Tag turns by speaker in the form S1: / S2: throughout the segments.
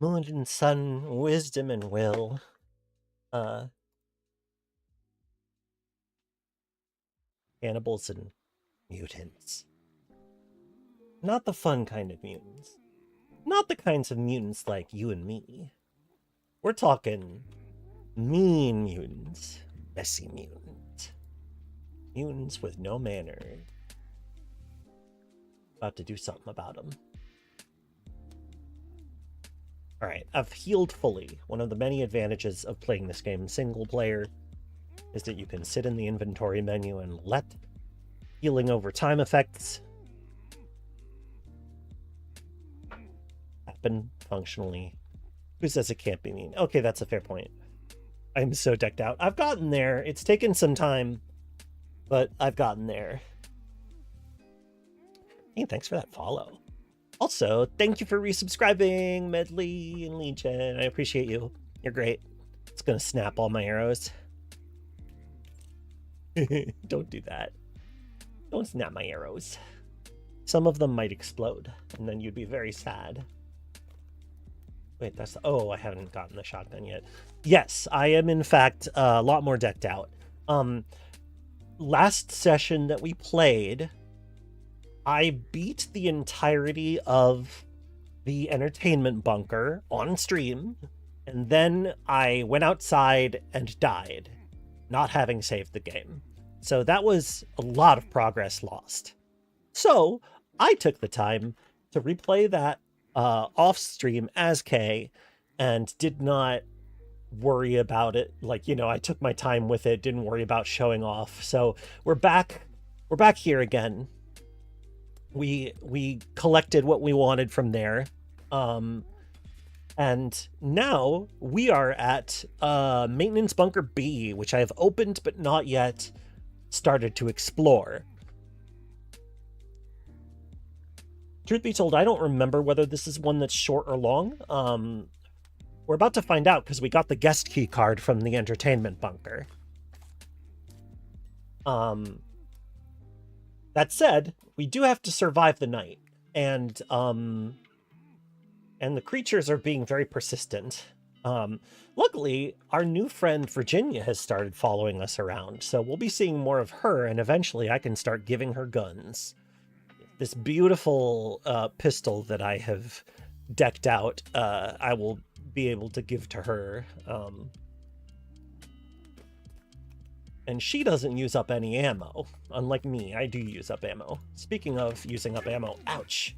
S1: Moon and sun, wisdom and will. Cannibals and mutants. Not the fun kind of mutants. Not the kinds of mutants like you and me. We're talking mean mutants. Messy mutants. Mutants with no manner. About to do something about them. Alright, I've healed fully. One of the many advantages of playing this game single player is that you can sit in the inventory menu and let healing over time effects happen functionally. Who says it can't be mean? Okay, that's a fair point. I'm so decked out. I've gotten there. It's taken some time, but I've gotten there. Hey, thanks for that follow. Also, thank you for resubscribing, Medley and Legion. I appreciate you. You're great. It's gonna snap all my arrows. Don't do that. Don't snap my arrows. Some of them might explode, and then you'd be very sad. Wait, that's... Oh, I haven't gotten the shotgun yet. Yes, I am, in fact, a lot more decked out. Last session that we played, I beat the entirety of the entertainment bunker on stream, and then I went outside and died, not having saved the game. So that was a lot of progress lost. So I took the time to replay that off stream as Kay and did not worry about it. Like, you know, I took my time with it, didn't worry about showing off. So we're back here again. We collected what we wanted from there. And now we are at Maintenance Bunker B, which I have opened but not yet started to explore. Truth be told, I don't remember whether this is one that's short or long. We're about to find out because we got the guest key card from the entertainment bunker. That said, we do have to survive the night, and the creatures are being very persistent. Luckily, our new friend Virginia has started following us around, so we'll be seeing more of her, and eventually I can start giving her guns. This beautiful pistol that I have decked out, I will be able to give to her. And she doesn't use up any ammo. Unlike me, I do use up ammo. Speaking of using up ammo, ouch.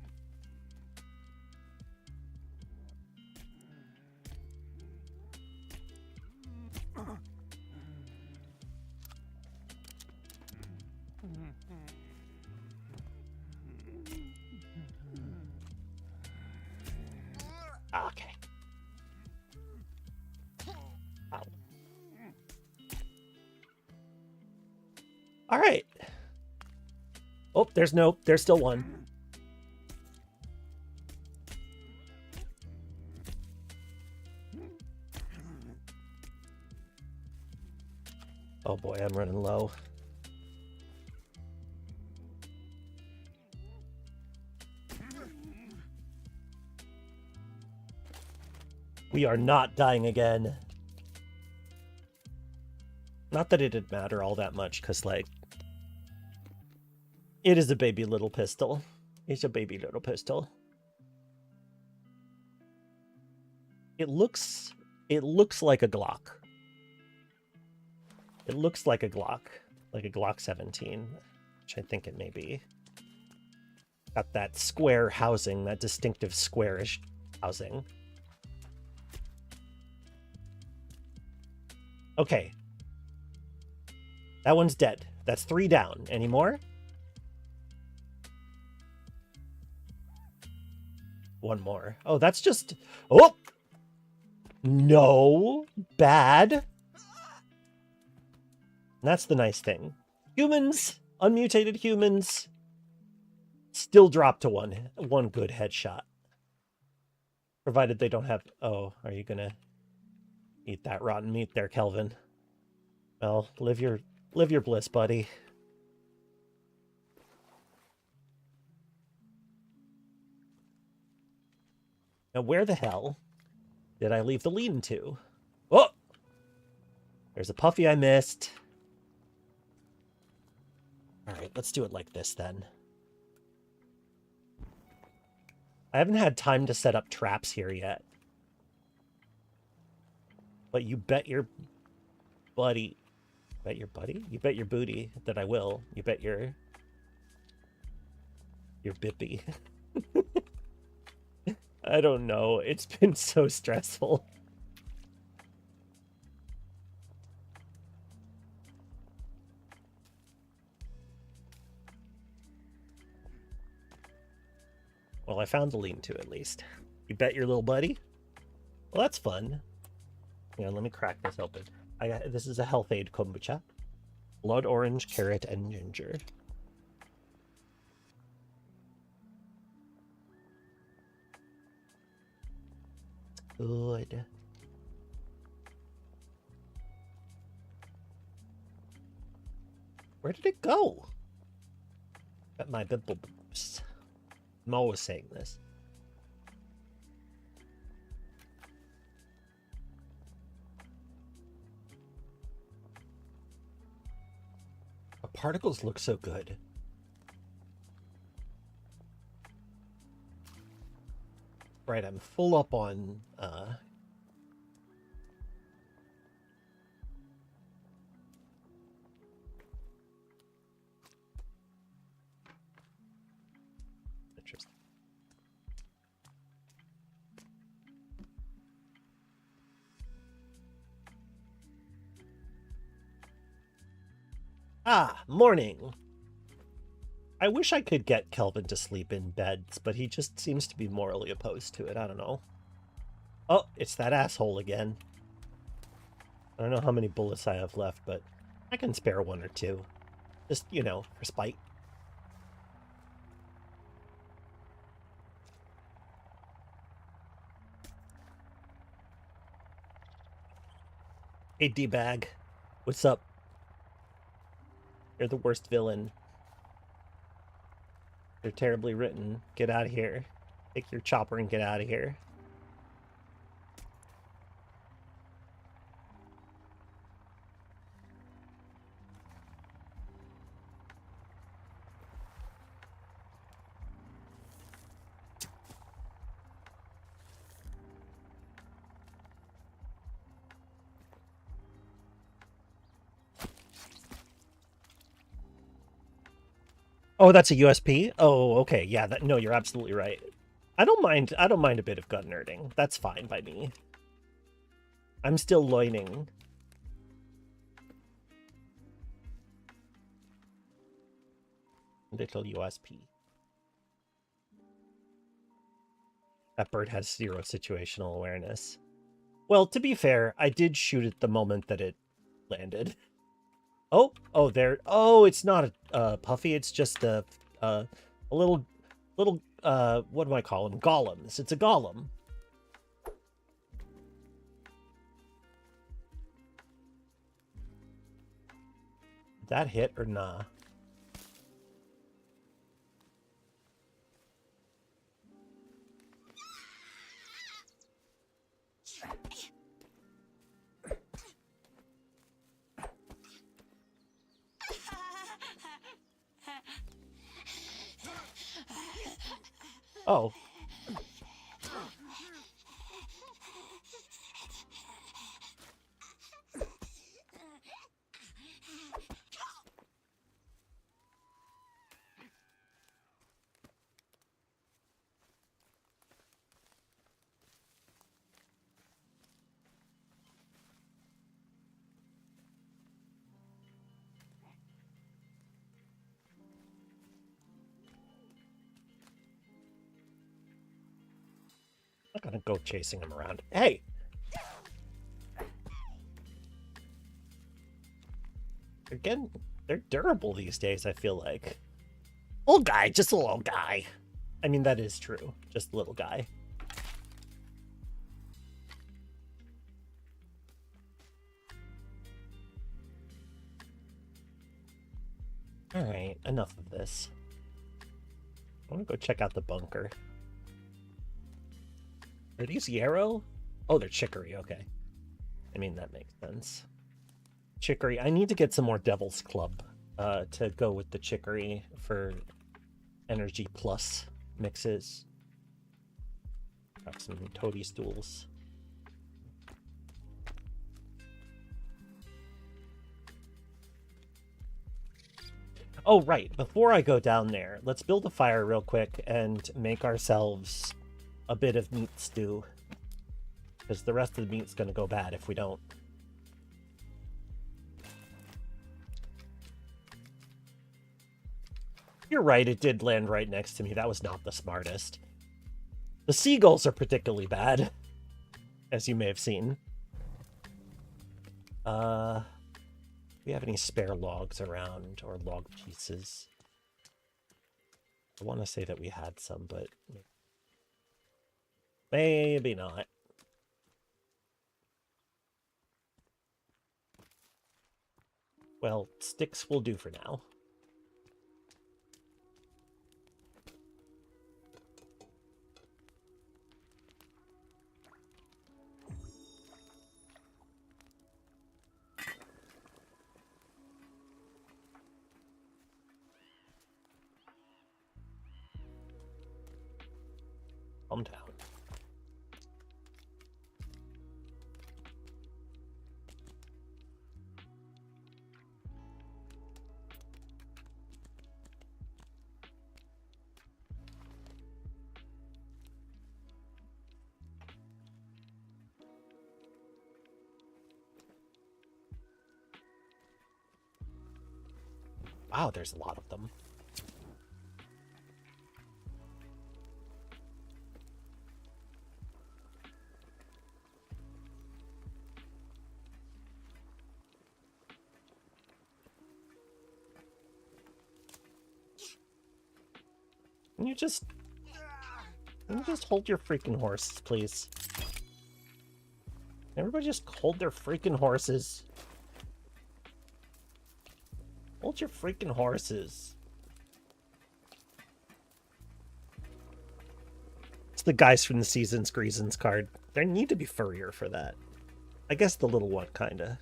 S1: Okay. Ow. All right. Oh, there's still one. Oh boy, I'm running low. We are not dying again. Not that it did matter all that much, because, like, it is a baby little pistol. It's a baby little pistol. It looks like a Glock. It looks like a Glock 17, which I think it may be. Got that square housing, that distinctive squarish housing. Okay. That one's dead. That's 3 down. Any more? 1 more. Oh, that's just... Oh! No! Bad! That's the nice thing. Humans, unmutated humans, still drop to one good headshot. Provided they don't have... Oh, are you gonna eat that rotten meat there, Kelvin? Well, live your bliss, buddy. Now, where the hell did I leave the lean-to? Oh! There's a puffy I missed. Alright, let's do it like this then. I haven't had time to set up traps here yet. But you bet your buddy... Bet your buddy? You bet your booty that I will. You bet your bippy. I don't know. It's been so stressful. Well, I found the lean-to at least. You bet your little buddy? Well, that's fun. Yeah, let me crack this open. This is a health aid kombucha. Blood orange, carrot, and ginger. Good. Where did it go? At my bibbles. I'm always saying this. The particles look so good. Right, I'm full up on interesting. Ah, morning. I wish I could get Kelvin to sleep in beds, but he just seems to be morally opposed to it. I don't know. Oh, it's that asshole again. I don't know how many bullets I have left, but I can spare one or two. Just, you know, for spite. Hey, D-Bag. What's up? You're the worst villain. They're terribly written. Get out of here. Take your chopper and get out of here. Oh, that's a USP? Oh, okay. Yeah, no, you're absolutely right. I don't mind a bit of gun nerding. That's fine by me. I'm still loining. Little USP. That bird has 0 situational awareness. Well, to be fair, I did shoot it the moment that it landed. Oh, there. Oh, it's not a puffy. It's just a little, what do I call them? Golems. It's a golem. Did that hit or nah? Oh. I'm not gonna go chasing him around. Hey! They're durable these days, I feel like. Old guy, just a little guy. I mean, that is true. Just a little guy. Alright, enough of this. I want to go check out the bunker. Are these yarrow? Oh, they're chicory, okay. I mean, that makes sense. Chicory. I need to get some more Devil's Club to go with the chicory for energy plus mixes. Got some toadstools. Oh, right. Before I go down there, let's build a fire real quick and make ourselves a bit of meat stew. Because the rest of the meat's going to go bad if we don't. You're right, it did land right next to me. That was not the smartest. The seagulls are particularly bad, as you may have seen. Do we have any spare logs around, or log pieces? I want to say that we had some, but maybe not. Well, sticks will do for now. Calm down. Wow, there's a lot of them. Can you just hold your freaking horses, please? Everybody just hold their freaking horses. Hold your freaking horses. It's the guys from the Seasons Greasons card. There need to be furrier for that. I guess the little one, kinda.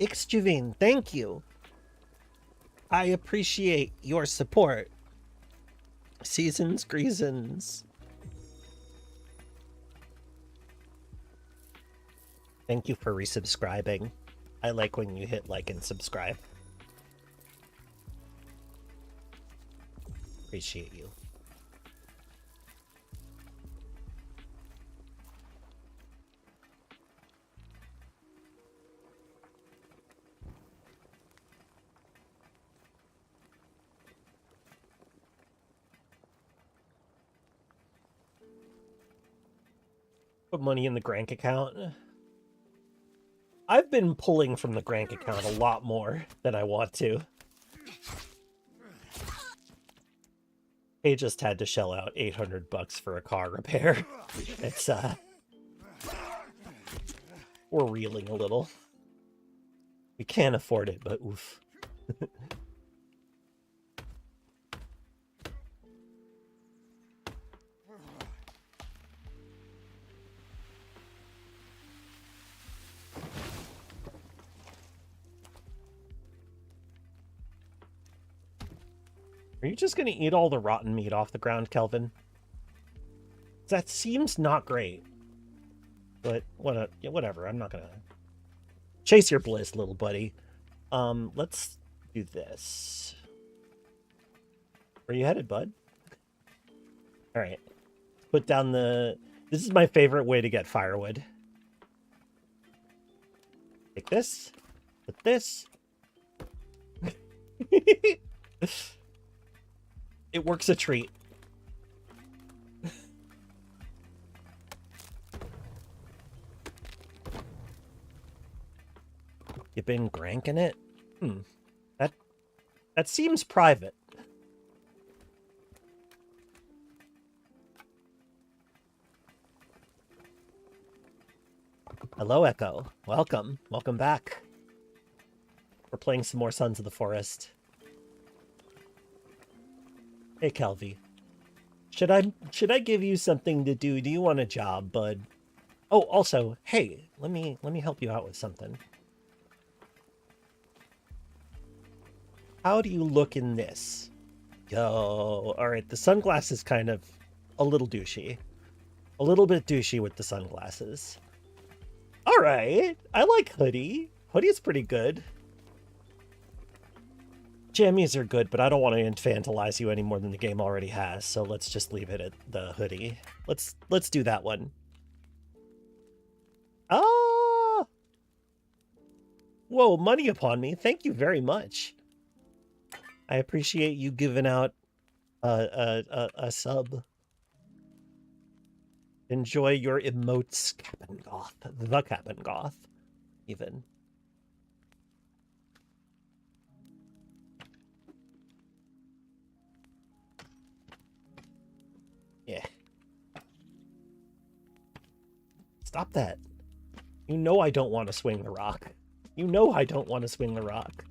S1: Ixjuvin, thank you. I appreciate your support. Seasons Greasons. Thank you for resubscribing. I like when you hit like and subscribe. Appreciate you. Put money in the Grank account. I've been pulling from the Grank account a lot more than I want to. He just had to shell out $800 for a car repair. It's, we're reeling a little. We can't afford it, but oof. Are you just going to eat all the rotten meat off the ground, Kelvin? That seems not great. But whatever, I'm not going to... Chase your bliss, little buddy. Let's do this. Where you headed, bud? Alright. Put down the... This is my favorite way to get firewood. Take this. Put this. It works a treat. You been granking it? That seems private. Hello, Echo. Welcome. Welcome back. We're playing some more Sons of the Forest. Hey, Kelvy. Should I give you something to do? Do you want a job, bud? Oh, also, hey, let me help you out with something. How do you look in this? Yo, all right, the sunglasses kind of a little douchey. A little bit douchey with the sunglasses. All right, I like Hoodie. Hoodie's pretty good. Jammies are good, but I don't want to infantilize you any more than the game already has, so let's just leave it at the Hoodie. Let's do that one. Ah! Whoa, money upon me. Thank you very much. I appreciate you giving out a sub. Enjoy your emotes, Cap'n Goth. The Cap'n Goth, even. Yeah. Stop that. You know I don't want to swing the rock. You know I don't want to swing the rock.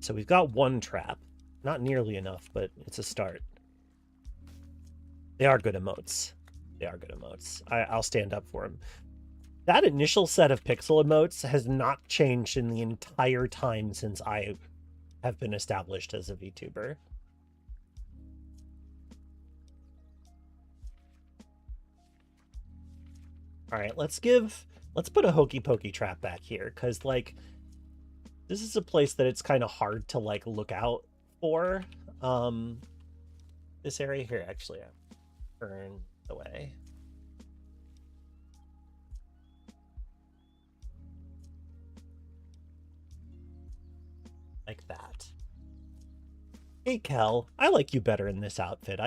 S1: So we've got one trap. Not nearly enough, but it's a start. They are good emotes. They are good emotes. I'll stand up for them. That initial set of pixel emotes has not changed in the entire time since I have been established as a VTuber. All right, let's put a hokey pokey trap back here, because like this is a place that it's kind of hard to like look out for. This area here, actually, I turn away. Like that. Hey Kel, I like you better in this outfit.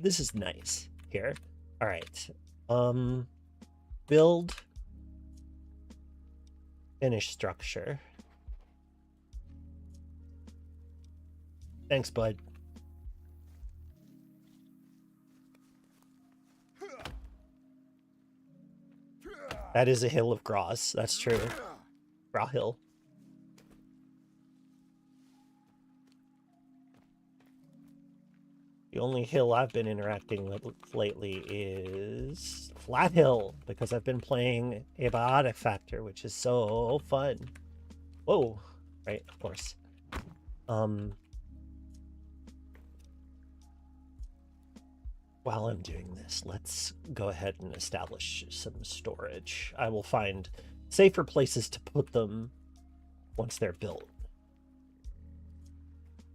S1: This is nice here. All right. Build, finish structure. Thanks, bud. That is a hill of Gras. That's true. Gra Hill. The only hill I've been interacting with lately is Flat Hill, because I've been playing Abiotic Factor, which is so fun. Whoa. Right, of course. While I'm doing this, let's go ahead and establish some storage. I will find safer places to put them once they're built.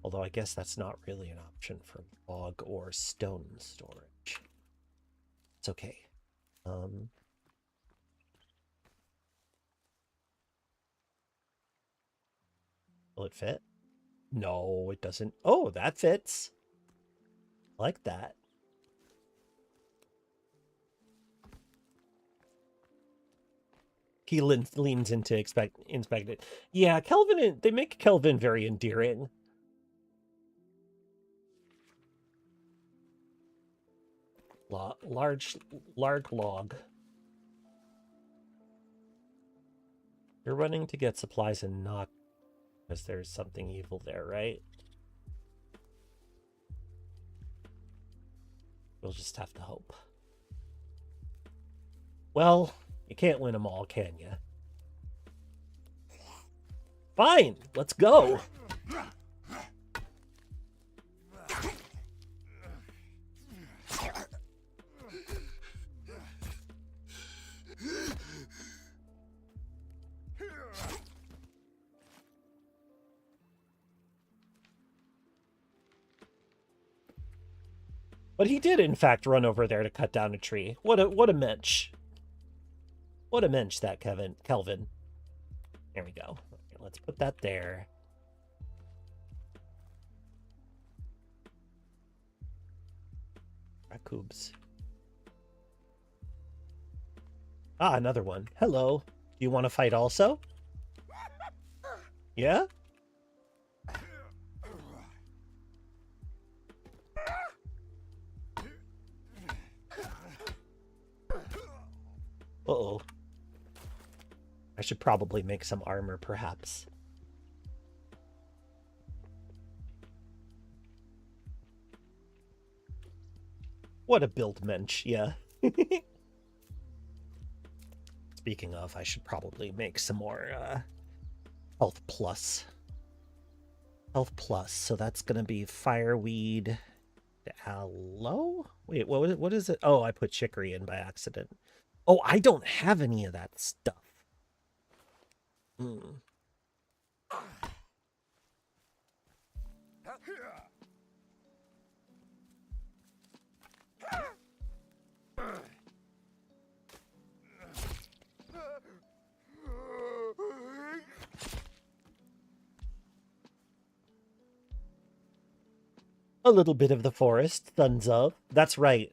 S1: Although I guess that's not really an option for log or stone storage. It's okay. Will it fit? No, it doesn't. Oh, that fits. I like that. He leans into inspect it. Yeah, Kelvin, they make Kelvin very endearing. Large log. You're running to get supplies and not because there's something evil there, right? We'll just have to hope. Well, you can't win them all, can you? Fine, let's go. But he did, in fact, run over there to cut down a tree. What a mensch. What a mensch, that Kelvin. There we go. Okay, let's put that there. Raccoobs. Ah, another one. Hello. Do you want to fight also? Yeah? Uh-oh. I should probably make some armor, perhaps. What a build mensch, yeah. Speaking of, I should probably make some more health plus. Health plus, so that's gonna be fireweed, aloe? Wait, what is it? Oh, I put chicory in by accident. Oh, I don't have any of that stuff. Hmm. A little bit of the forest, Sons of. That's right.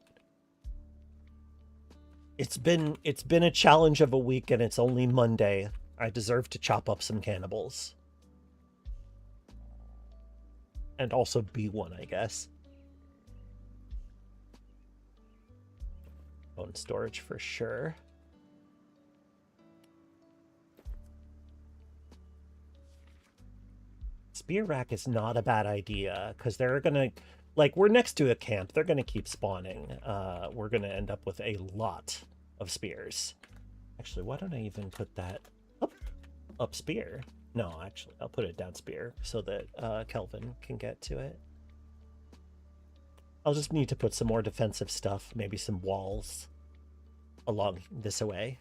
S1: It's been a challenge of a week and it's only Monday. I deserve to chop up some cannibals. And also be one, I guess. Bone storage for sure. Spear rack is not a bad idea, because they're gonna, like, we're next to a camp. They're gonna keep spawning. We're gonna end up with a lot of spears. Actually, why don't I even put that up spear? No, actually, I'll put it down spear so that Kelvin can get to it. I'll just need to put some more defensive stuff, maybe some walls along this way.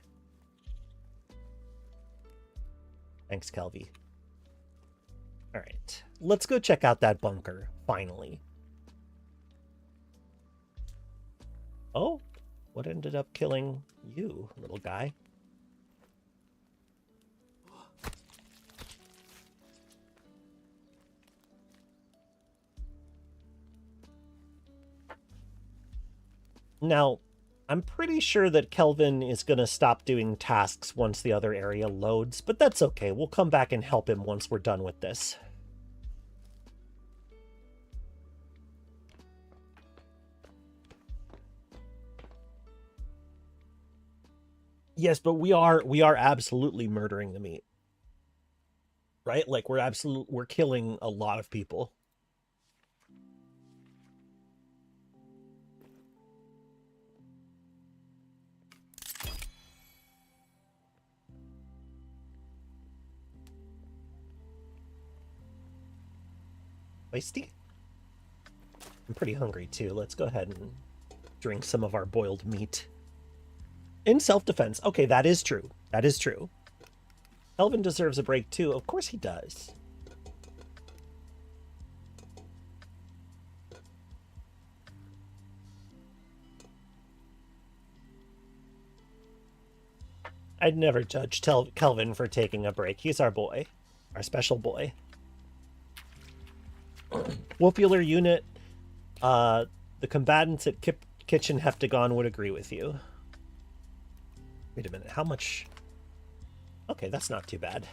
S1: Thanks, Kelvy. All right, let's go check out that bunker, finally. Oh, what ended up killing you, little guy? Now, I'm pretty sure that Kelvin is going to stop doing tasks once the other area loads, but that's okay. We'll come back and help him once we're done with this. Yes, but we are absolutely murdering the meat. Right? Like we're killing a lot of people. Feisty? I'm pretty hungry too. Let's go ahead and drink some of our boiled meat. In self-defense. Okay, that is true. That is true. Kelvin deserves a break too. Of course he does. I'd never judge Kelvin for taking a break. He's our boy. Our special boy. Wolfular unit. The combatants at Kitchen Heptagon would agree with you. Wait a minute, how much? Okay, that's not too bad.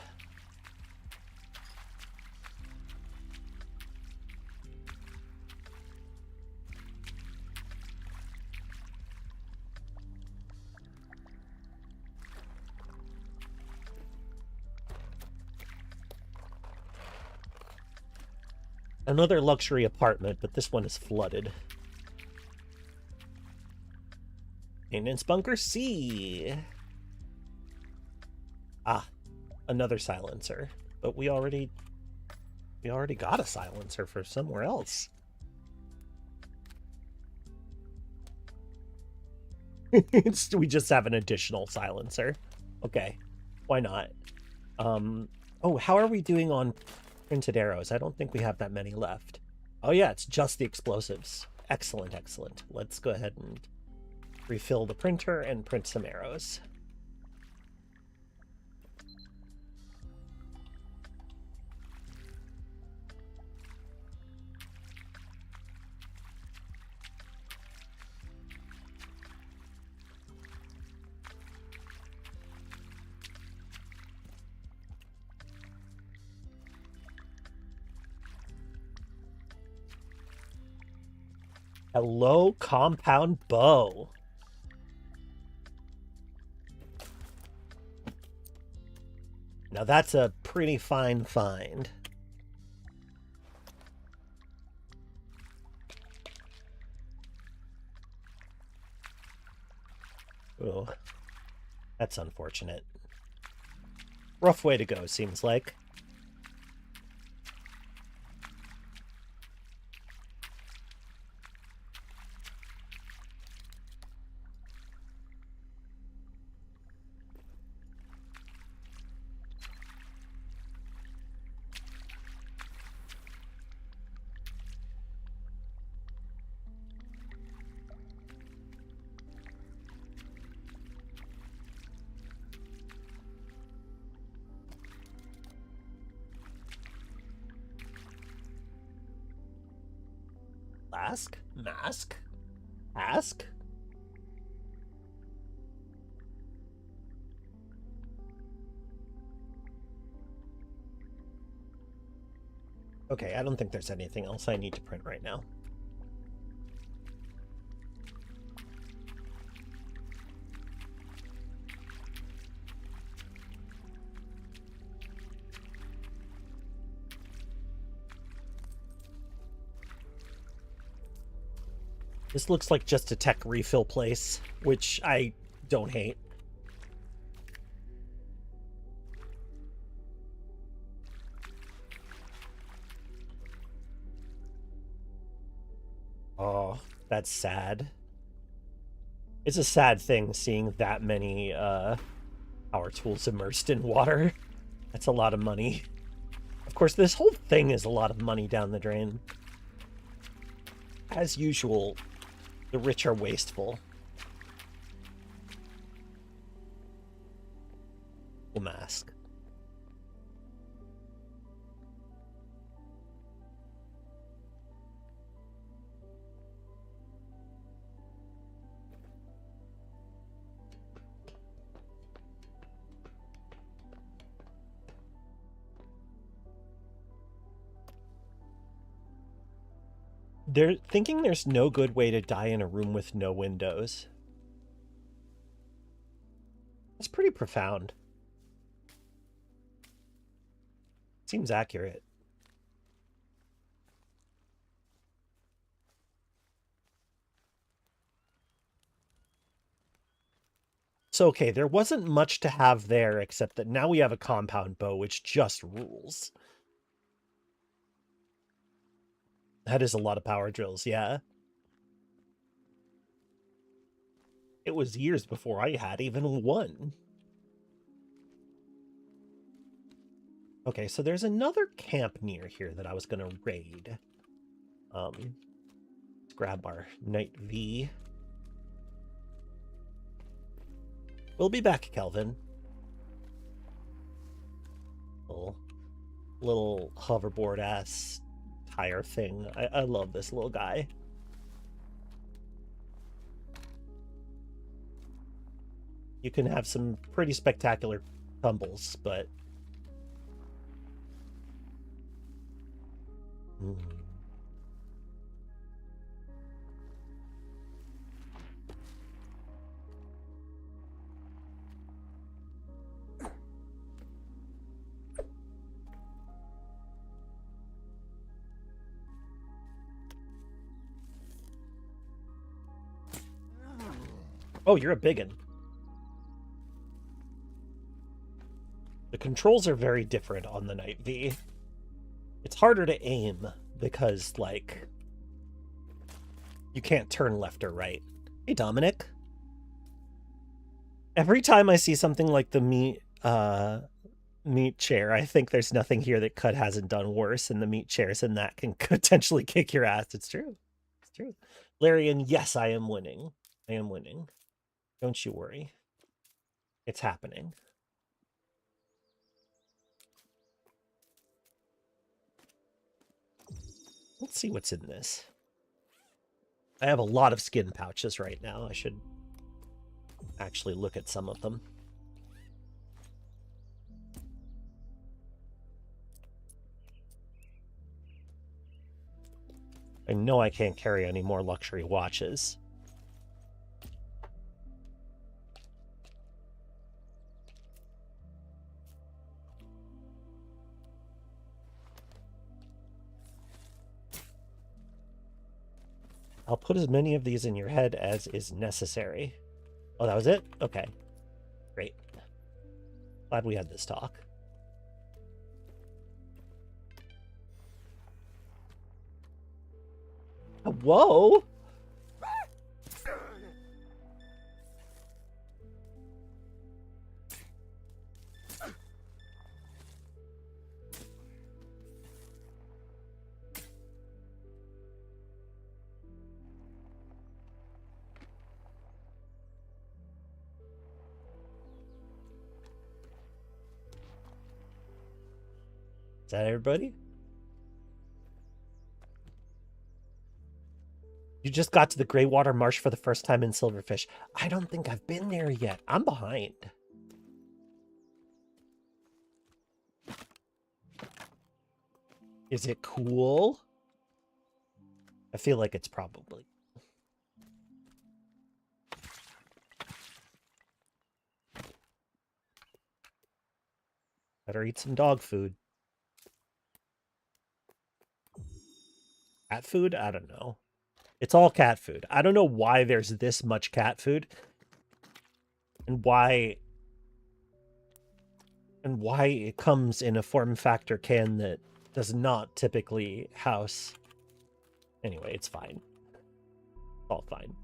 S1: Another luxury apartment, but this one is flooded. Maintenance bunker C. Ah, another silencer. But we already got a silencer for somewhere else. We just have an additional silencer. Okay, why not? Oh, how are we doing on printed arrows? I don't think we have that many left. Oh yeah, it's just the explosives. Excellent, excellent. Let's go ahead and refill the printer and print some arrows. Hello, compound bow. Now that's a pretty fine find. Oh, that's unfortunate. Rough way to go, seems like. Mask? Mask? Ask? Okay, I don't think there's anything else I need to print right now. This looks like just a tech refill place, which I don't hate. Oh, that's sad. It's a sad thing seeing that many power tools immersed in water. That's a lot of money. Of course, this whole thing is a lot of money down the drain. As usual, the rich are wasteful. The mask. They're thinking there's no good way to die in a room with no windows. That's pretty profound. Seems accurate. So, okay, there wasn't much to have there except that now we have a compound bow, which just rules. That is a lot of power drills, yeah. It was years before I had even one. Okay, so there's another camp near here that I was going to raid. Let's grab our Night V. We'll be back, Kelvin. Little hoverboard-ass tire thing. I love this little guy. You can have some pretty spectacular tumbles, but... Oh, you're a biggin. The controls are very different on the Night V. It's harder to aim because, like, you can't turn left or right. Hey, Dominic. Every time I see something like the meat chair, I think there's nothing here that Cut hasn't done worse, and the meat chairs in that can potentially kick your ass. It's true. It's true. Larian, yes, I am winning. I am winning. Don't you worry. It's happening. Let's see what's in this. I have a lot of skin pouches right now. I should actually look at some of them. I know I can't carry any more luxury watches. I'll put as many of these in your head as is necessary. Oh, that was it? Okay. Great. Glad we had this talk. Whoa! Is that everybody? You just got to the Greywater Marsh for the first time in Silverfish. I don't think I've been there yet. I'm behind. Is it cool? I feel like it's probably. Better eat some dog food. Cat food? I don't know. It's all cat food. I don't know why there's this much cat food. And why it comes in a form factor can that does not typically house. Anyway, it's fine. It's all fine.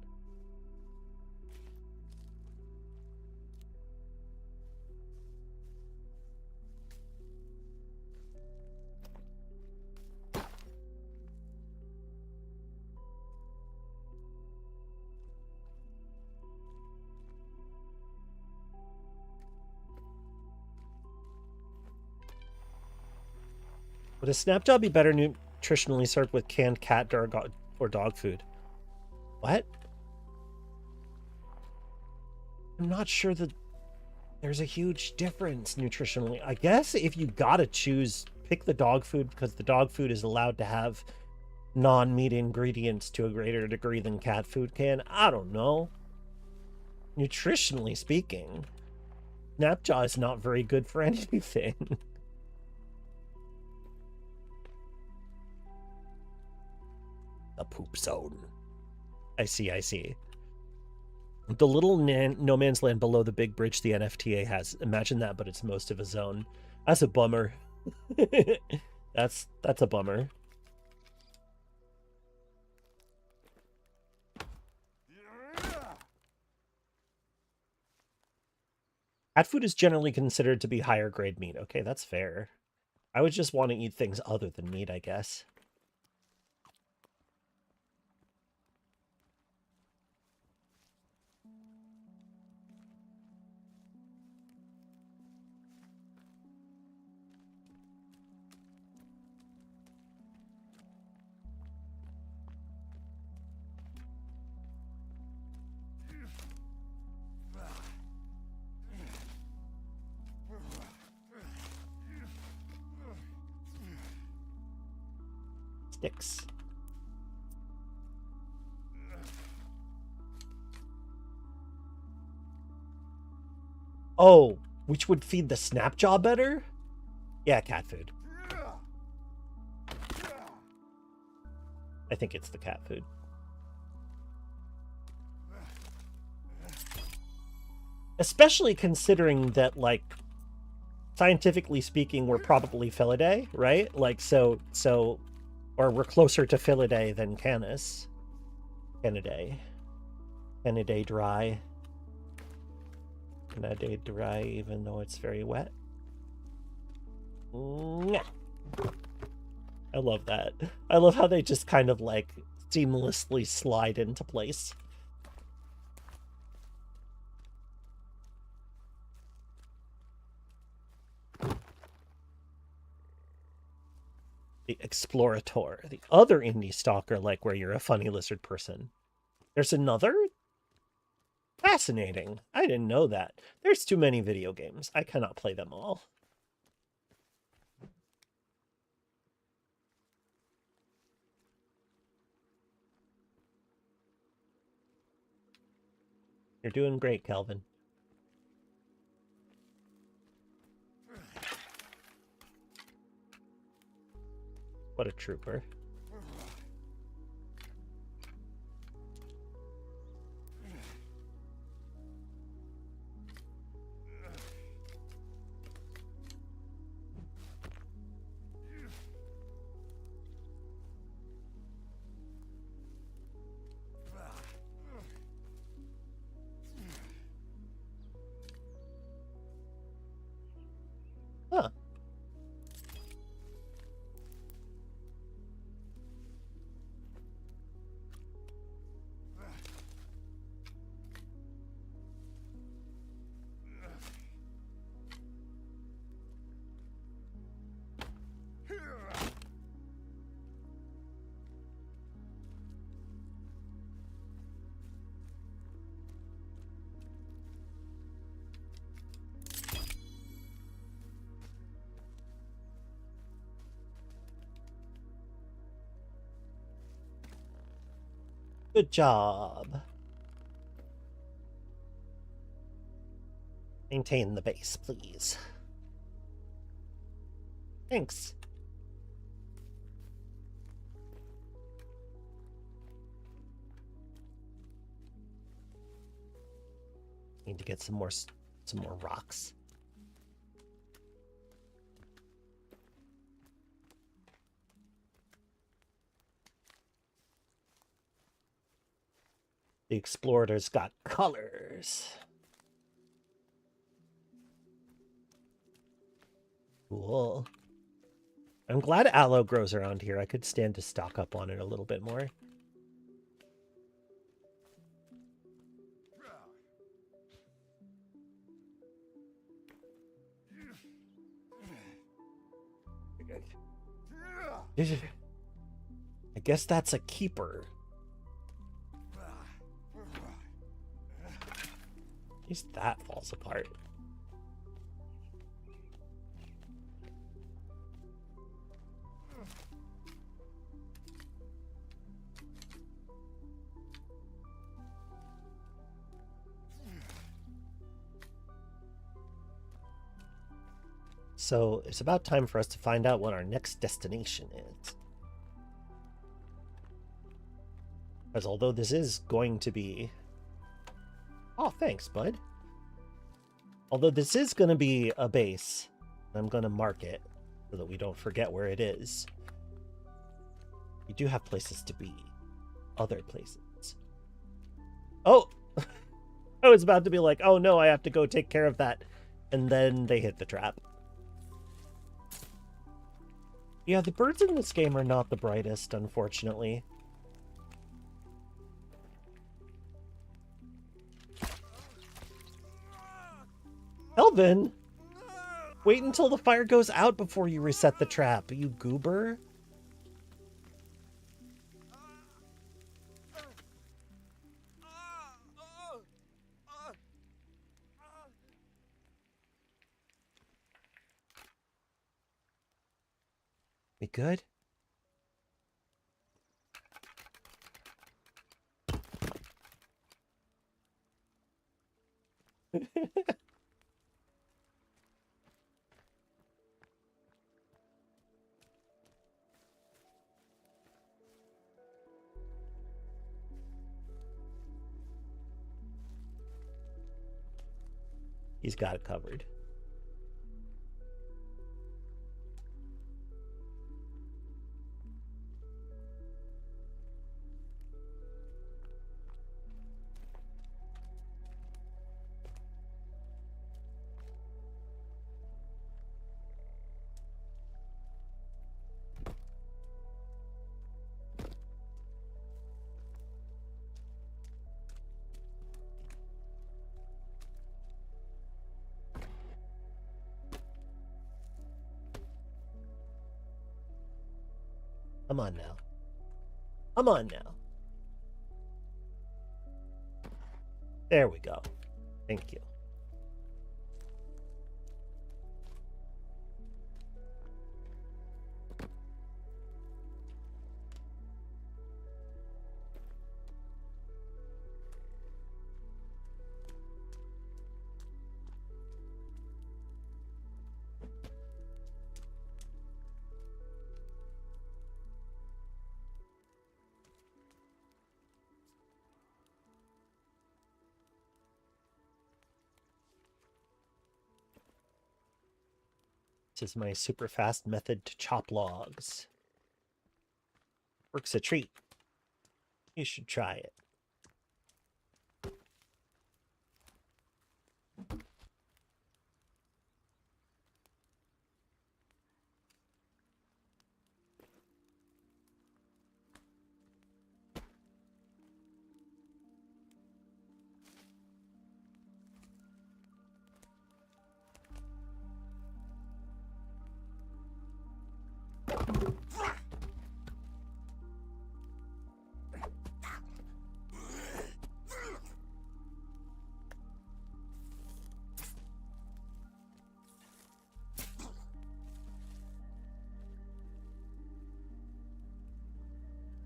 S1: Would a Snapjaw be better nutritionally served with canned cat or dog food? What? I'm not sure that there's a huge difference nutritionally. I guess if you gotta choose, pick the dog food because the dog food is allowed to have non-meat ingredients to a greater degree than cat food can. I don't know. Nutritionally speaking, Snapjaw is not very good for anything. The poop zone. I see. The little no man's land below the big bridge the NFTA has. Imagine that, but it's most of a zone. That's a bummer. That's a bummer. Cat food is generally considered to be higher grade meat. Okay, that's fair. I would just want to eat things other than meat, I guess. Sticks. Oh, which would feed the Snapjaw better? Yeah, cat food. I think it's the cat food. Especially considering that, like, scientifically speaking, we're probably Felidae, right? Like, so, or we're closer to Felidae than Canis. Canidae. Canidae dry. Canidae dry, even though it's very wet. I love that. I love how they just kind of, like, seamlessly slide into place. The Explorator, the other indie stalker, like where you're a funny lizard person. There's another? Fascinating. I didn't know that. There's too many video games. I cannot play them all. You're doing great, Kelvin. What a trooper. Good job. Maintain the base, please. Thanks. Need to get some more rocks. The explorers got colors. Cool. I'm glad aloe grows around here. I could stand to stock up on it a little bit more. I guess that's a keeper. At least that falls apart. So it's about time for us to find out what our next destination is. Because although this is going to be... Oh, thanks, bud. Although this is going to be a base, I'm going to mark it so that we don't forget where it is. We do have places to be. Other places. Oh! I was about to be like, oh no, I have to go take care of that. And then they hit the trap. Yeah, the birds in this game are not the brightest, unfortunately. Elvin! Wait until the fire goes out before you reset the trap, you goober. We good? He's got it covered. Come on now. Come on now. There we go. Thank you. This is my super fast method to chop logs. Works a treat. You should try it.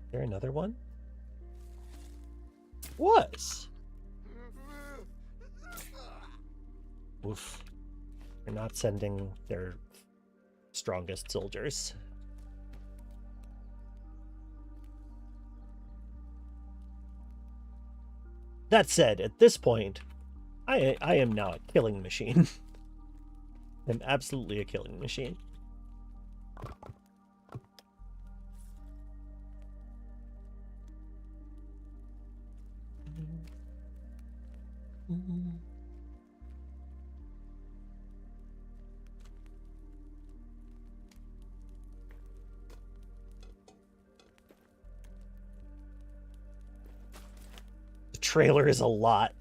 S1: Is there another one? Was. Oof. They're not sending their strongest soldiers. That said, at this point, I am now a killing machine. I'm absolutely a killing machine. The trailer is a lot.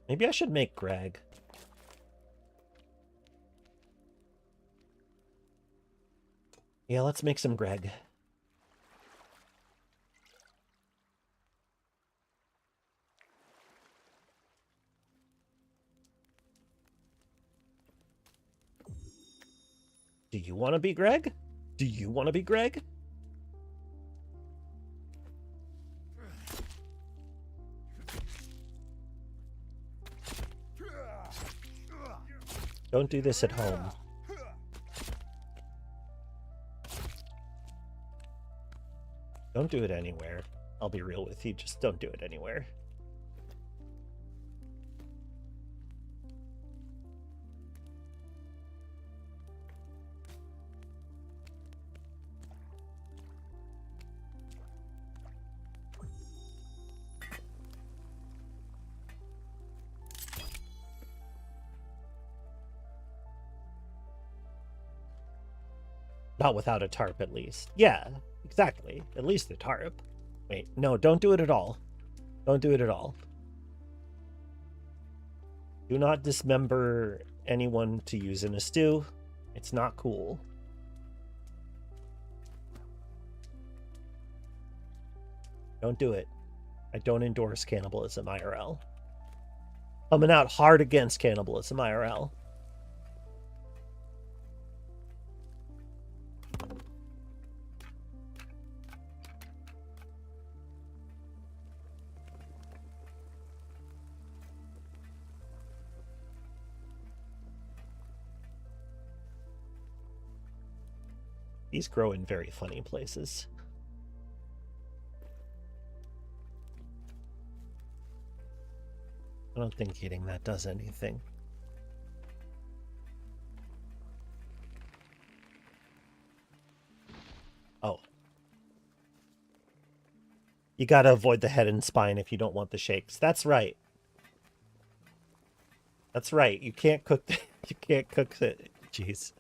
S1: Maybe I should make Greg. Yeah, let's make some Greg. Do you want to be Greg? Do you want to be Greg? Don't do this at home. Don't do it anywhere. I'll be real with you. Just don't do it anywhere. Not without a tarp, at least. Yeah, exactly. At least the tarp. Wait, no, don't do it at all. Don't do it at all. Do not dismember anyone to use in a stew. It's not cool. Don't do it. I don't endorse cannibalism IRL. Coming out hard against cannibalism IRL. These grow in very funny places. I don't think eating that does anything. Oh. You gotta avoid the head and spine if you don't want the shakes. That's right. That's right. You can't cook the, you can't cook it. Jeez.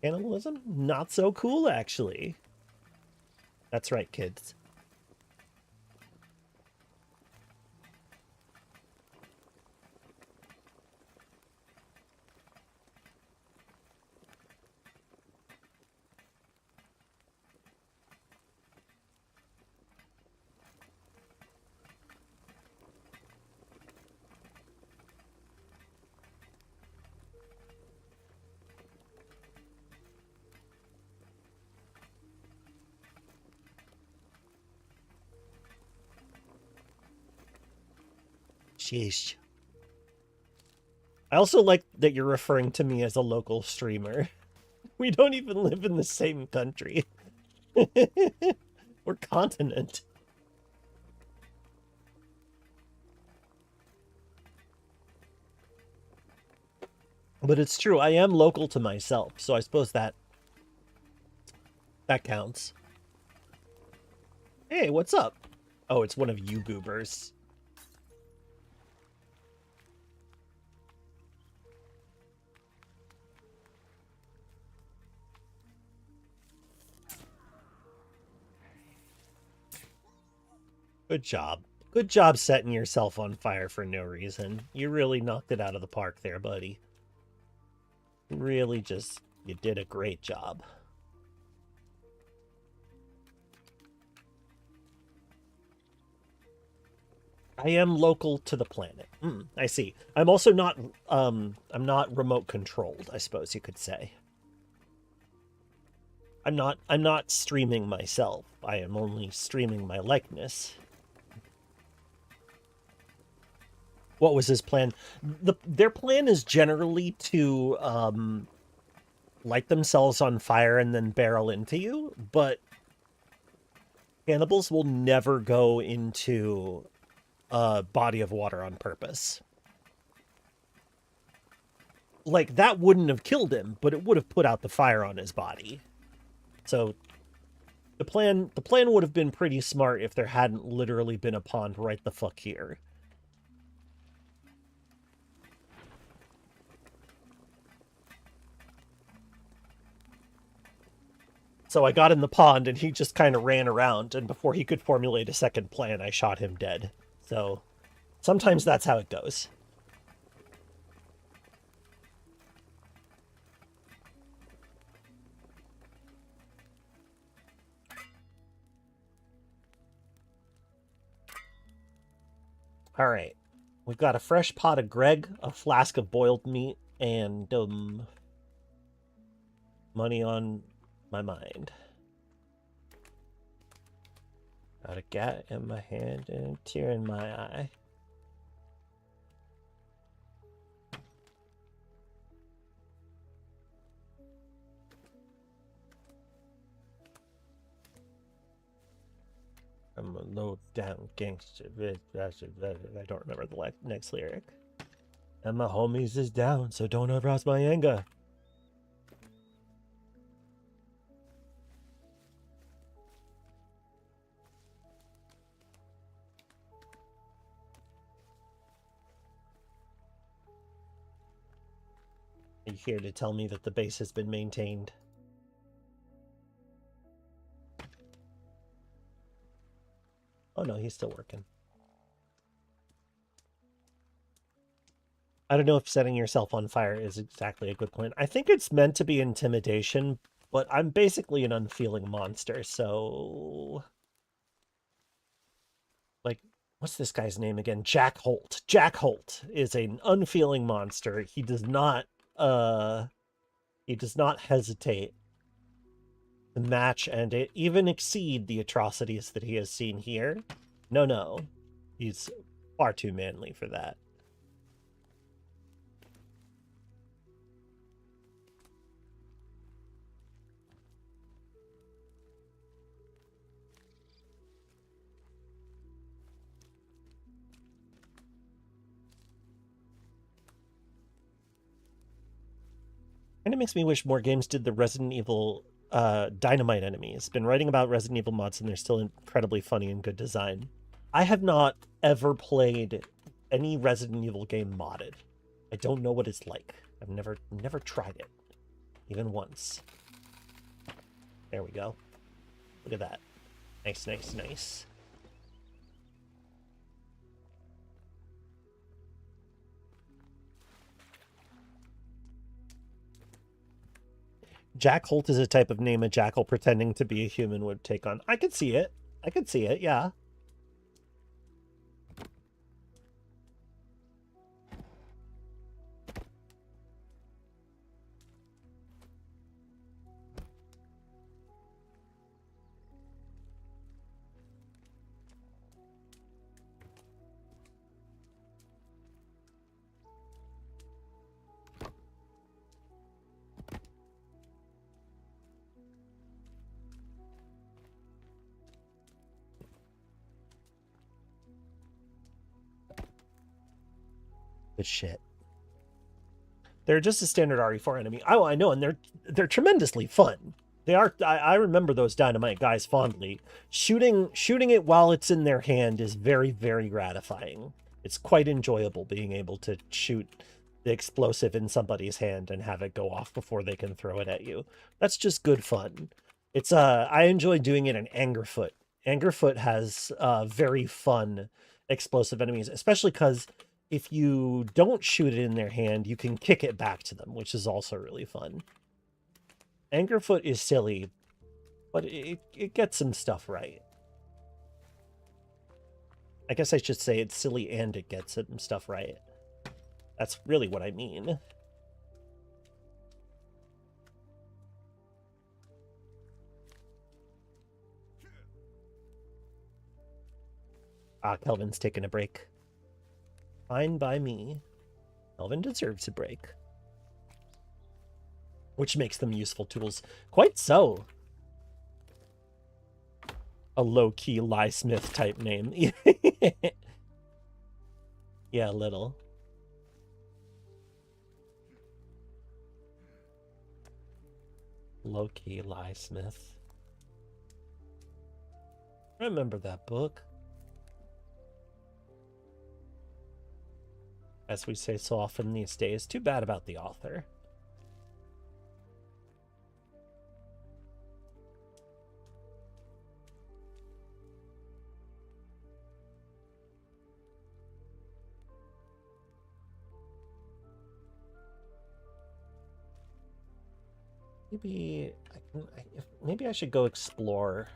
S1: Cannibalism? Not so cool, actually. That's right, kids. Sheesh. I also like that you're referring to me as a local streamer. We don't even live in the same country. Or continent. But it's true, I am local to myself, so I suppose that counts. Hey, what's up? Oh, it's one of you goobers. Good job. Good job setting yourself on fire for no reason. You really knocked it out of the park there, buddy. Really just, you did a great job. I am local to the planet. I see. I'm also not, I'm not remote controlled, I suppose you could say. I'm not streaming myself. I am only streaming my likeness. What was his plan? Their plan is generally to light themselves on fire and then barrel into you, but cannibals will never go into a body of water on purpose. Like, that wouldn't have killed him, but it would have put out the fire on his body. So the plan would have been pretty smart if there hadn't literally been a pond right the fuck here. So I got in the pond and he just kind of ran around, and before he could formulate a second plan, I shot him dead. So sometimes that's how it goes. All right. We've got a fresh pot of Greg, a flask of boiled meat, and money on my mind. Got a gat in my hand and a tear in my eye. I'm a low-down gangster. I don't remember the next lyric. And my homies is down, so don't arouse my anger. Are you here to tell me that the base has been maintained? Oh no, he's still working. I don't know if setting yourself on fire is exactly a good plan. I think it's meant to be intimidation, but I'm basically an unfeeling monster, so... Like, what's this guy's name again? Jack Holt. Jack Holt is an unfeeling monster. He does not hesitate to match and even exceed the atrocities that he has seen here. No. He's far too manly for that. And it makes me wish more games did the Resident Evil dynamite enemies. Been writing about Resident Evil mods, and they're still incredibly funny and good design. I have not ever played any Resident Evil game modded. I don't know what it's like. I've never tried it, even once. There we go. Look at that. Nice. Jack Holt is a type of name a jackal pretending to be a human would take on. I could see it. Yeah. Good shit. They're just a standard RE4 enemy. Oh, I know, and they're tremendously fun. They are. I remember those dynamite guys fondly. Shooting it while it's in their hand is very, very gratifying. It's quite enjoyable being able to shoot the explosive in somebody's hand and have it go off before they can throw it at you. That's just good fun. It's I enjoy doing it in Angerfoot. Angerfoot has very fun explosive enemies, especially because if you don't shoot it in their hand, you can kick it back to them, which is also really fun. Angerfoot is silly, but it gets some stuff right. I guess I should say it's silly and it gets some stuff right. That's really what I mean. Ah, Kelvin's taking a break. Fine by me. Kelvin deserves a break. Which makes them useful tools. Quite so. A low-key Liesmith type name. Yeah, a little. Low-key Liesmith. Remember that book. As we say so often these days, too bad about the author. Maybe I should go explore.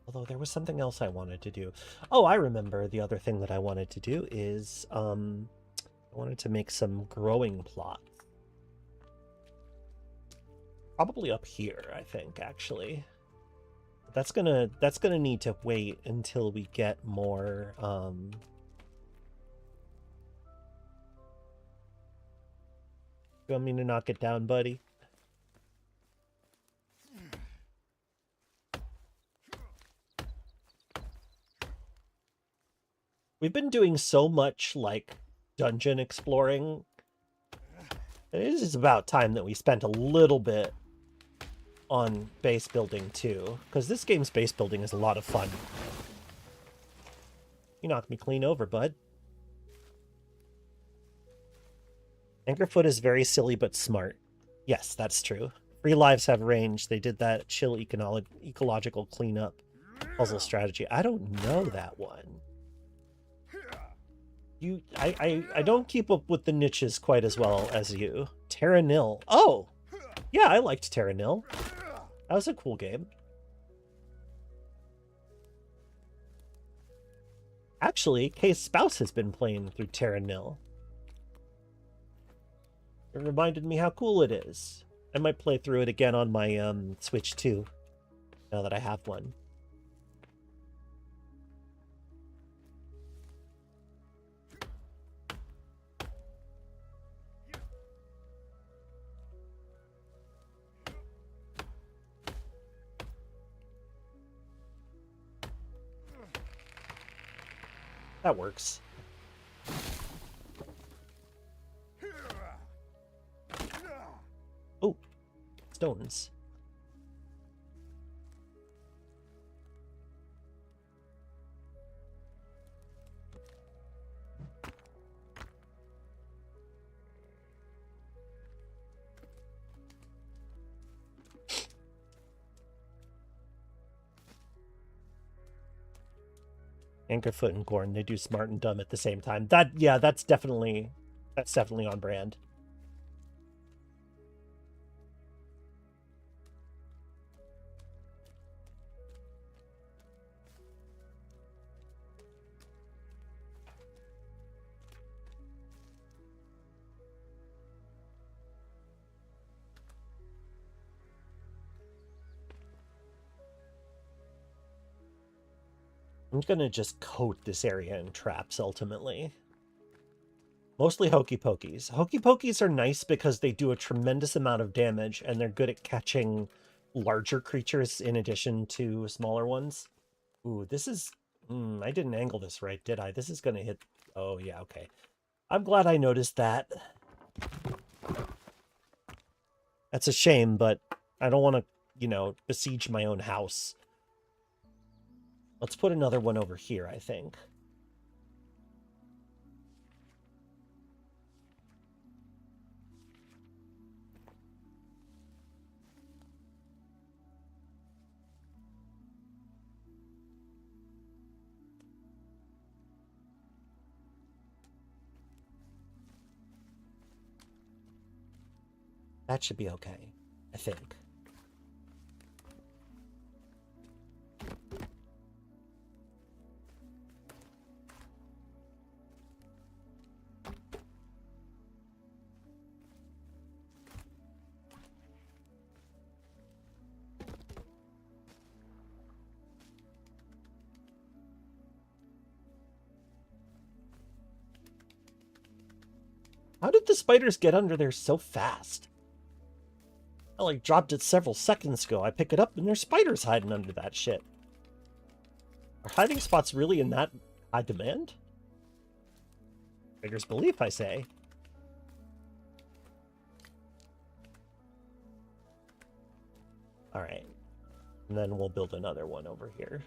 S1: Although there was something else I wanted to do. Oh, I remember the other thing that I wanted to do is I wanted to make some growing plots. Probably up here, I think, actually. That's gonna need to wait until we get more You want me to knock it down, buddy? We've been doing so much, like, dungeon exploring. It is about time that we spent a little bit on base building, too. Because this game's base building is a lot of fun. You knocked me clean over, bud. Anchorfoot is very silly but smart. Yes, that's true. Free lives have range. They did that chill ecological cleanup puzzle strategy. I don't know that one. I don't keep up with the niches quite as well as you. Terra Nil. Oh! Yeah, I liked Terra Nil. That was a cool game. Actually, Kay's spouse has been playing through Terra Nil. It reminded me how cool it is. I might play through it again on my Switch too, now that I have one. That works. Oh, stones. Anchorfoot and Gorn, they do smart and dumb at the same time. That's definitely on brand. I'm gonna just coat this area in traps, ultimately. Mostly Hokey Pokeys. Hokey Pokeys are nice because they do a tremendous amount of damage, and they're good at catching larger creatures in addition to smaller ones. Ooh, this is... I didn't angle this right, did I? This is gonna hit... Oh, yeah, okay. I'm glad I noticed that. That's a shame, but I don't want to, you know, besiege my own house. Let's put another one over here, I think. That should be okay, I think. How did the spiders get under there so fast? I like dropped it several seconds ago. I pick it up and there's spiders hiding under that shit. Are hiding spots really in that high demand? Trader's belief, I say. Alright. And then we'll build another one over here.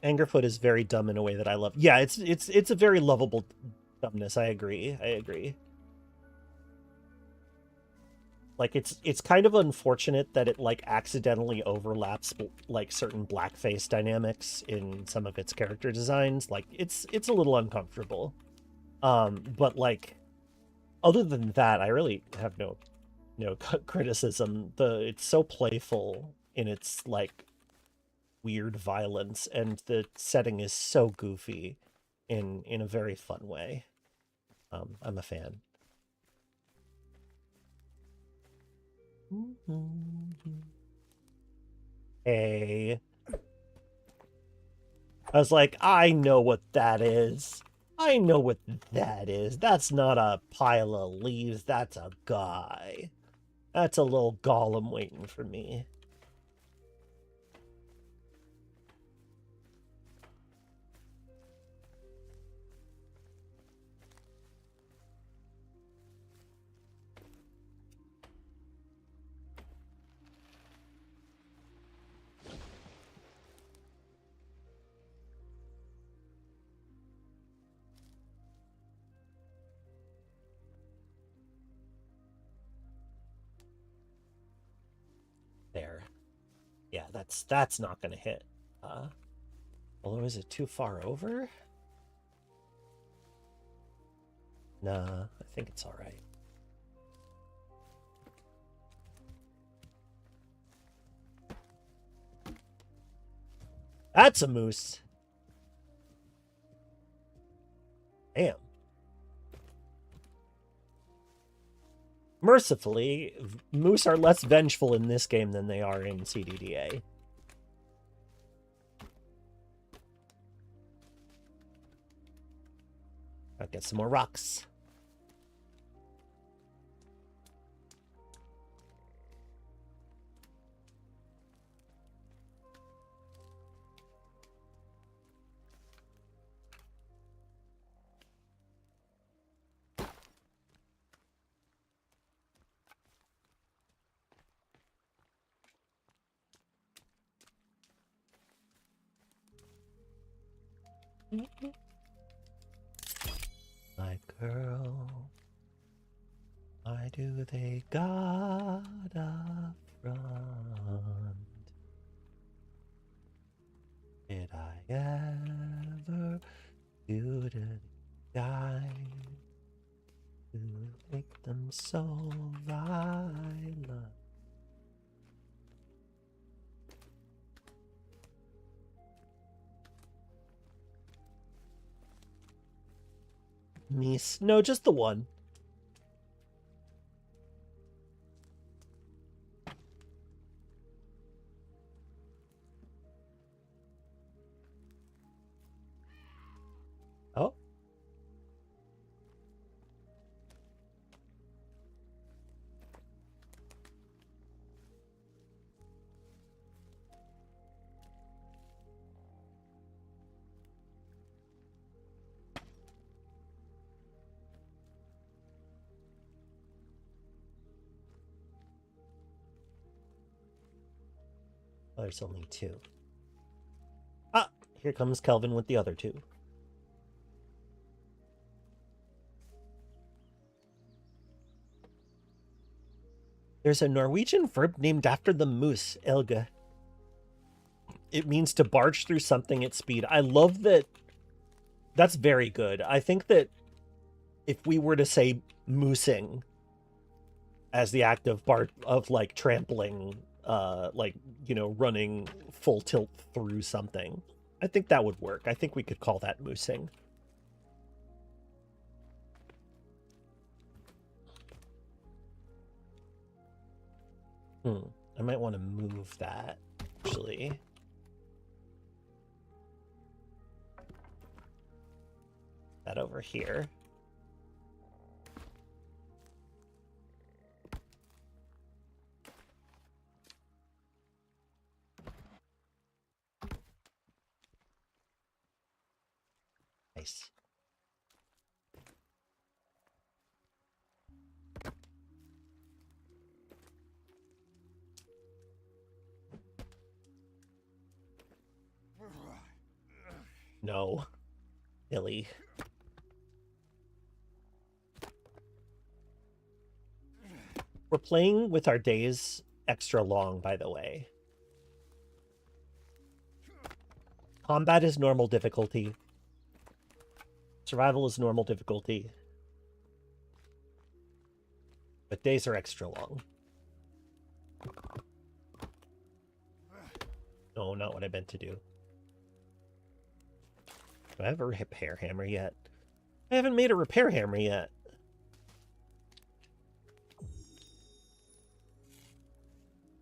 S1: Angerfoot is very dumb in a way that I love. Yeah, it's a very lovable dumbness. I agree. Like it's kind of unfortunate that it like accidentally overlaps like certain blackface dynamics in some of its character designs. Like it's a little uncomfortable. But like other than that, I really have no criticism. It's so playful in its like weird violence, and the setting is so goofy in a very fun way. I'm a fan. Hey. I was like, I know what that is. I know what that is. That's not a pile of leaves. That's a guy. That's a little golem waiting for me. There. Yeah, that's not gonna hit. Although, is it too far over? Nah, I think it's alright. That's a moose. Damn. Mercifully, moose are less vengeful in this game than they are in CDDA. I'll get some more rocks. My girl, why do they got a front? Did I ever do to the guy to make them so violent? Meese. No, just the one. Oh. Oh, there's only two. Ah, here comes Kelvin with the other two. There's a Norwegian verb named after the moose, Elge. It means to barge through something at speed. I love that. That's very good. I think that if we were to say moosing as the act of like trampling, like, you know, running full tilt through something, I think that would work. I think we could call that moosing. I might want to move that, actually. That over here. Nice. No. Illy. We're playing with our days extra long, by the way. Combat is normal difficulty. Survival is normal difficulty. But days are extra long. No, not what I meant to do. Do I have a repair hammer yet? I haven't made a repair hammer yet.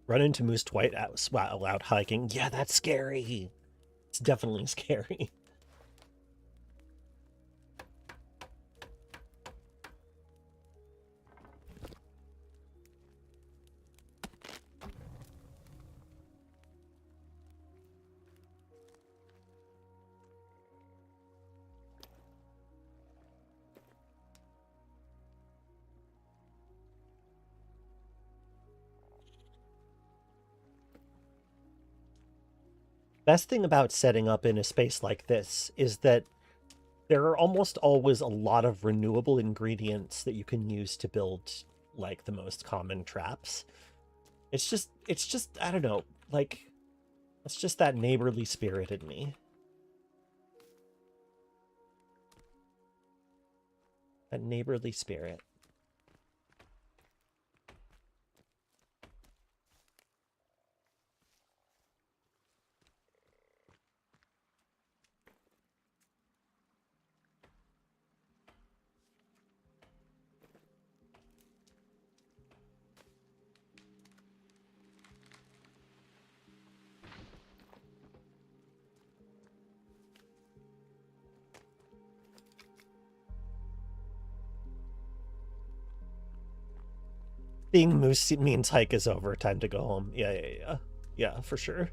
S1: Run into moose twice while out hiking. Yeah, that's scary. It's definitely scary. Best thing about setting up in a space like this is that there are almost always a lot of renewable ingredients that you can use to build like the most common traps. It's just I don't know, like it's just that neighborly spirit in me. That neighborly spirit. Seeing moose means hike is over. Time to go home. Yeah. Yeah, for sure.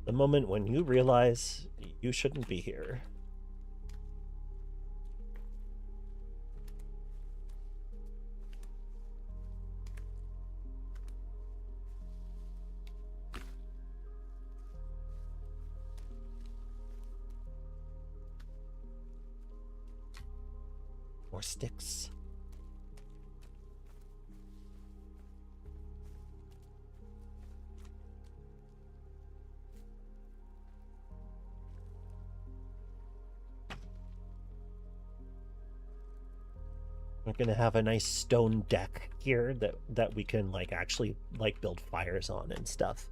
S1: The moment when you realize you shouldn't be here. More sticks. We're gonna have a nice stone deck here that we can like actually like build fires on and stuff.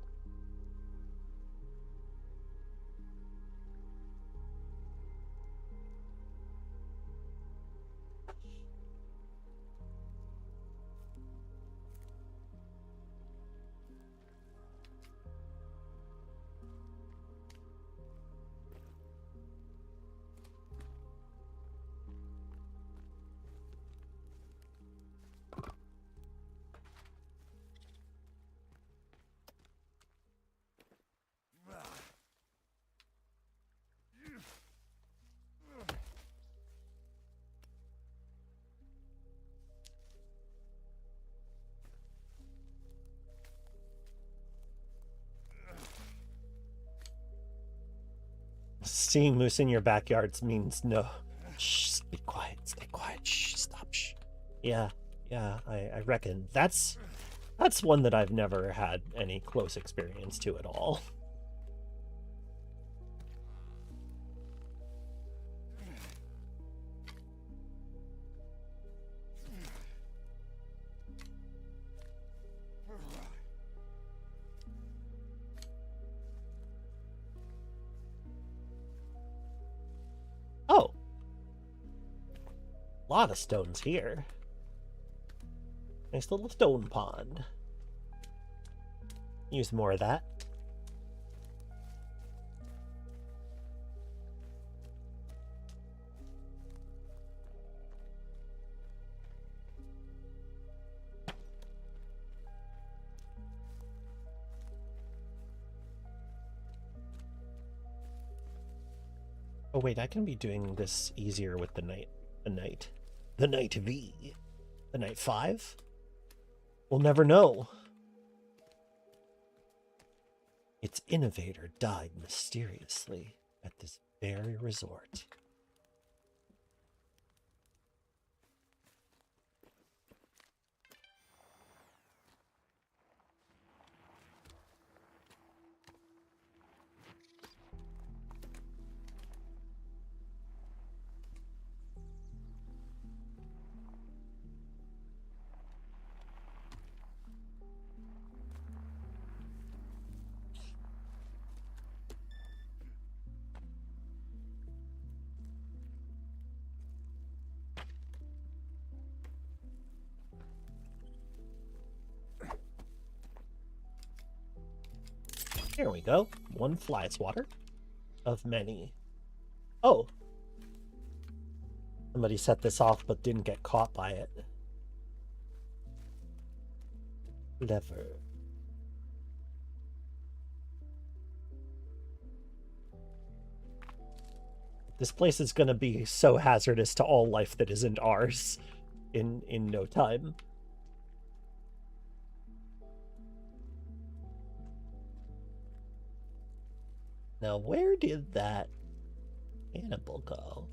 S1: Seeing moose in your backyards means no. Shh, be quiet. Stay quiet. Shh, stop. Shh. Yeah, I reckon that's one that I've never had any close experience to at all. Oh, a lot of stones here. Nice little stone pond. Use more of that. Oh wait, I can be doing this easier with the Knight V. The Knight 5? We'll never know. Its innovator died mysteriously at this very resort. Here we go. One fly swatter of many. Oh. Somebody set this off but didn't get caught by it. Clever. This place is going to be so hazardous to all life that isn't ours in no time. Now, where did that animal go?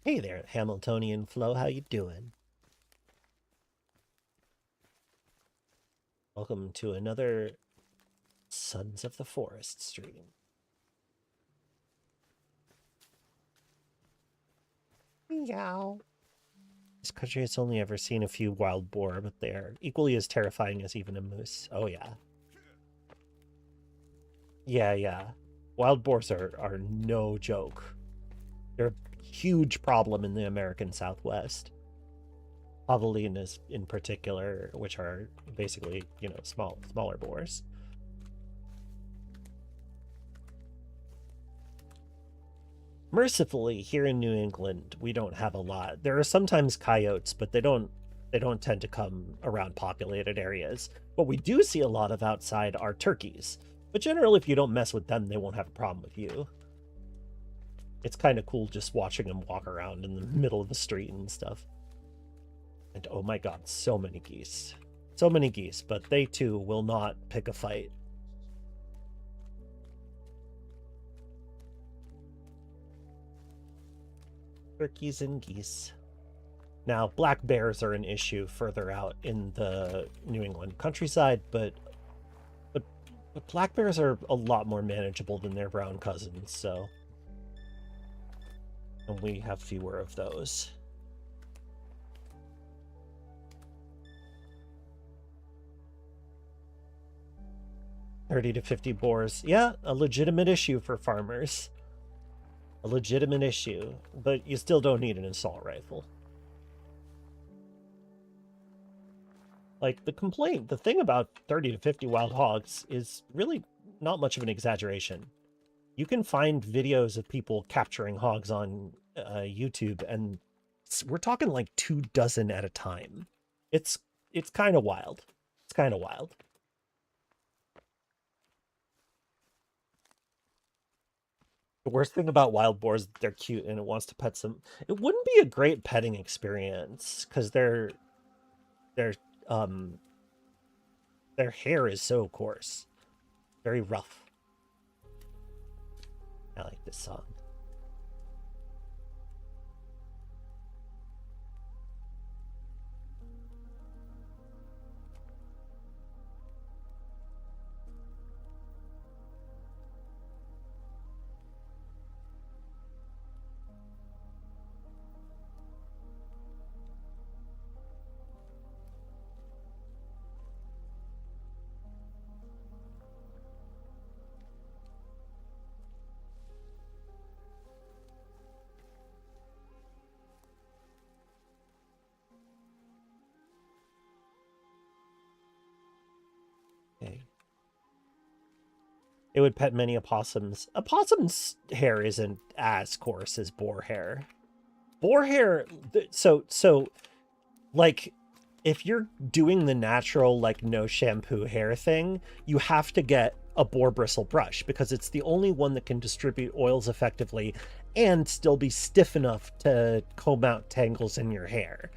S1: Hey there, Hamiltonian Flo, how you doing? Welcome to another Sons of the Forest stream. Meow. This country has only ever seen a few wild boar, but they are equally as terrifying as even a moose. Oh yeah. Yeah. Wild boars are no joke. They're a huge problem in the American Southwest. Javelinas in particular, which are basically, you know, smaller boars. Mercifully, here in New England, we don't have a lot. There are sometimes coyotes, but they don't tend to come around populated areas. What we do see a lot of outside are turkeys. But generally, if you don't mess with them, they won't have a problem with you. It's kind of cool just watching them walk around in the middle of the street and stuff. And oh my god, so many geese. So many geese, but they too will not pick a fight. Turkeys and geese. Now, black bears are an issue further out in the New England countryside, but black bears are a lot more manageable than their brown cousins, so... And we have fewer of those. $30 to $50 boars. Yeah, a legitimate issue for farmers. A legitimate issue, but you still don't need an assault rifle. Like, the thing about 30 to 50 wild hogs is really not much of an exaggeration. You can find videos of people capturing hogs on YouTube, and we're talking like 24 at a time. It's kind of wild. It's kind of wild. The worst thing about wild boars, they're cute and it wants to pet some. It wouldn't be a great petting experience because their um their hair is so coarse, very rough. I like this song. Okay. It would pet many opossums. Opossum's hair isn't as coarse as boar hair. Boar hair, so like if you're doing the natural like no shampoo hair thing, you have to get a boar bristle brush because it's the only one that can distribute oils effectively and still be stiff enough to comb out tangles in your hair.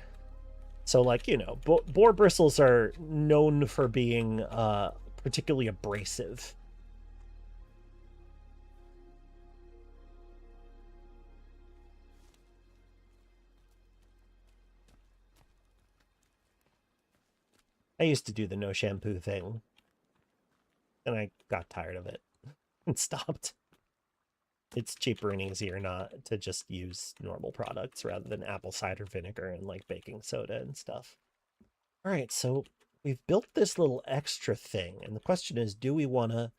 S1: So like, you know, boar bristles are known for being particularly abrasive. I used to do the no shampoo thing and I got tired of it and stopped. It's cheaper and easier not to just use normal products rather than apple cider vinegar and like baking soda and stuff. All right, so we've built this little extra thing, and the question is, do we want to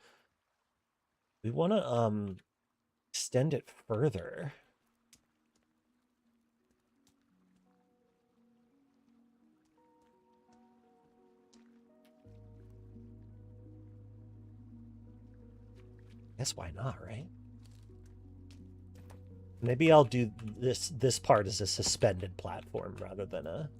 S1: extend it further? Guess why not, right? Maybe I'll do this part as a suspended platform rather than a.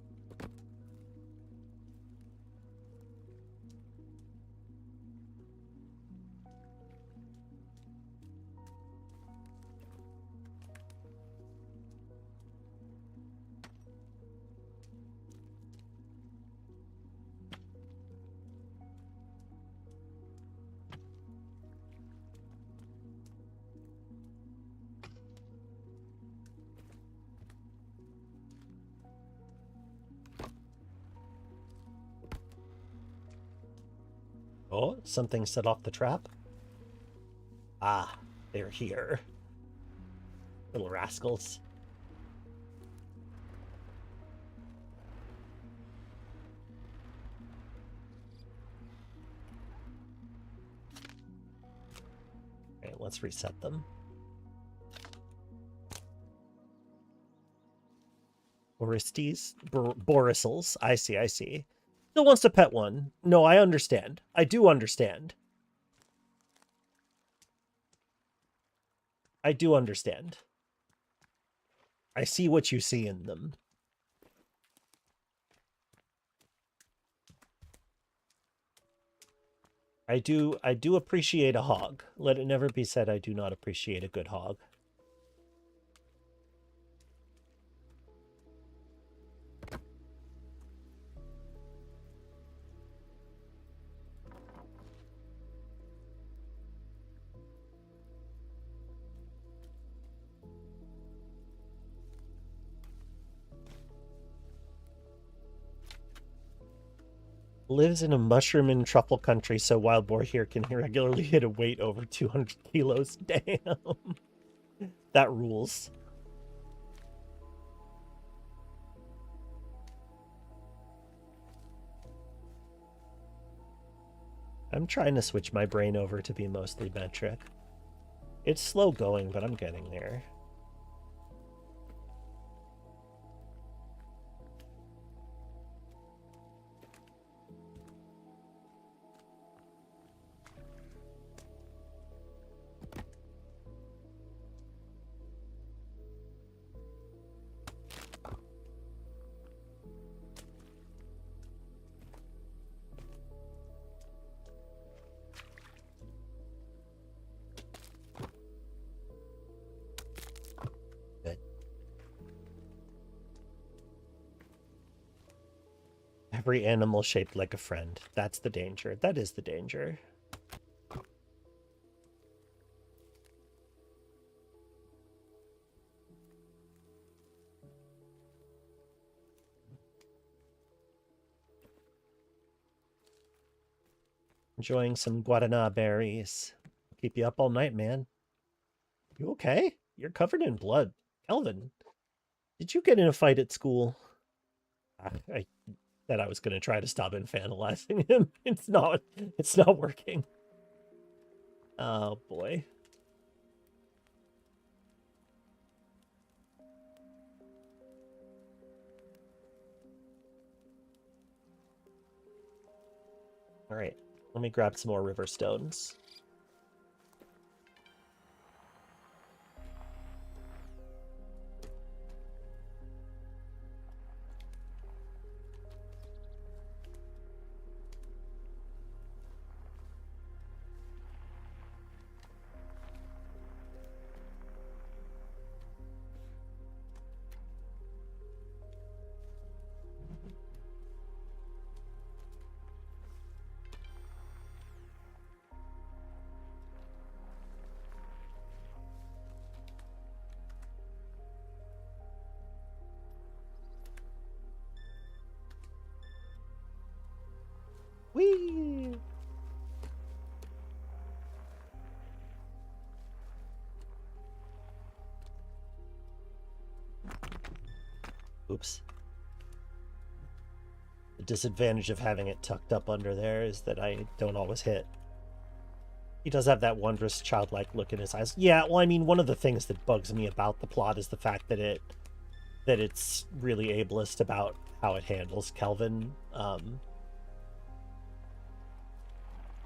S1: Oh, something set off the trap. Ah, they're here. Little rascals. Okay, let's reset them. Orestes? Borisals. I see, I see. Still wants to pet one. No, I understand. I do understand. I do understand. I see what you see in them. I do appreciate a hog. Let it never be said I do not appreciate a good hog. Lives in a mushroom and truffle country, so wild boar here can regularly hit a weight over 200 kilos. Damn. That rules. I'm trying to switch my brain over to be mostly metric. It's slow going, but I'm getting there. Every animal shaped like a friend. That's the danger. That is the danger. Enjoying some guarana berries. Keep you up all night, man. You okay? You're covered in blood. Kelvin, did you get in a fight at school? I said I was going to try to stop infantilizing him. It's not working. Oh, boy. All right. Let me grab some more river stones. Whee! Oops. The disadvantage of having it tucked up under there is that I don't always hit. He does have that wondrous childlike look in his eyes. Yeah, well, I mean, one of the things that bugs me about the plot is the fact that it's really ableist about how it handles Kelvin.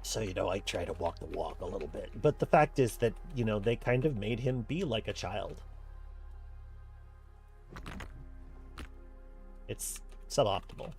S1: So, I try to walk the walk a little bit. But the fact is that, they kind of made him be like a child. It's suboptimal.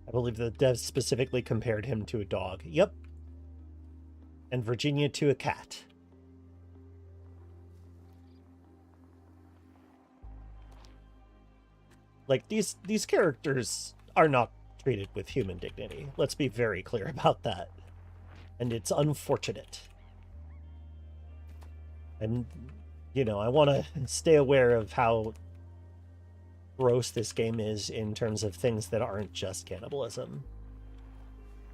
S1: I believe the devs specifically compared him to a dog. Yep. And Virginia to a cat. Like, these characters are not treated with human dignity. Let's be very clear about that. And it's unfortunate. And, I want to stay aware of how gross this game is in terms of things that aren't just cannibalism.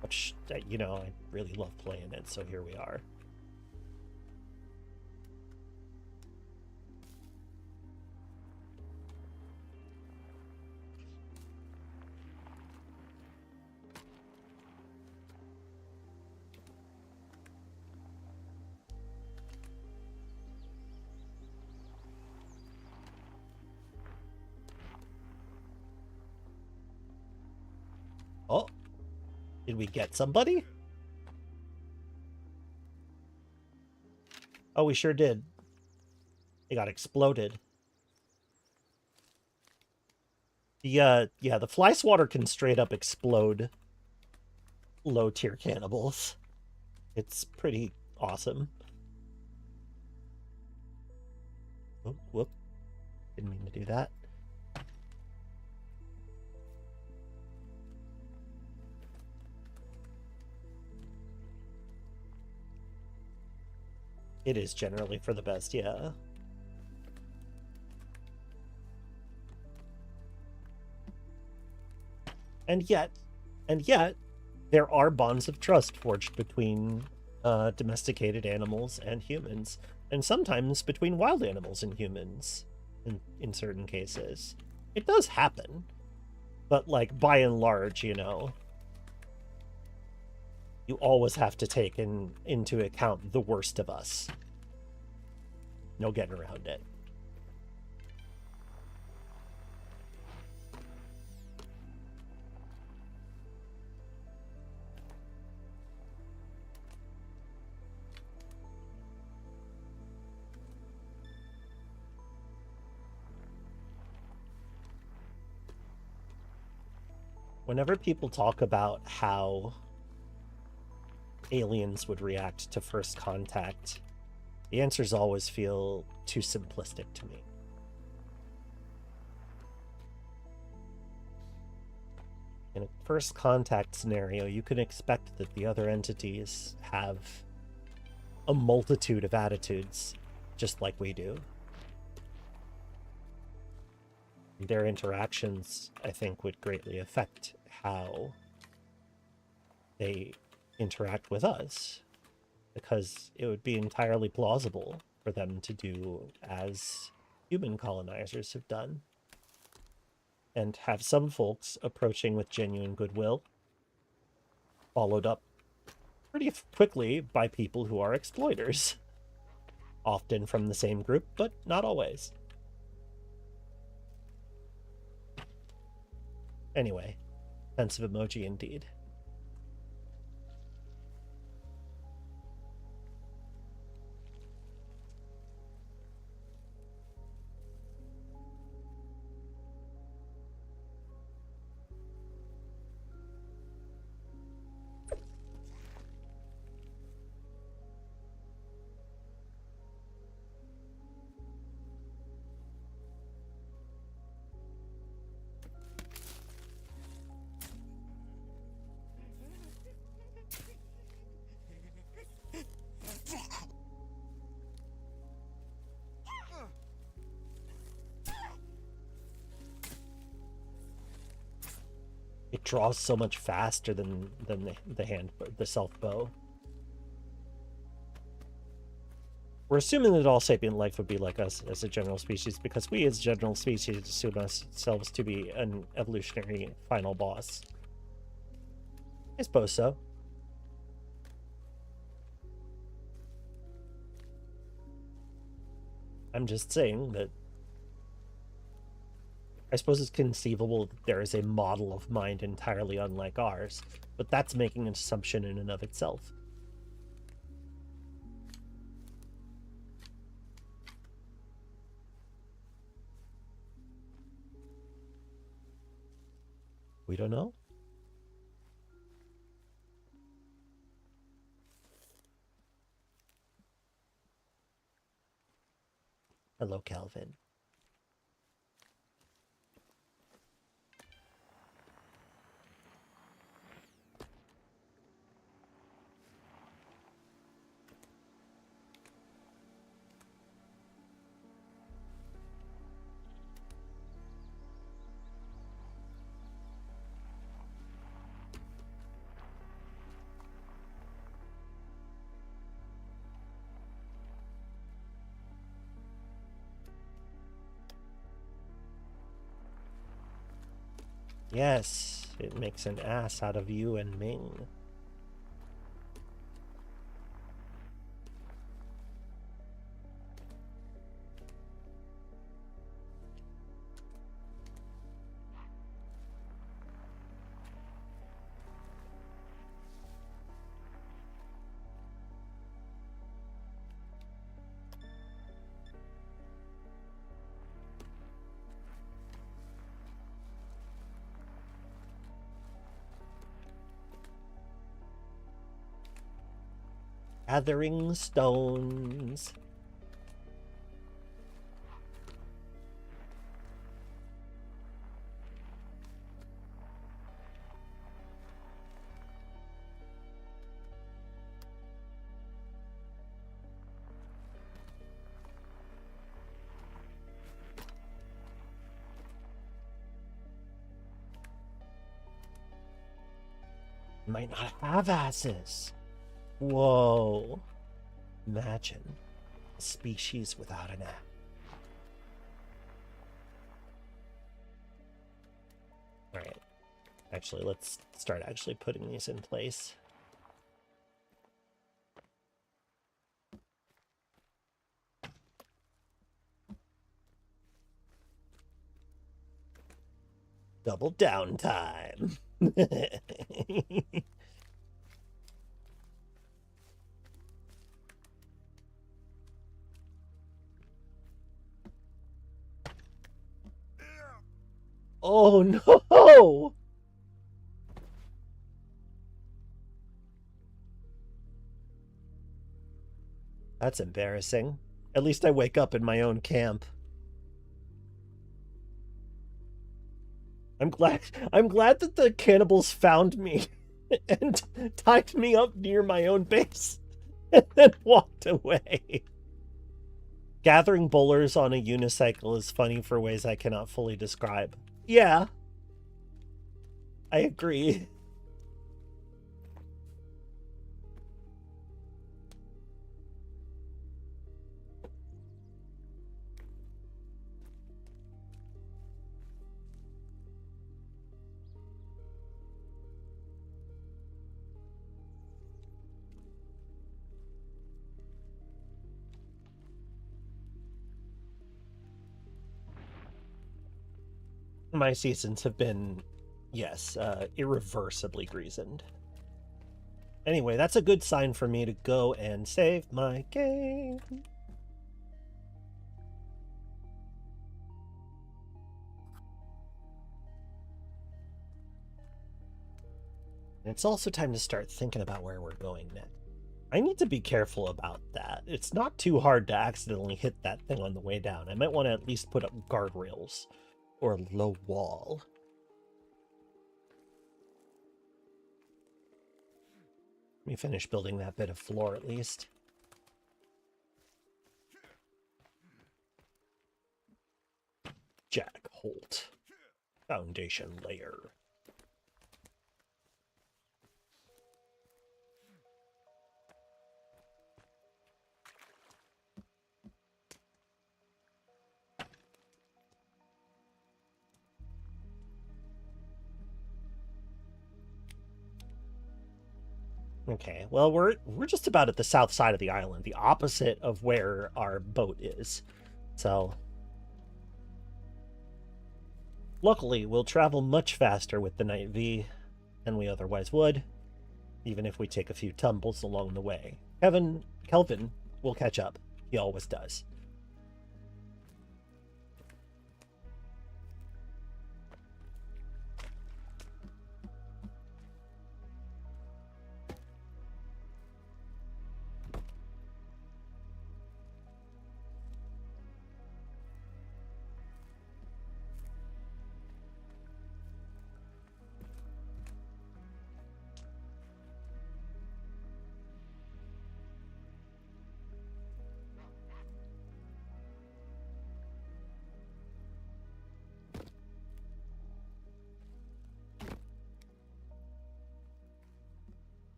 S1: Which, I really love playing it, so here we are. Oh, did we get somebody? Oh, we sure did. They got exploded. Yeah, the fly swatter can straight up explode low tier cannibals. It's pretty awesome. Oh, whoop. Didn't mean to do that. It is generally for the best, yeah. And yet, there are bonds of trust forged between domesticated animals and humans, and sometimes between wild animals and humans in certain cases. It does happen, but like by and large, you know, you always have to take into account the worst of us. No getting around it. Whenever people talk about how aliens would react to first contact, the answers always feel too simplistic to me. In a first contact scenario, you can expect that the other entities have a multitude of attitudes, just like we do. Their interactions, I think, would greatly affect how they interact with us, because it would be entirely plausible for them to do as human colonizers have done, and have some folks approaching with genuine goodwill, followed up pretty quickly by people who are exploiters, often from the same group, but not always. Anyway, pensive emoji indeed. It draws so much faster than the self bow. We're assuming that all sapient life would be like us as a general species, because we as general species assume ourselves to be an evolutionary final boss. I suppose so. I'm just saying that I suppose it's conceivable that there is a model of mind entirely unlike ours, but that's making an assumption in and of itself. We don't know. Hello, Calvin. Yes, it makes an ass out of you and Ming. Gathering stones. Might not have asses. Whoa. Imagine a species without an ass. Actually, let's start actually putting these in place. Double downtime. Oh no! That's embarrassing. At least I wake up in my own camp. I'm glad that the cannibals found me and tied me up near my own base and then walked away. Gathering bowlers on a unicycle is funny for ways I cannot fully describe. Yeah, I agree. My seasons have been, yes, irreversibly greased. Anyway, that's a good sign for me to go and save my game. And it's also time to start thinking about where we're going next. I need to be careful about that. It's not too hard to accidentally hit that thing on the way down. I might want to at least put up guardrails or a low wall. Let me finish building that bit of floor at least. Jack Holt. Foundation layer. Okay, well, we're just about at the south side of the island, the opposite of where our boat is. So, luckily, we'll travel much faster with the Night V than we otherwise would, even if we take a few tumbles along the way. Kelvin will catch up. He always does.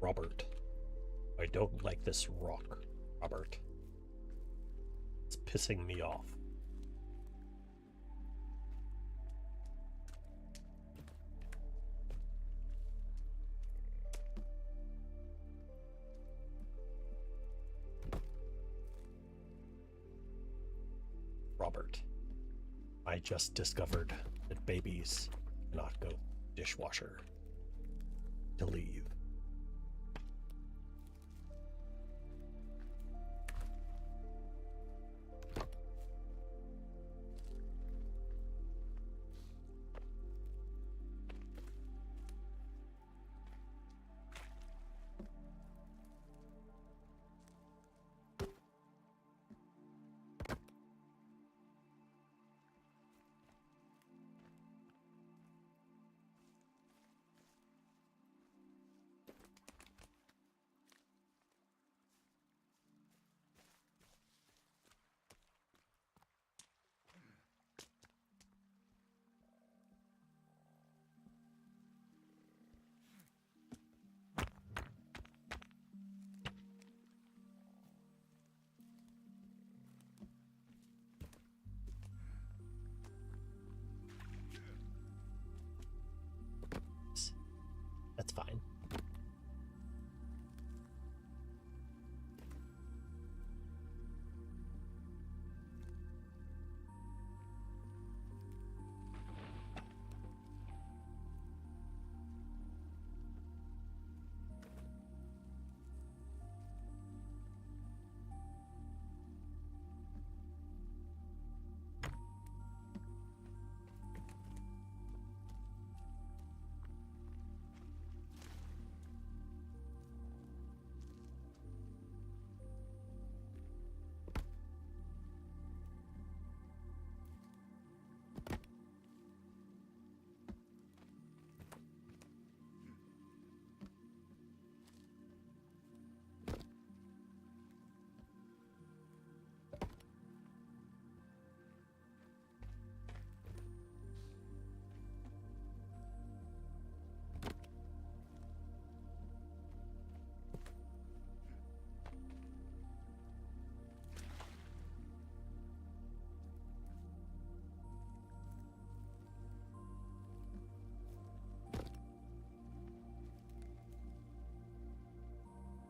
S1: Robert, I don't like this rock, Robert. It's pissing me off. Robert, I just discovered that babies cannot go dishwasher. To leave.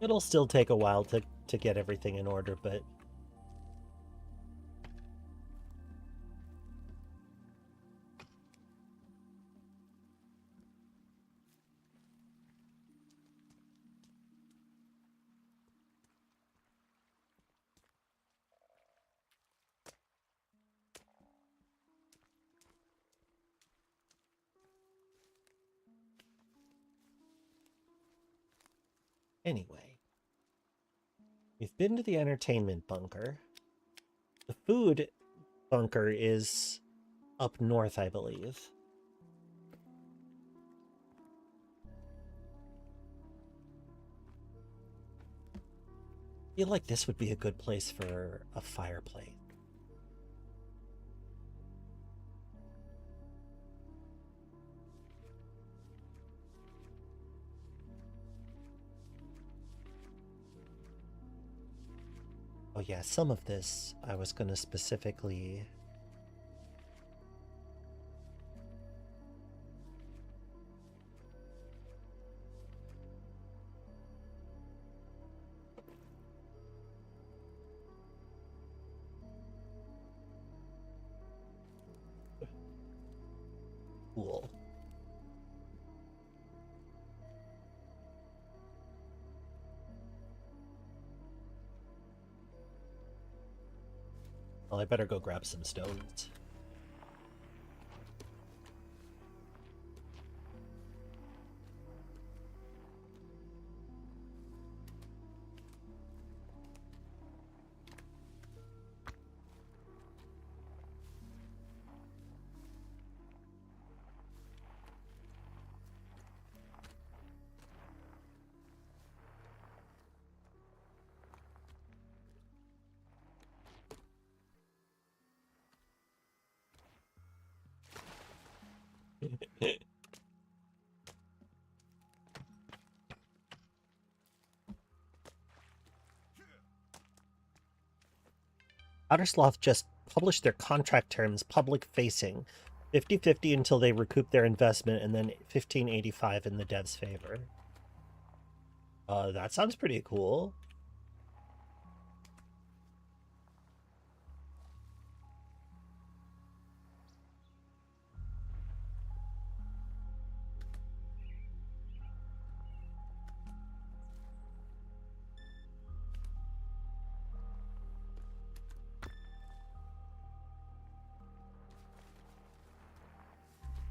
S1: It'll still take a while to get everything in order, but anyway. We've been to the entertainment bunker. The food bunker is up north, I believe. I feel like this would be a good place for a fireplace. Oh yeah, some of this I was going to specifically... Cool. Well, I better go grab some stones. Outer Sloth just published their contract terms public facing. 50-50 until they recoup their investment, and then 1585 in the dev's favor. That sounds pretty cool.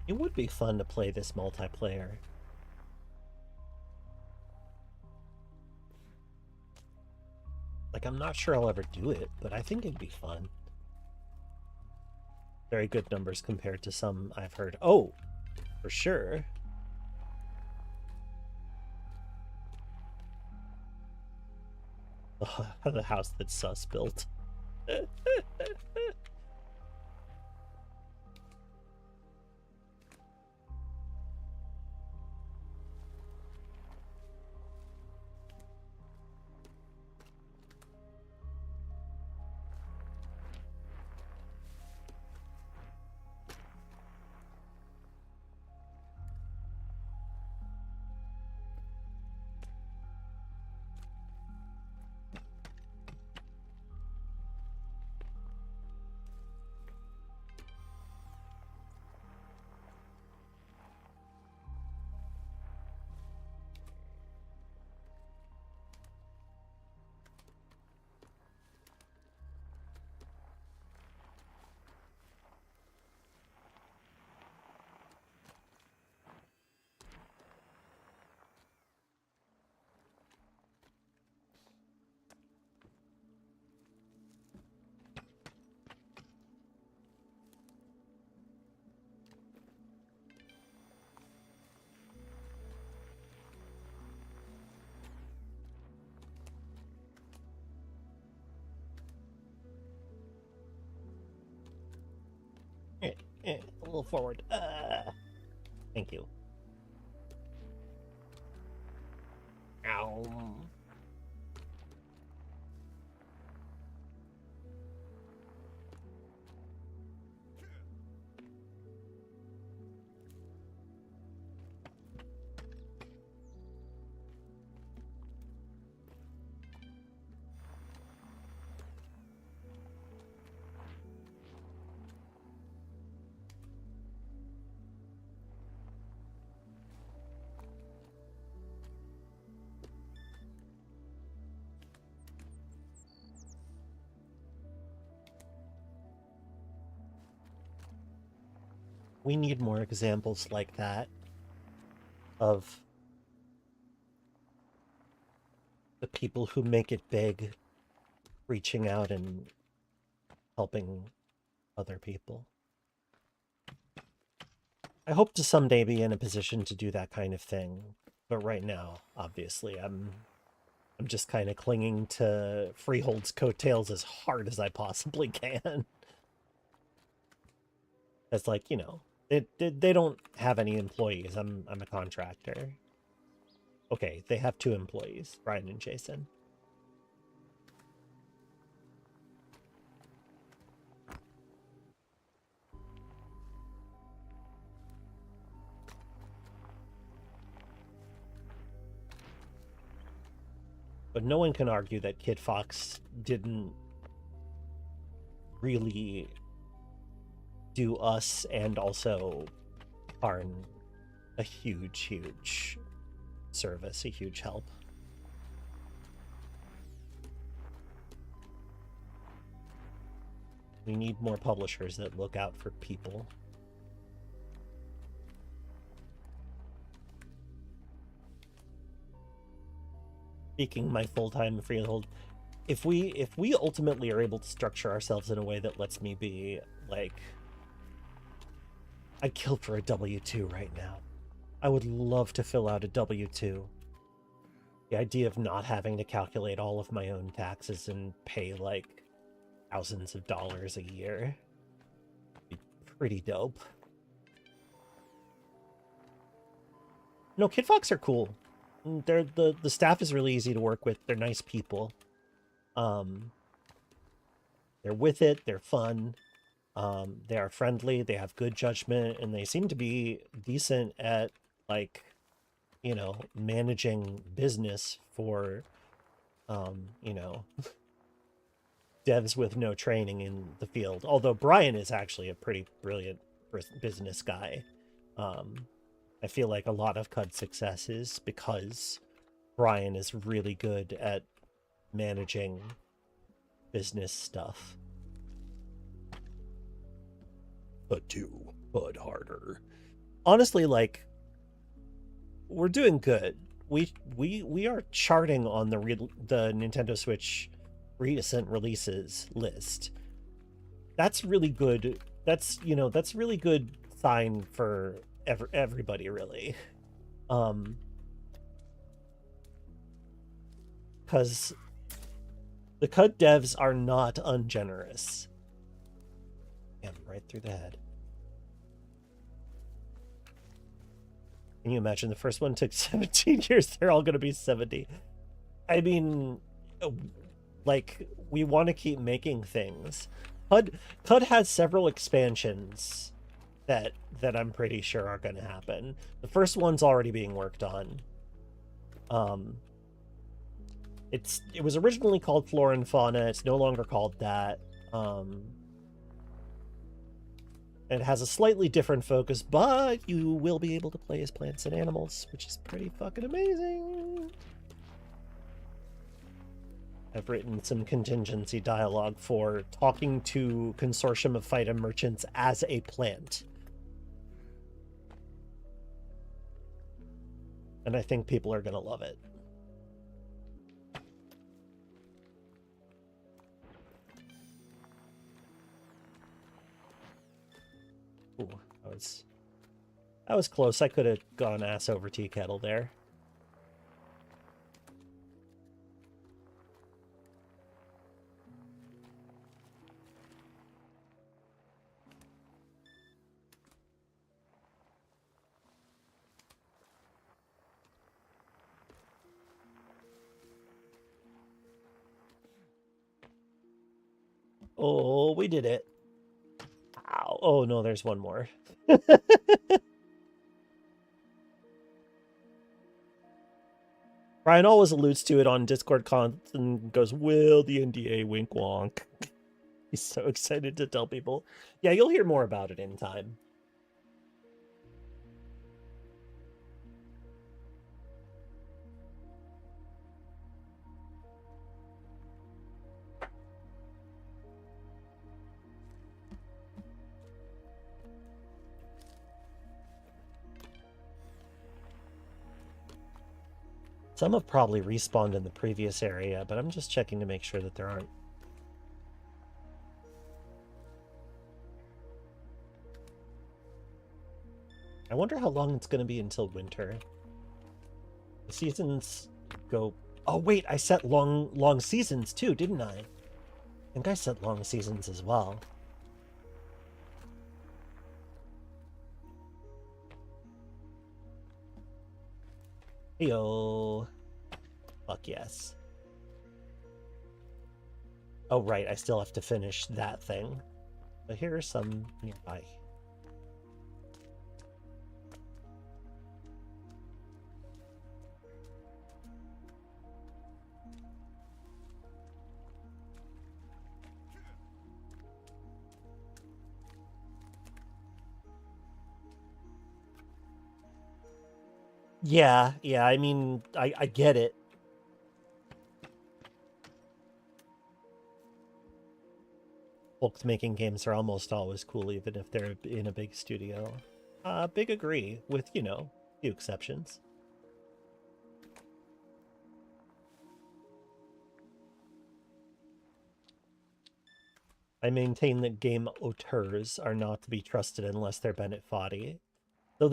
S1: It would be fun to play this multiplayer. Like, I'm not sure I'll ever do it, but I think it'd be fun. Very good numbers compared to some I've heard. Oh, for sure. The house that Sus built. A little forward. Thank you. Ow. We need more examples like that of the people who make it big, reaching out and helping other people. I hope to someday be in a position to do that kind of thing, but right now, obviously, I'm just kind of clinging to Freehold's coattails as hard as I possibly can. It's like, you know, they don't have any employees. I'm a contractor. Okay, they have 2 employees, Brian and Jason. But no one can argue that Kid Fox didn't really do us and also Karn a huge service, a huge help. We need more publishers that look out for people. Speaking my full-time freehold, if we ultimately are able to structure ourselves in a way that lets me be like, I'd kill for a W-2 right now. I would love to fill out a W-2. The idea of not having to calculate all of my own taxes and pay like thousands of dollars a year would be pretty dope. No, Kid Fox are cool. They're the staff is really easy to work with. They're nice people. They're with it. They're fun. They are friendly. They have good judgment, and they seem to be decent at, like, you know, managing business for, you know, devs with no training in the field. Although Brian is actually a pretty brilliant business guy. I feel like a lot of CUD success is because Brian is really good at managing business stuff. But harder. Honestly, like, we're doing good. We are charting on the Nintendo Switch recent releases list. That's really good. That's, you know, that's really good sign for everybody, really. Because the CUD devs are not ungenerous. Damn, right through the head. Can you imagine the first one took 17 years? They're all going to be 70. I mean, like, we want to keep making things. CUD has several expansions that I'm pretty sure are going to happen. The first one's already being worked on. It was originally called Flora and Fauna. It's no longer called that. It has a slightly different focus, but you will be able to play as plants and animals, which is pretty fucking amazing. I've written some contingency dialogue for talking to Consortium of Phyta merchants as a plant. And I think people are going to love it. Ooh, that was close. I could have gone ass over tea kettle there. Oh, we did it. Ow. Oh, no, there's one more. Brian always alludes to it on Discord cons and goes, "Will the NDA wink wonk?" He's so excited to tell people. Yeah, you'll hear more about it in time. Some have probably respawned in the previous area, but I'm just checking to make sure that there aren't. I wonder how long it's going to be until winter. The seasons go... Oh, wait, I set long seasons too, didn't I? I think I set long seasons as well. Heyo. Fuck yes. Oh, right, I still have to finish that thing. But here are some nearby. Yeah, I mean, I get it. Folks making games are almost always cool, even if they're in a big studio. Big agree, with, you know, a few exceptions. I maintain that game auteurs are not to be trusted unless they're Bennett Foddy. So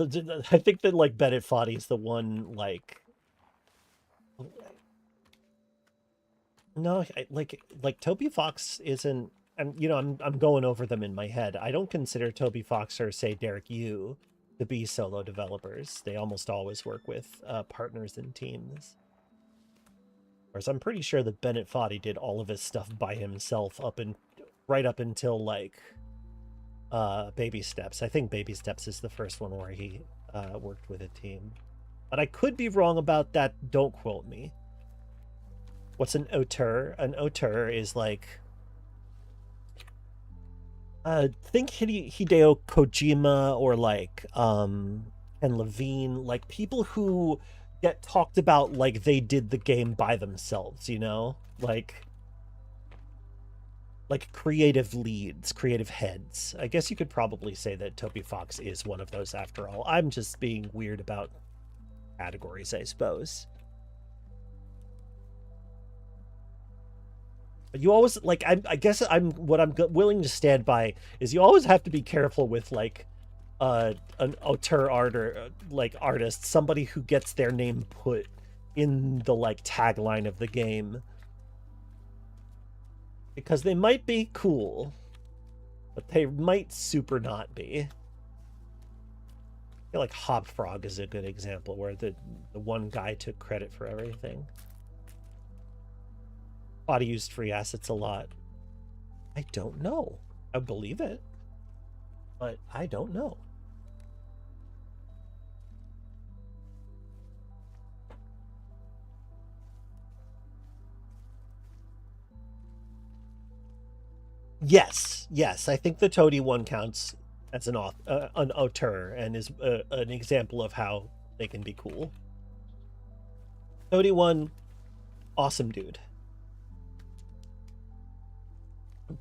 S1: I think that, like, Bennett Foddy is the one, like... No, like Toby Fox isn't... And, you know, I'm going over them in my head. I don't consider Toby Fox or, say, Derek Yu to be solo developers. They almost always work with partners and teams. Whereas I'm pretty sure that Bennett Foddy did all of his stuff by himself right up until, like, Baby Steps. I think Baby Steps is the first one where he worked with a team. But I could be wrong about that. Don't quote me. What's an auteur? An auteur is like... think Hideo Kojima or like Ken Levine, like people who get talked about like they did the game by themselves, you know? Like creative leads, creative heads. I guess you could probably say that Toby Fox is one of those after all. I'm just being weird about categories, I suppose. You always, like, I guess what I'm willing to stand by is you always have to be careful with, like, an auteur artist, somebody who gets their name put in the, like, tagline of the game. Because they might be cool, but they might super not be. I feel like Hopfrog is a good example where the one guy took credit for everything. Body used free assets a lot. I don't know. I believe it, but I don't know. Yes, I think the Toady one counts as an auteur and is an example of how they can be cool. Toady one, awesome dude.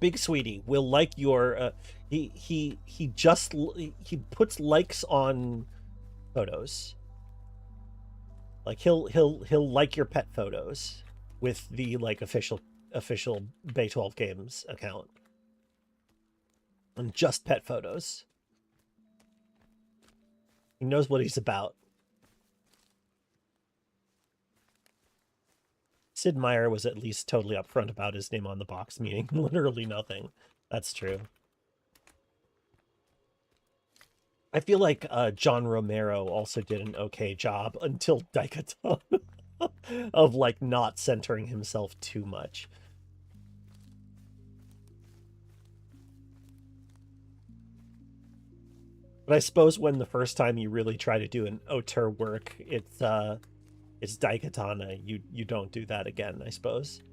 S1: Big Sweetie will like your he puts likes on photos. Like he'll like your pet photos with the like official Bay 12 Games account. And just pet photos. He knows what he's about. Sid Meier was at least totally upfront about his name on the box, meaning literally nothing. That's true. I feel like John Romero also did an okay job until Daikaton of, like, not centering himself too much. But I suppose when the first time you really try to do an auteur work, it's Daikatana. You don't do that again, I suppose.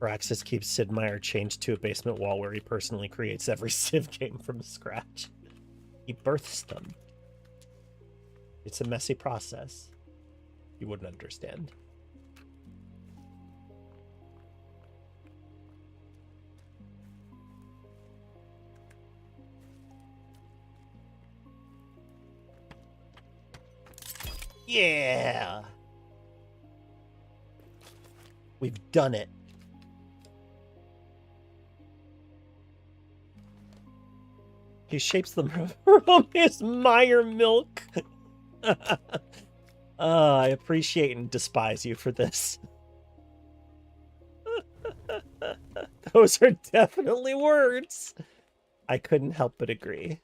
S1: Firaxis keeps Sid Meier chained to a basement wall where he personally creates every Civ game from scratch. He births them. It's a messy process. You wouldn't understand. Yeah! We've done it. He shapes them from his Meyer milk. I appreciate and despise you for this. Those are definitely words. I couldn't help but agree.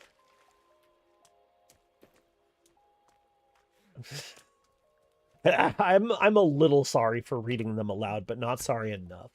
S1: I'm a little sorry for reading them aloud, but not sorry enough.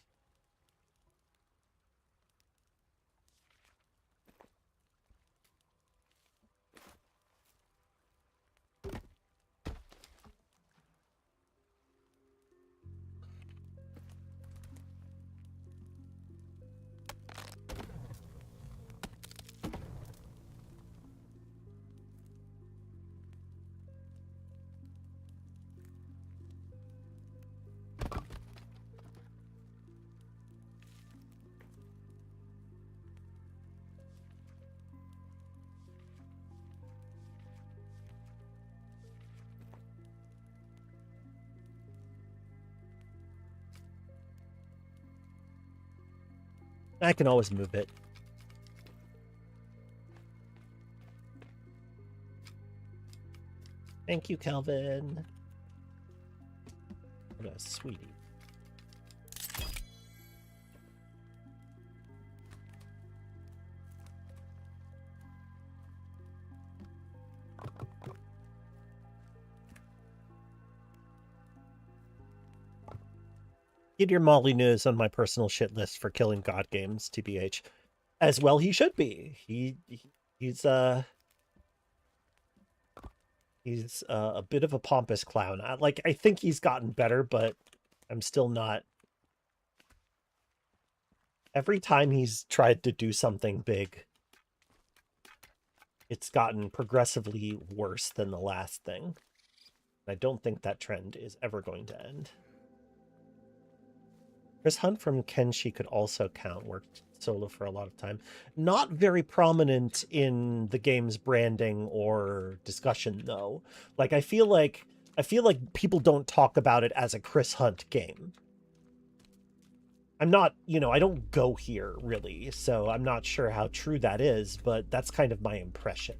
S1: I can always move it. Thank you, Calvin. What a sweetie. Get your Molly news on my personal shit list for killing god games, TBH. As well he should be. He's a bit of a pompous clown. I think he's gotten better, but I'm still not. Every time he's tried to do something big, it's gotten progressively worse than the last thing. I don't think that trend is ever going to end. Chris Hunt from Kenshi could also count. Worked solo for a lot of time. Not very prominent in the game's branding or discussion, though. Like, I feel like people don't talk about it as a Chris Hunt game. I'm not, I don't go here, really, so I'm not sure how true that is, but that's kind of my impression.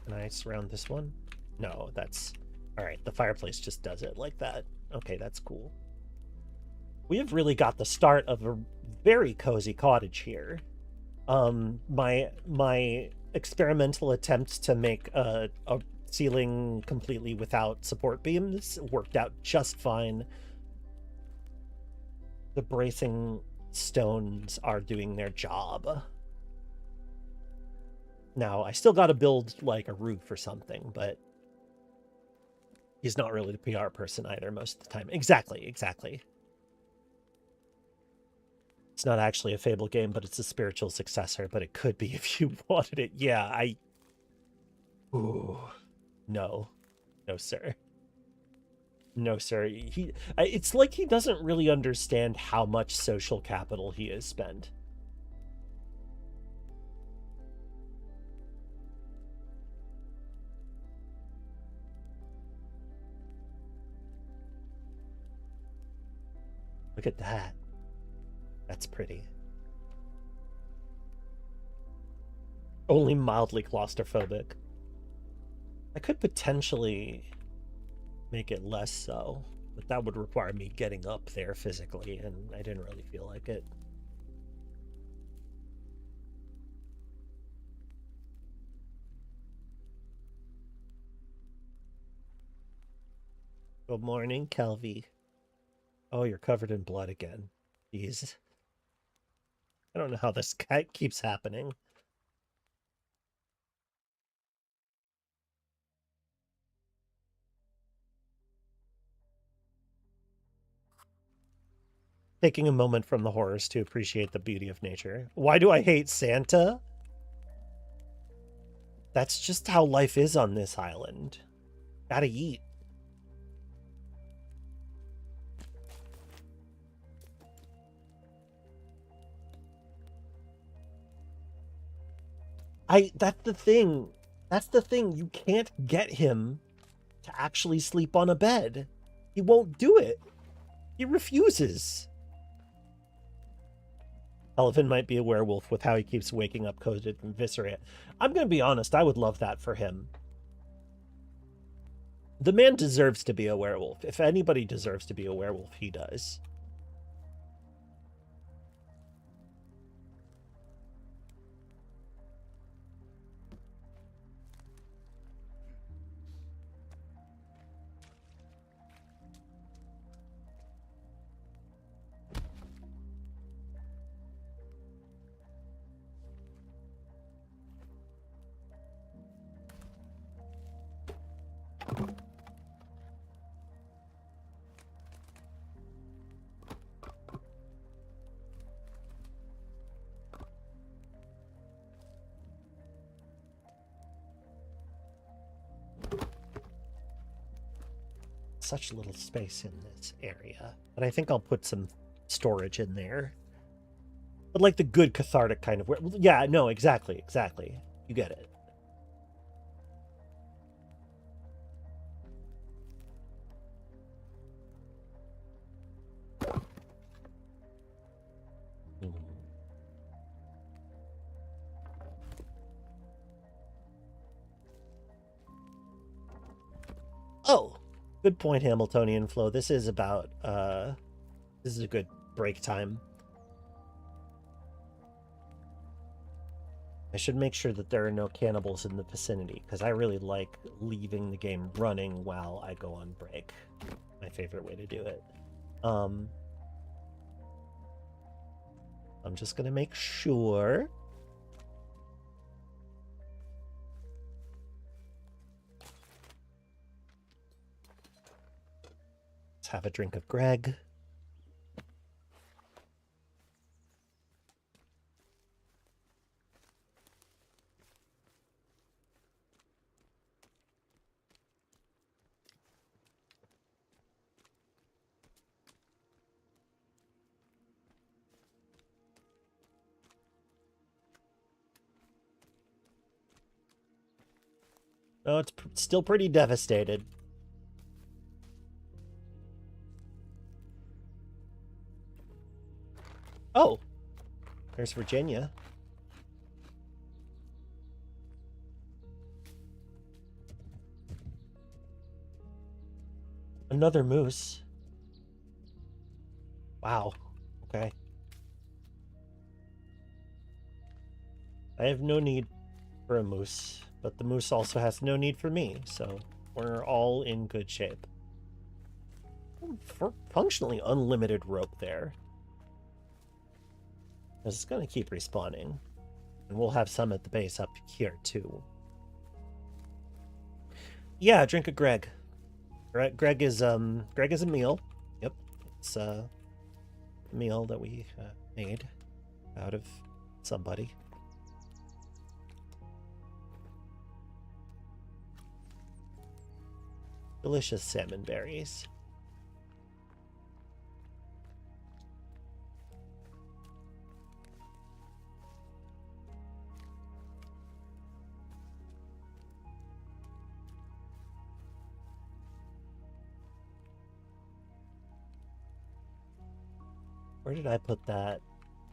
S1: Can I surround this one? No, that's... Alright, the fireplace just does it like that. Okay, that's cool. We have really got the start of a very cozy cottage here. My experimental attempt to make a ceiling completely without support beams worked out just fine. The bracing stones are doing their job. Now, I still got to build, like, a roof or something, but he's not really the PR person either most of the time. Exactly. It's not actually a Fable game, but it's a spiritual successor, but it could be if you wanted it. Yeah, Ooh. No. No, sir. No, sir. It's like he doesn't really understand how much social capital he has spent. Look at that. That's pretty. Only mildly claustrophobic. I could potentially make it less so, but that would require me getting up there physically, and I didn't really feel like it. Good morning, Kelvy. Oh, you're covered in blood again. Jeez. I don't know how this keeps happening. Taking a moment from the horrors to appreciate the beauty of nature. Why do I hate Santa? That's just how life is on this island. Gotta eat. That's the thing. That's the thing. You can't get him to actually sleep on a bed. He won't do it. He refuses. Elephant might be a werewolf with how he keeps waking up coated and viscerate. I'm going to be honest, I would love that for him. The man deserves to be a werewolf. If anybody deserves to be a werewolf, he does. Such little space in this area, but I think I'll put some storage in there. But like the good cathartic kind of yeah, no, exactly. You get it. Oh, good point, Hamiltonian Flow. This is about, this is a good break time. I should make sure that there are no cannibals in the vicinity, because I really like leaving the game running while I go on break. My favorite way to do it. I'm just going to make sure. Let's have a drink of Greg. Oh, it's still pretty devastated. Oh, there's Virginia. Another moose. Wow. Okay. I have no need for a moose, but the moose also has no need for me, so we're all in good shape. For functionally unlimited rope there. It's going to keep respawning. And we'll have some at the base up here, too. Yeah, drink a Greg. Greg is a meal. Yep. It's a meal that we made out of somebody. Delicious salmon berries. Where did I put that?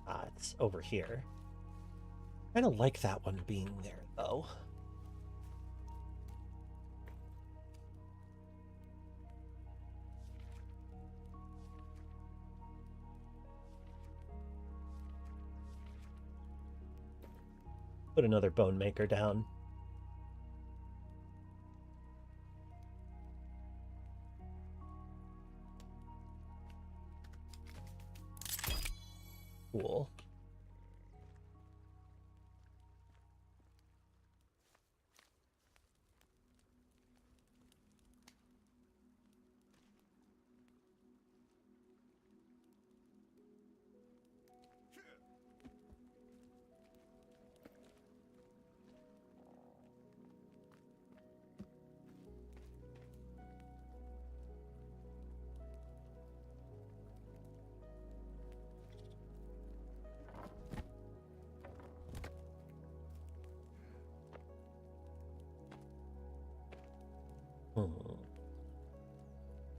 S1: Ah, it's over here. I don't like that one being there, though. Put another bone maker down. Cool.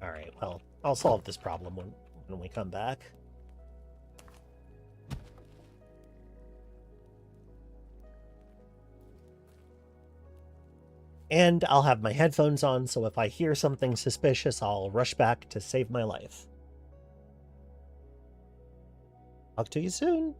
S1: Alright, well, I'll solve this problem when we come back. And I'll have my headphones on, so if I hear something suspicious, I'll rush back to save my life. Talk to you soon.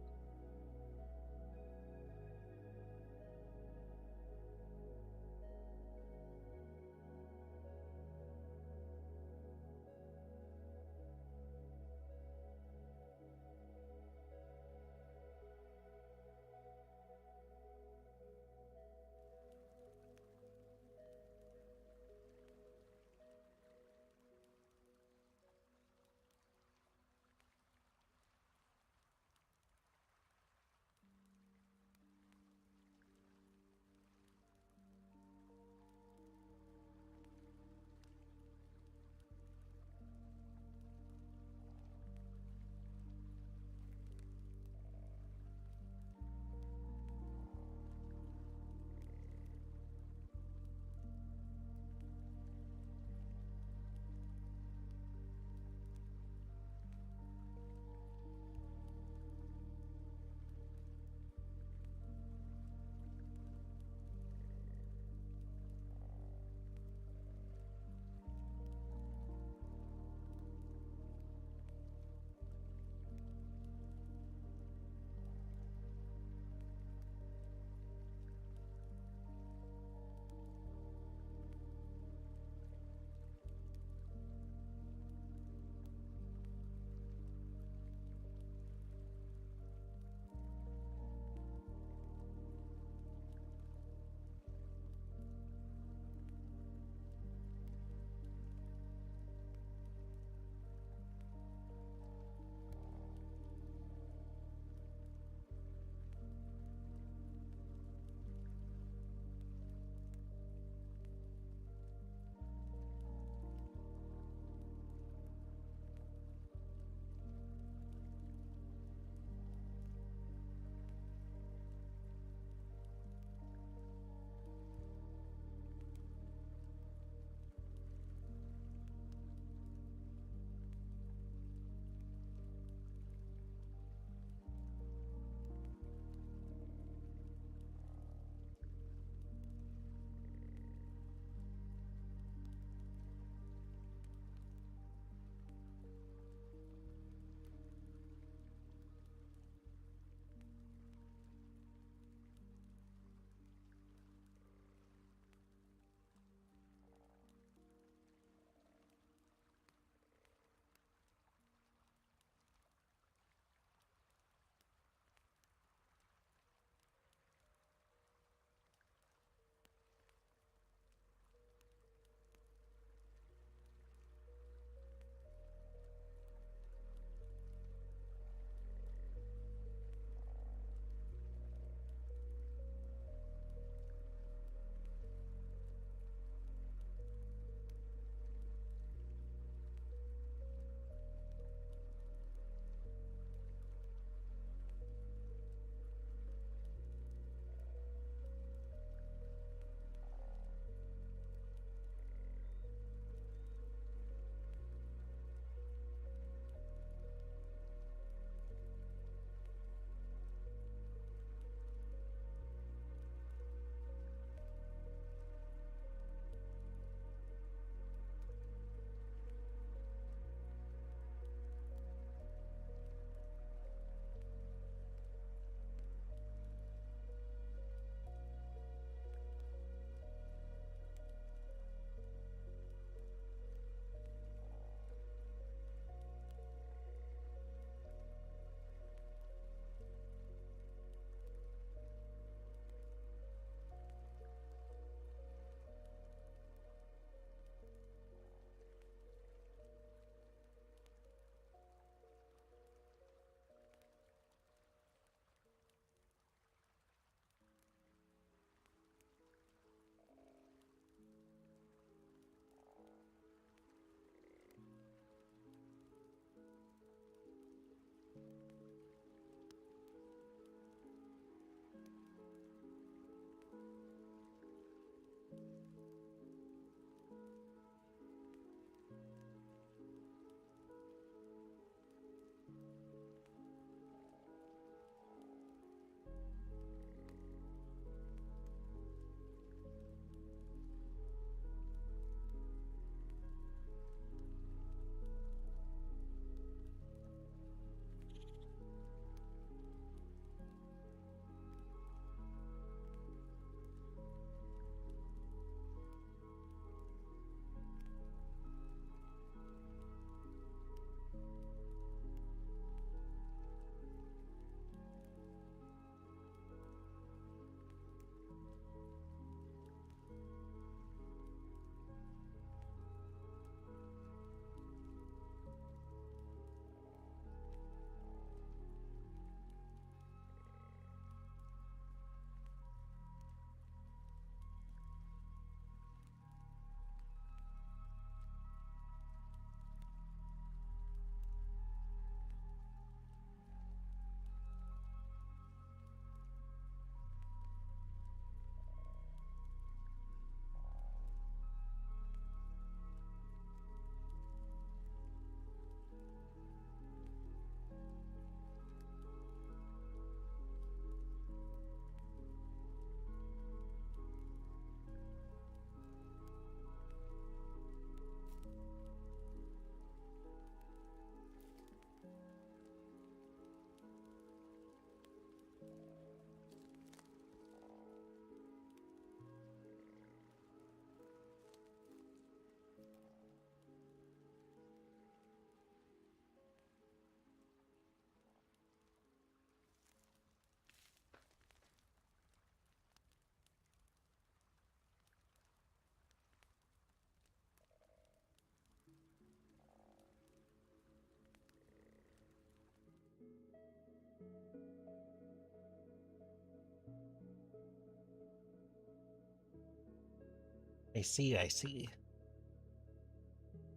S1: I see, I see.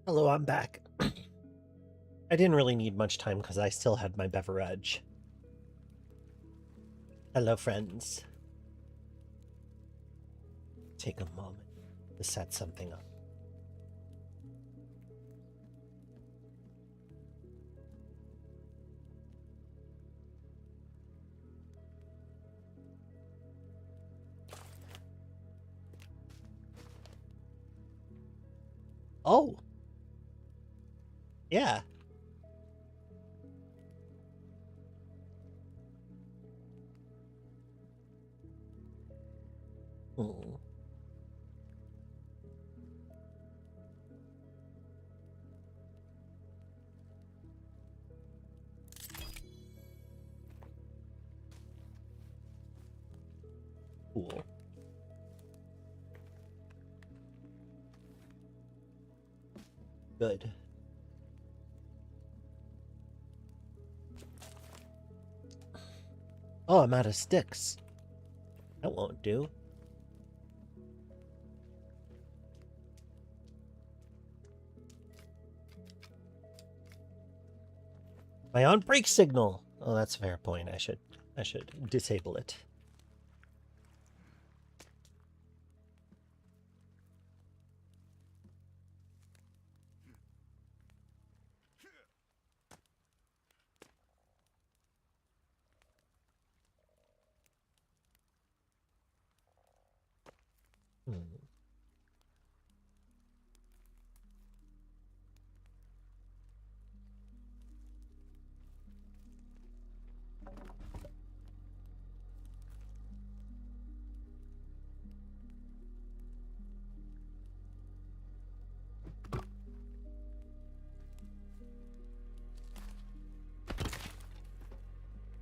S1: Hello, I'm back. I didn't really need much time because I still had my beverage. Hello, friends. Take a moment to set something up. Oh! Yeah. Hmm. Cool. Good. Oh, I'm out of sticks. That won't do. My on brake signal. Oh, that's a fair point. I should disable it. Hmm.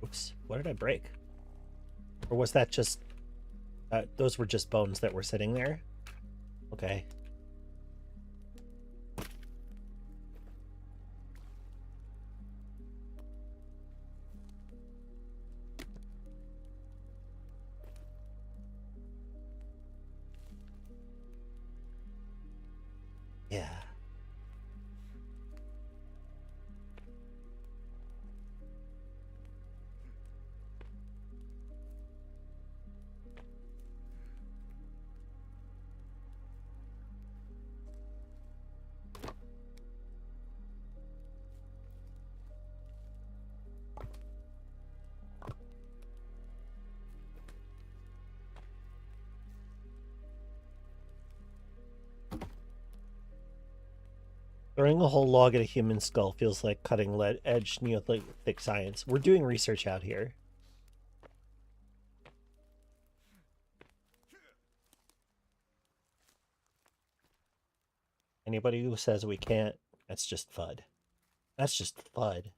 S1: Oops. What did I break? Or was that just... those were just bones that were sitting there? Okay. Yeah. Throwing a whole log at a human skull feels like cutting edge Neolithic science. We're doing research out here. Anybody who says we can't, that's just FUD. That's just FUD.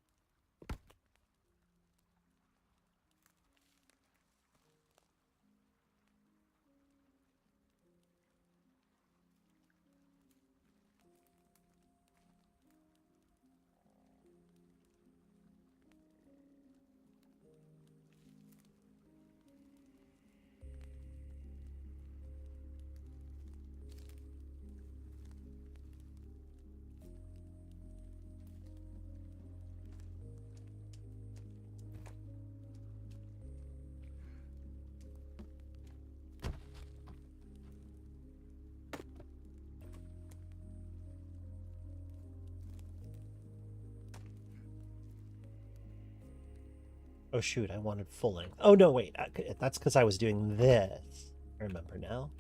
S1: Oh shoot, I wanted full length. Oh no, wait, that's because I was doing this. I remember now.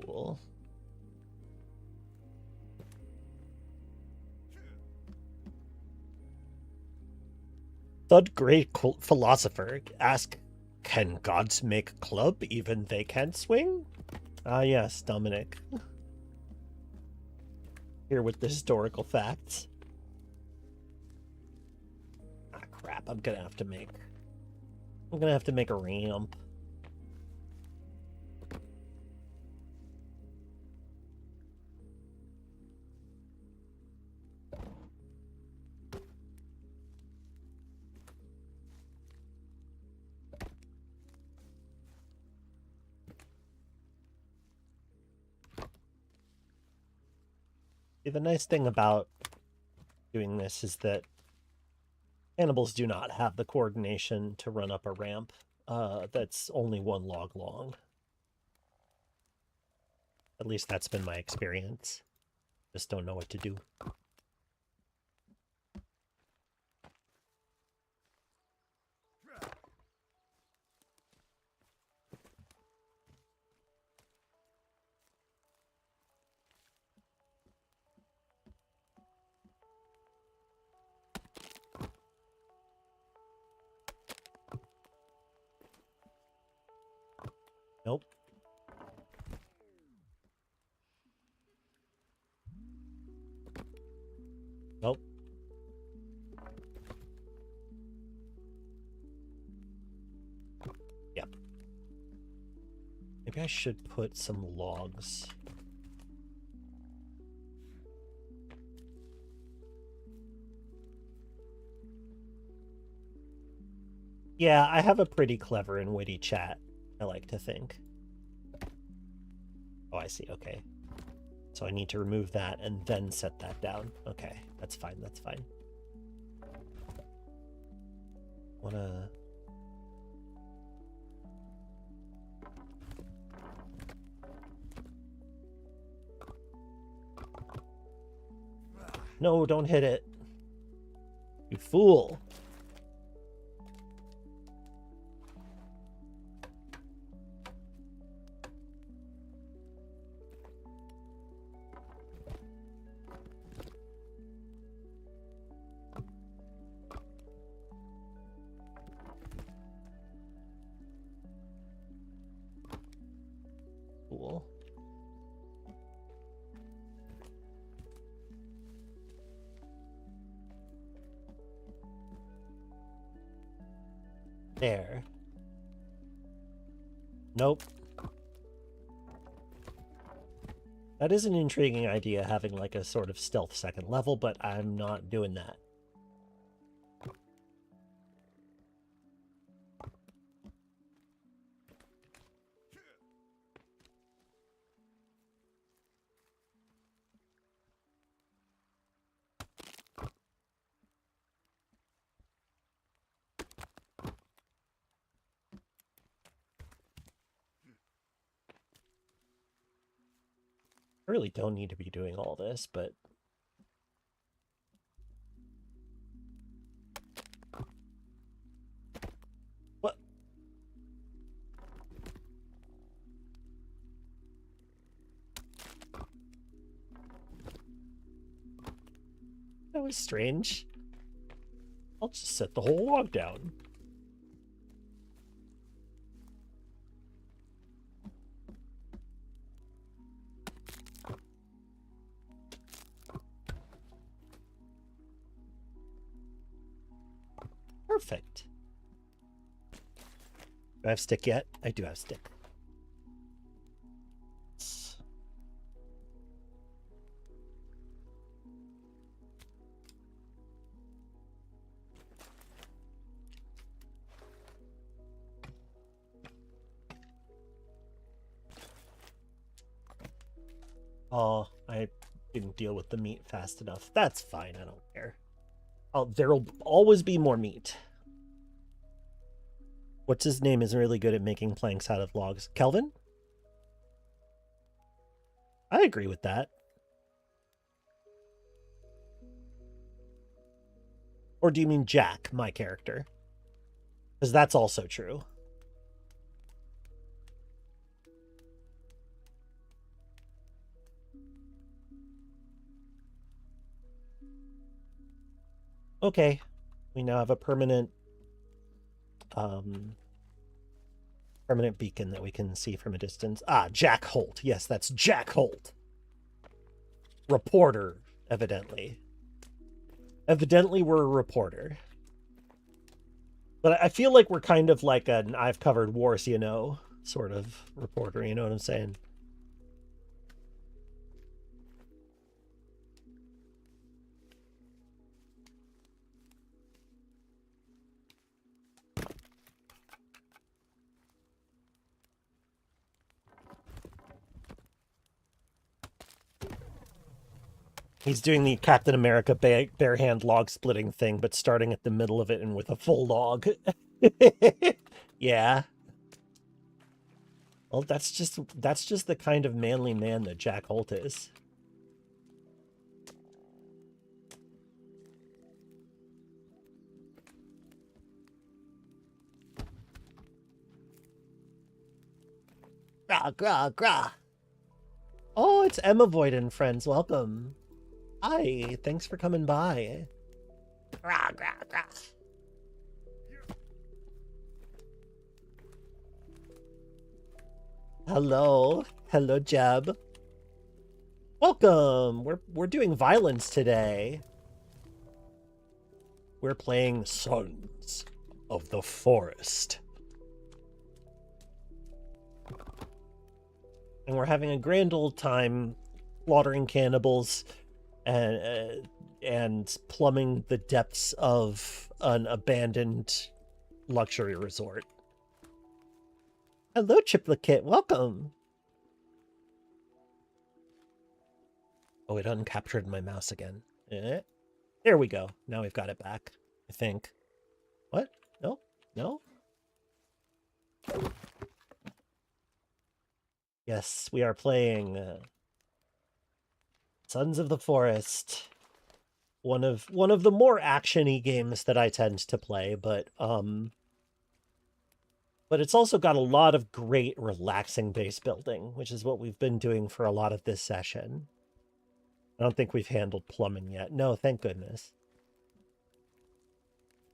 S1: Cool. Thud great philosopher, ask, can gods make club even they can't swing? Ah yes, Dominic. Here with the historical facts. Ah, crap. crap. I'm gonna have to make a ramp. The nice thing about doing this is that cannibals do not have the coordination to run up a ramp that's only 1 log long. At least that's been my experience. Just don't know what to do. Nope. Nope. Yep. Maybe I should put some logs. Yeah, I have a pretty clever and witty chat, I like to think. Oh, I see. Okay. So I need to remove that and then set that down. Okay, that's fine. That's fine. Wanna... No, don't hit it. You fool. Cool. There. Nope. That is an intriguing idea, having like a sort of stealth second level, but I'm not doing that. I really don't need to be doing all this, but... What? That was strange. I'll just set the whole log down. Perfect. Do I have stick yet? I do have stick. Oh, I didn't deal with the meat fast enough. That's fine, I don't care. There'll always be more meat. What's his name is really good at making planks out of logs. Kelvin? I agree with that. Or do you mean Jack, my character? Because that's also true. Okay, we now have a permanent beacon that we can see from a distance. Ah, Jack Holt. Yes, that's Jack Holt. Reporter, evidently. Evidently, we're a reporter. But I feel like we're kind of like an I've covered wars, you know, sort of reporter, you know what I'm saying? He's doing the Captain America bare hand log splitting thing, but starting at the middle of it and with a full log. Yeah. Well, that's just the kind of manly man that Jack Holt is. Grah, grah, grah. Oh, it's Emma Void and friends. Welcome. Hi, thanks for coming by. Grah, grah, grah. Hello. Hello, Jeb. Welcome. We're doing violence today. We're playing Sons of the Forest. And we're having a grand old time slaughtering cannibals and plumbing the depths of an abandoned luxury resort. Hello, Triplicate. Welcome. Oh, it uncaptured my mouse again. There we go. Now we've got it back, I think. What? No? No? Yes, we are playing Sons of the Forest. One of the more action-y games that I tend to play, but it's also got a lot of great relaxing base building, which is what we've been doing for a lot of this session. I don't think we've handled plumbing yet. No, thank goodness.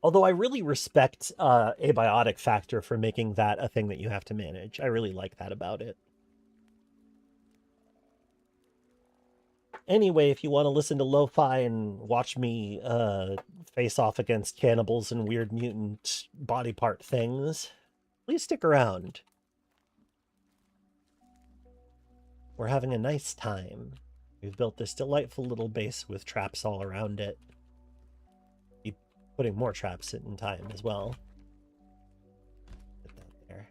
S1: Although I really respect Abiotic Factor for making that a thing that you have to manage. I really like that about it. Anyway, if you want to listen to lo-fi and watch me face off against cannibals and weird mutant body part things, please stick around. We're having a nice time. We've built this delightful little base with traps all around it. Be putting more traps in time as well. Put that there.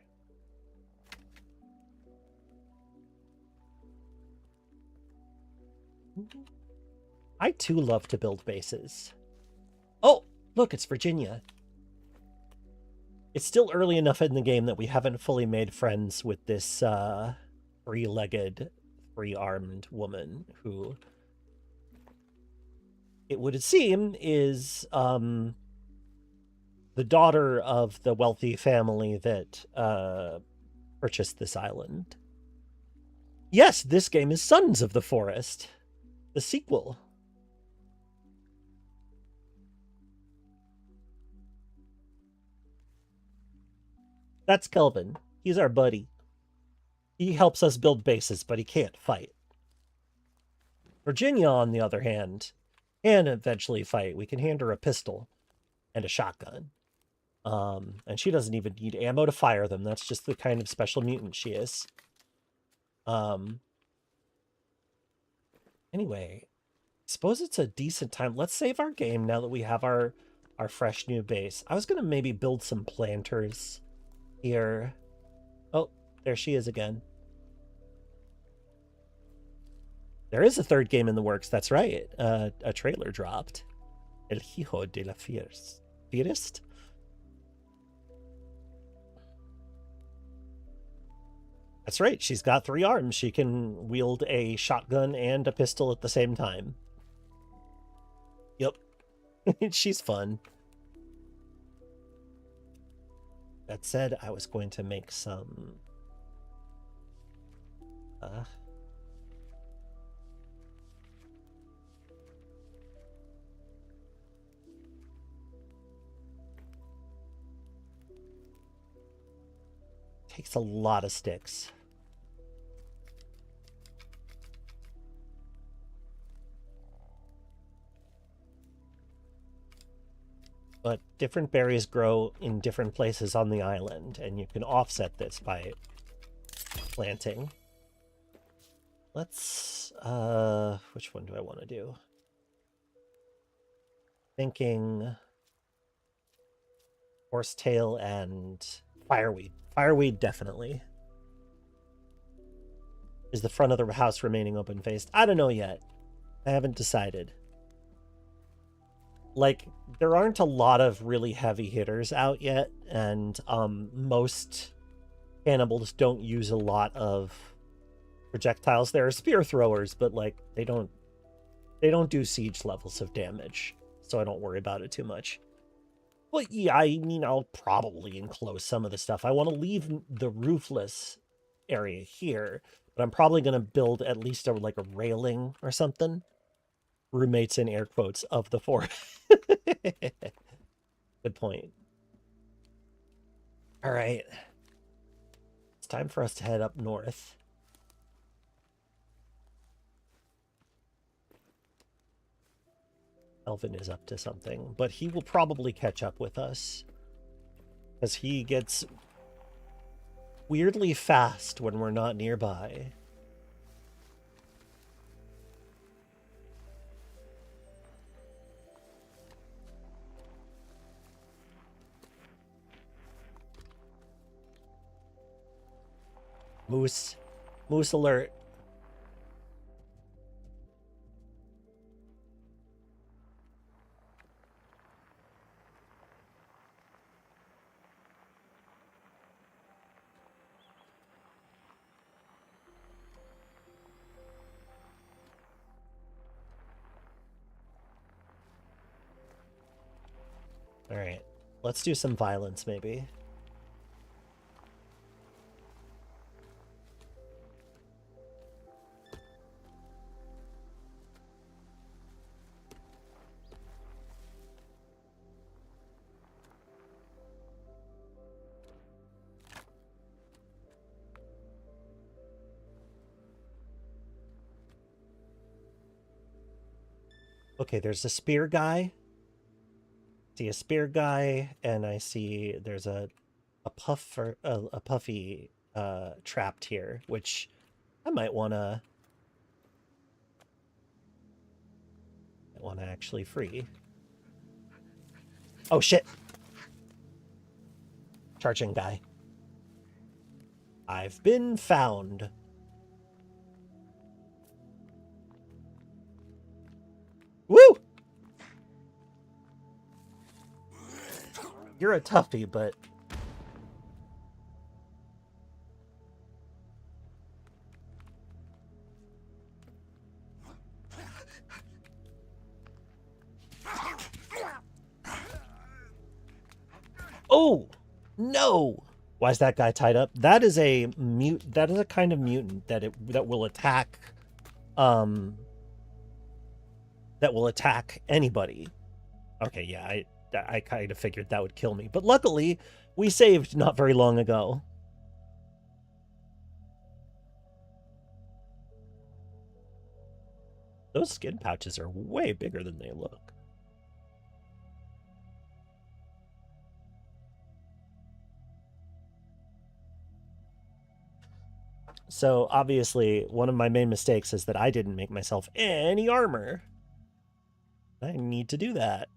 S1: I too love to build bases. Oh, look, it's Virginia. It's still early enough in the game that we haven't fully made friends with this three-legged, three-armed woman who, it would seem, is the daughter of the wealthy family that purchased this island. Yes, this game is Sons of the Forest, the sequel. That's Kelvin. He's our buddy. He helps us build bases, but he can't fight. Virginia, on the other hand, can eventually fight. We can hand her a pistol and a shotgun. And she doesn't even need ammo to fire them. That's just the kind of special mutant she is. Anyway, suppose it's a decent time. Let's save our game now that we have our fresh new base. I was going to maybe build some planters here. Oh, there she is again. There is a third game in the works. That's right. A trailer dropped. El Hijo de la Fierist? That's right. She's got 3 arms. She can wield a shotgun and a pistol at the same time. Yep. She's fun. That said, I was going to make some... Takes a lot of sticks. But different berries grow in different places on the island, and you can offset this by planting. Let's, which one do I want to do? Thinking horsetail and fireweed. Fireweed, definitely. Is the front of the house remaining open-faced? I don't know yet. I haven't decided. Like, there aren't a lot of really heavy hitters out yet, and most cannibals don't use a lot of projectiles. There are spear throwers, but like they don't do siege levels of damage, so I don't worry about it too much. But yeah, I mean, I'll probably enclose some of the stuff. I want to leave the roofless area here, but I'm probably going to build at least like a railing or something. Roommates in air quotes of the fort. Good point. All right. It's time for us to head up north. Elvin is up to something, but he will probably catch up with us because he gets weirdly fast when we're not nearby. Moose. Moose alert. All right. Let's do some violence, maybe. Okay, there's a spear guy. See a spear guy, and I see there's a puffy trapped here, which I might wanna actually free. Oh shit! Charging guy. I've been found. Woo! You're a toughie, but... Oh! No! Why is that guy tied up? That is a that is a kind of mutant that will attack that will attack anybody. Okay, yeah, I kind of figured that would kill me. But luckily, we saved not very long ago. Those skin pouches are way bigger than they look. So obviously, one of my main mistakes is that I didn't make myself any armor. I need to do that.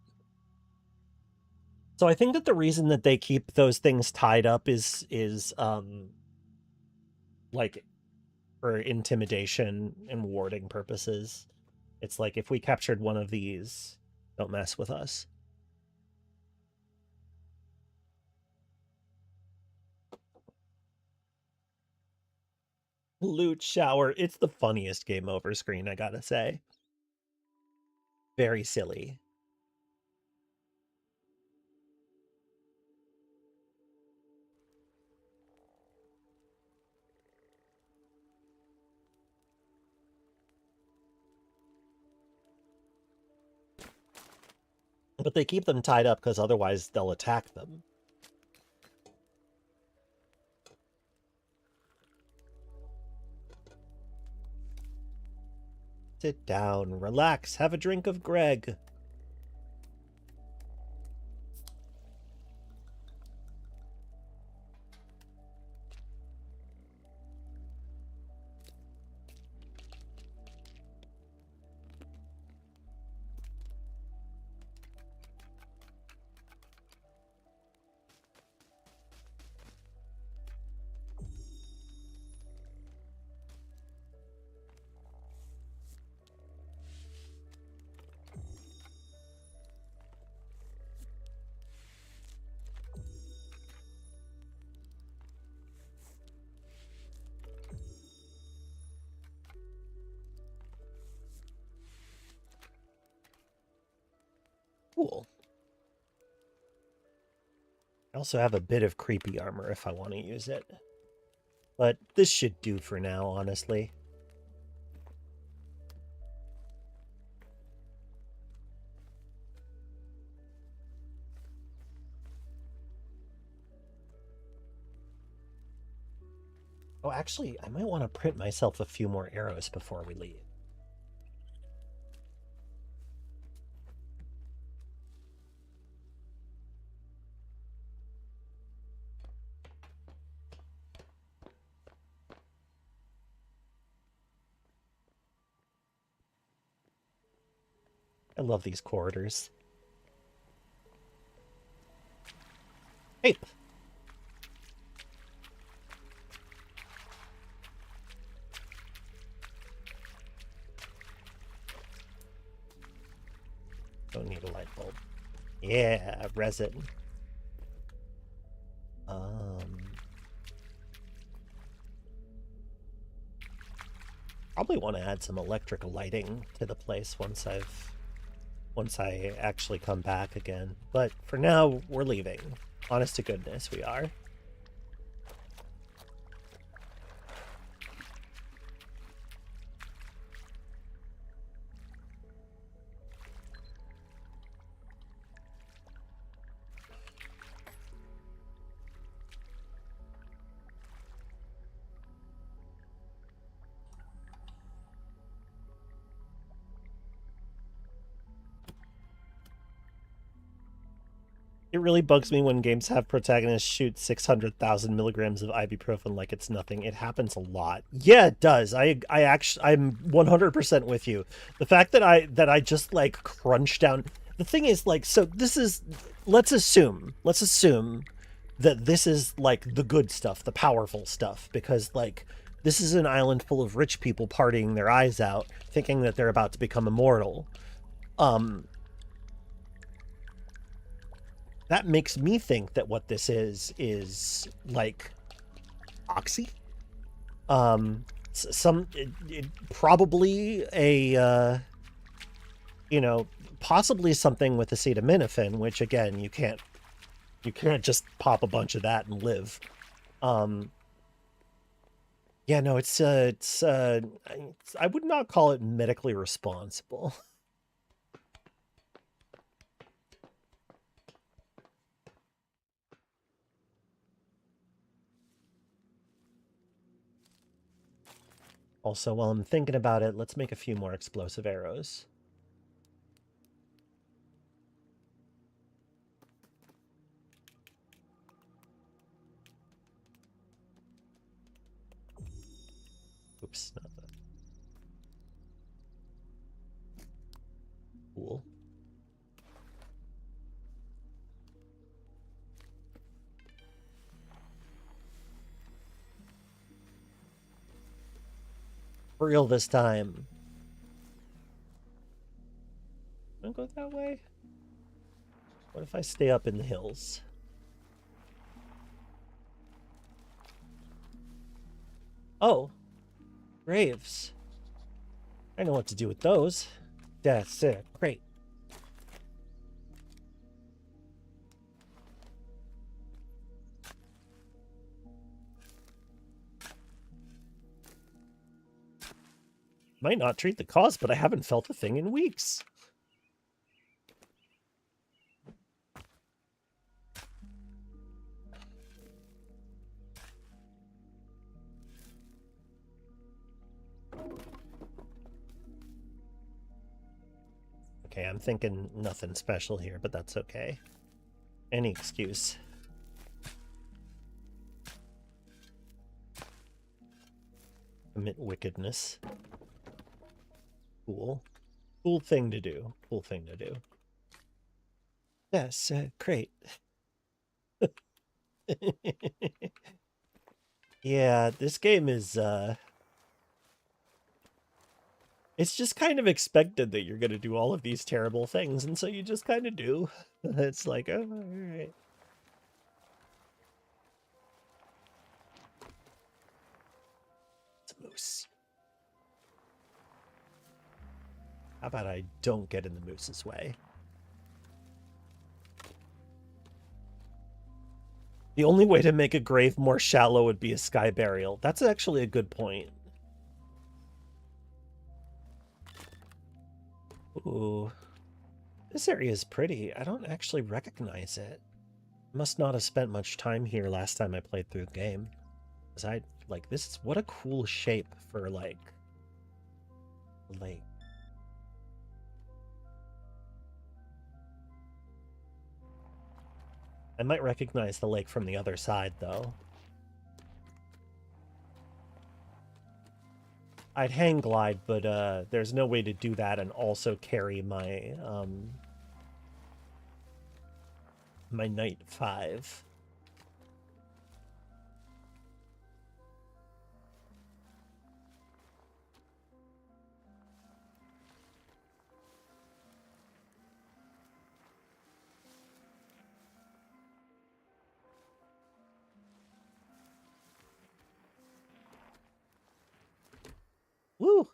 S1: So I think that the reason that they keep those things tied up is like for intimidation and warding purposes. It's like if we captured one of these, don't mess with us. Loot shower. It's the funniest game over screen, I gotta say. Very silly. But they keep them tied up because otherwise they'll attack them. Sit down, relax, have a drink of Greg. Cool. I also have a bit of creepy armor if I want to use it. But this should do for now, honestly. Oh, actually, I might want to print myself a few more arrows before we leave. I love these corridors. Hey! Don't need a light bulb. Yeah, resin. Probably want to add some electrical lighting to the place once I actually come back again. But for now, we're leaving. Honest to goodness, we are. It really bugs me when games have protagonists shoot 600,000 milligrams of ibuprofen like it's nothing. It happens a lot. Yeah, it does. I'm 100% with you. The fact that I just like crunch down. The thing is, like, so this is. Let's assume that this is like the good stuff, the powerful stuff, because like this is an island full of rich people partying their eyes out, thinking that they're about to become immortal. That makes me think that what this is like oxy. Probably a possibly something with acetaminophen, which again you can't just pop a bunch of that and live. Yeah, no, I would not call it medically responsible. Also, while I'm thinking about it, let's make a few more explosive arrows. Oops, not that. Cool. For real this time. Wanna go that way? What if I stay up in the hills? Oh, graves. I know what to do with those. That's it. Great. Might not treat the cause, but I haven't felt a thing in weeks. Okay, I'm thinking nothing special here, but that's okay. Any excuse. Commit wickedness. Cool. Cool thing to do. Cool thing to do. Yes, great. Yeah, this game is, it's just kind of expected that you're going to do all of these terrible things, and so you just kind of do. It's like, oh, all right. It's a moose. How about I don't get in the moose's way? The only way to make a grave more shallow would be a sky burial. That's actually a good point. Ooh. This area is pretty. I don't actually recognize it. Must not have spent much time here last time I played through the game. Because this is, what a cool shape for, lake. I might recognize the lake from the other side, though. I'd hang glide, but there's no way to do that and also carry my my Knight 5. Woo!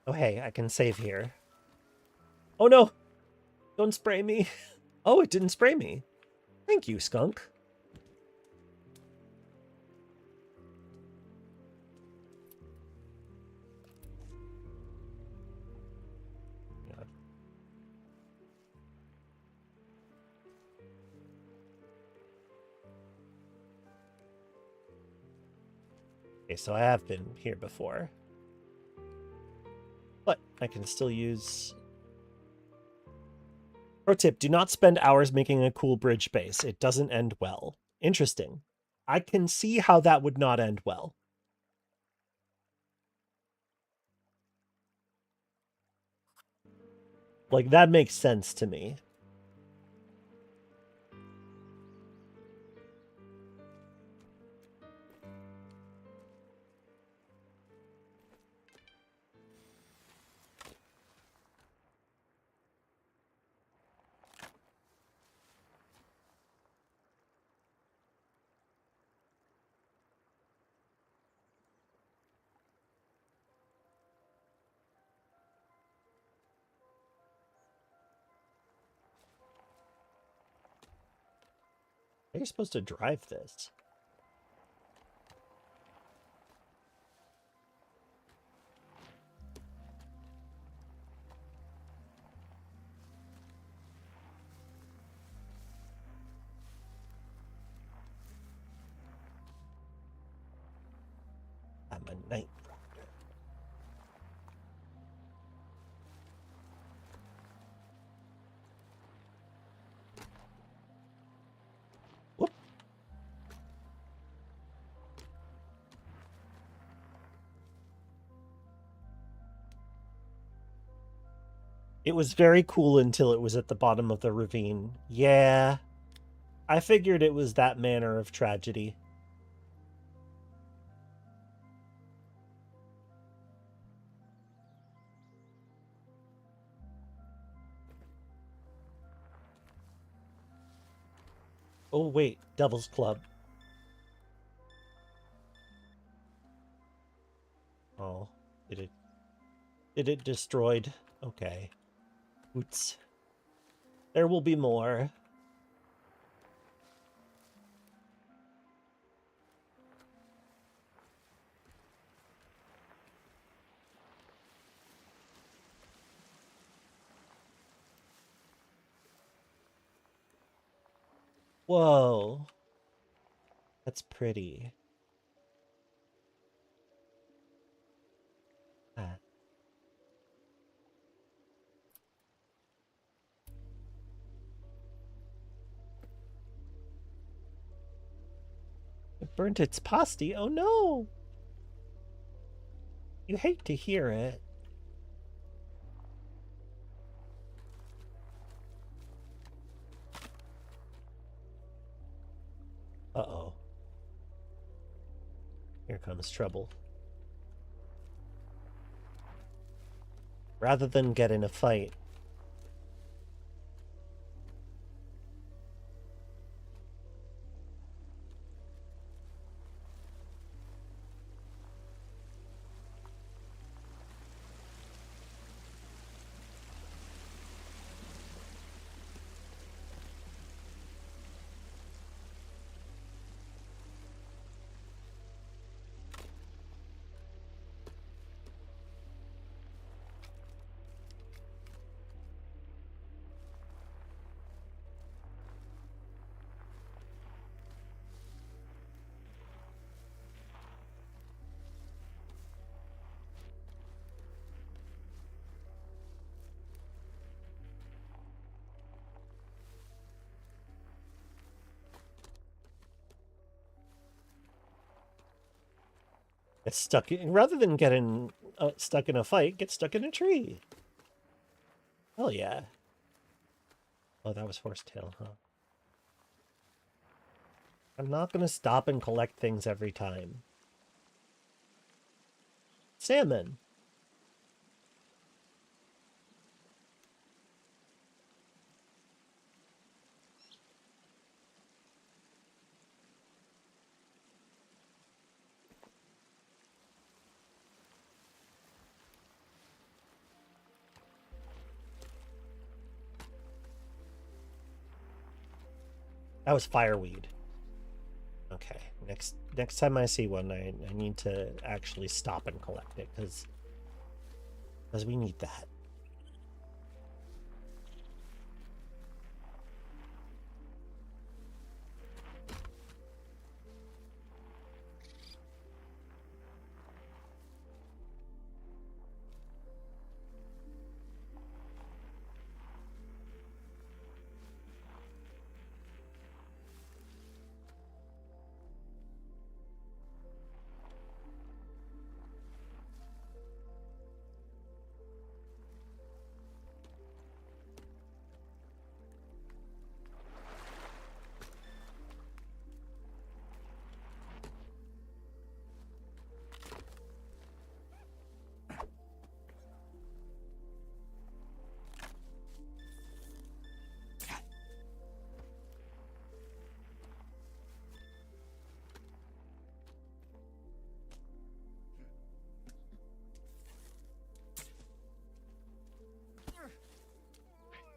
S1: Oh, hey, I can save here. Oh, no! Don't spray me. Oh, it didn't spray me. Thank you, skunk. Yeah. Okay, so I have been here before. But I can still use... Pro tip, do not spend hours making a cool bridge base. It doesn't end well. Interesting. I can see how that would not end well. Like, that makes sense to me. How are you supposed to drive this? I'm a knight. Whoop. It was very cool until it was at the bottom of the ravine. Yeah, I figured it was that manner of tragedy. Oh, wait, Devil's Club. Oh, did it destroyed? Okay. Oops. There will be more. Whoa. That's pretty. Ah. It burnt its pasty. Oh no! You hate to hear it. Uh-oh. Here comes trouble. Rather than get in a fight, Get stuck in, rather than getting stuck in a fight, get stuck in a tree. Hell yeah. Oh, that was horsetail, huh? I'm not going to stop and collect things every time. Salmon. That was fireweed. Okay, next time I see one, I need to actually stop and collect it, because we need that.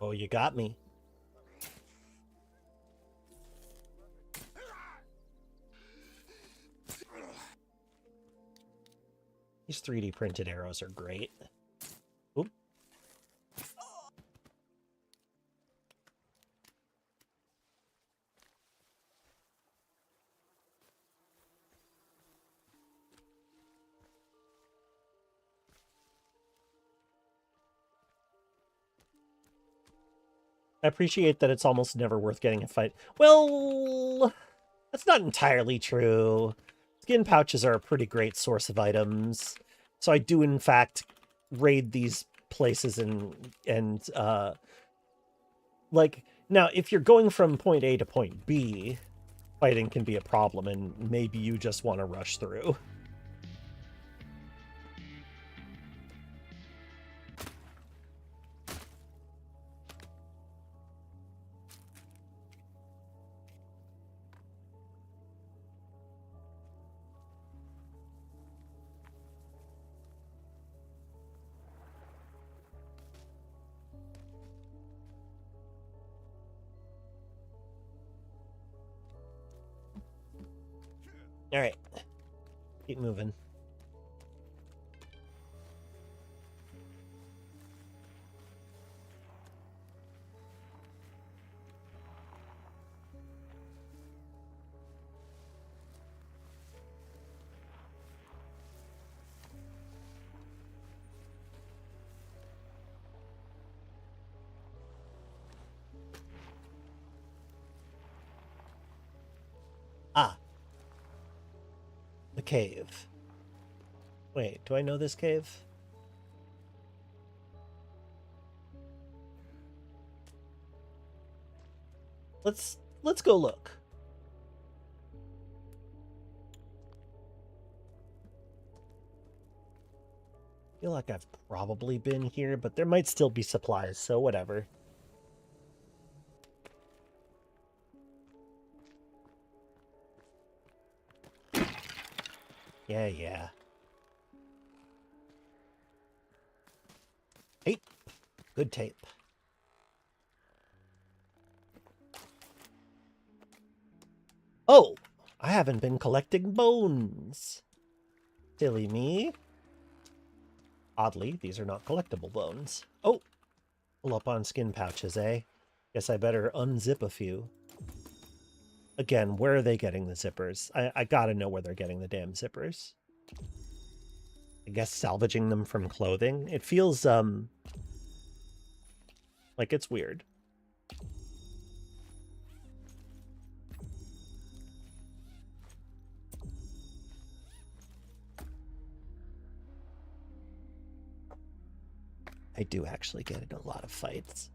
S1: Oh, you got me. These 3D printed arrows are great. Oop. I appreciate that it's almost never worth getting a fight. Well, that's not entirely true. Skin pouches are a pretty great source of items. So I do, in fact, raid these places and like, now, if you're going from point A to point B, fighting can be a problem, and maybe you just want to rush through. All right, keep moving. Ah, the cave. Wait, do I know this cave? Let's go look. I feel like I've probably been here, but there might still be supplies, so whatever. Yeah. Tape. Good tape. Oh, I haven't been collecting bones. Silly me. Oddly, these are not collectible bones. Oh, pull up on skin pouches, eh? Guess I better unzip a few. Again, where are they getting the zippers? I gotta know where they're getting the damn zippers. I guess salvaging them from clothing? It feels, like it's weird. I do actually get in a lot of fights,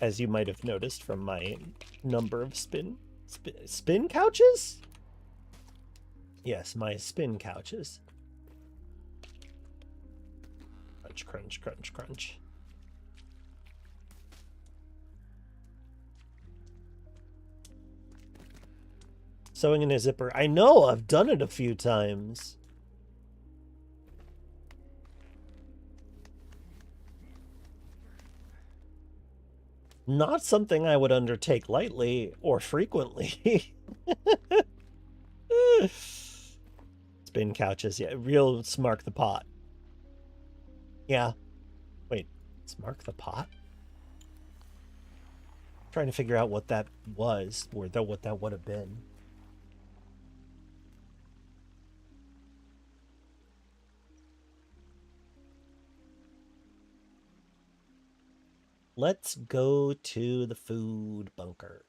S1: as you might have noticed from my number of spin couches. Yes, my spin couches. Crunch, crunch, crunch, crunch. Sewing in a zipper. I know, I've done it a few times. Not something I would undertake lightly or frequently. Spin couches, yeah. Real Smark the Pot. Yeah. Wait, Smark the Pot? I'm trying to figure out what that was, or what that would have been. Let's go to the food bunker.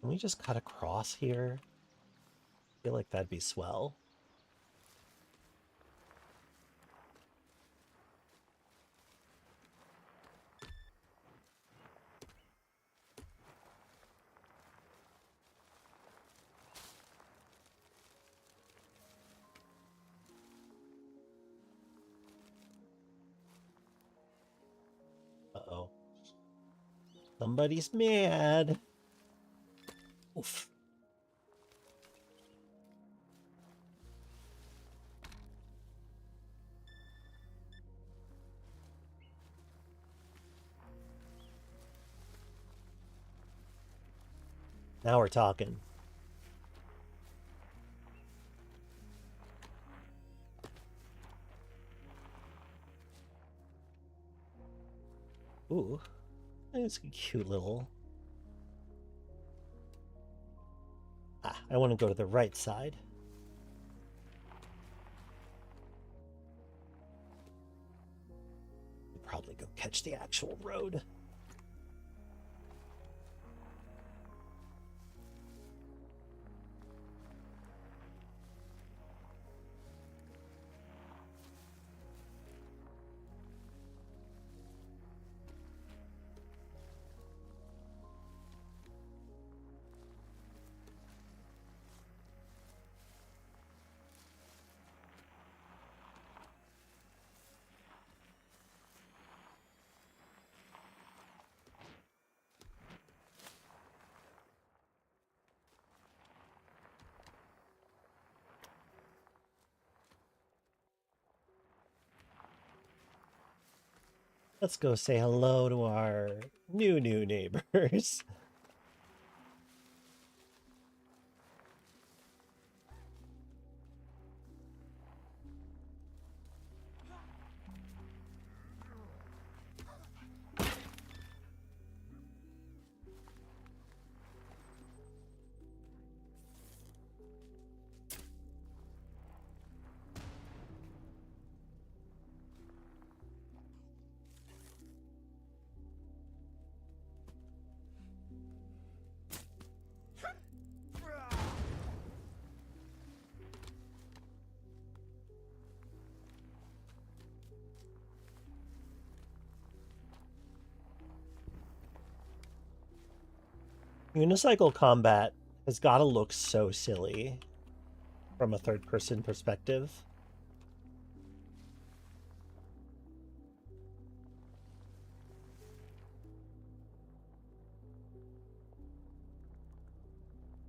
S1: Can we just cut across here? I feel like that'd be swell. Uh-oh. Somebody's mad. Oof. Now we're talking. Ooh, it's a cute little... Ah, I want to go to the right side. We'll probably go catch the actual road. Let's go say hello to our new neighbors. Unicycle combat has got to look so silly from a third-person perspective.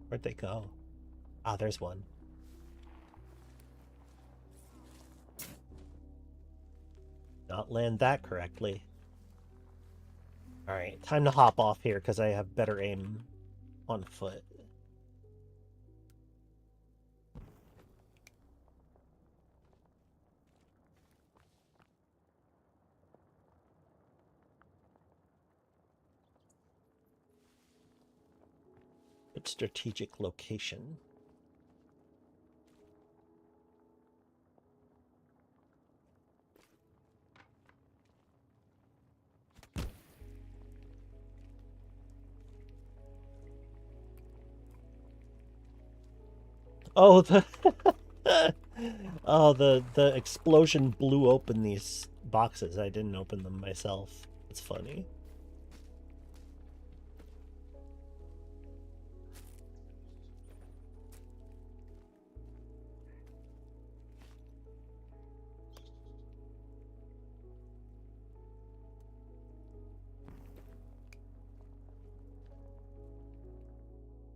S1: Where'd they go? Ah, there's one. Not land that correctly. Alright, time to hop off here because I have better aim on foot. Good strategic location. Oh, the Oh, the explosion blew open these boxes. I didn't open them myself. It's funny.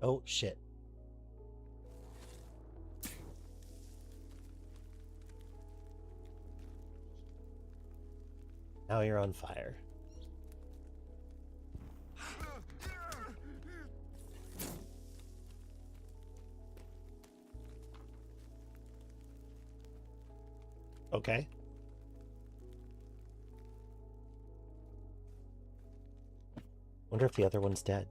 S1: Oh, shit. Now you're on fire. Okay. Wonder if the other one's dead.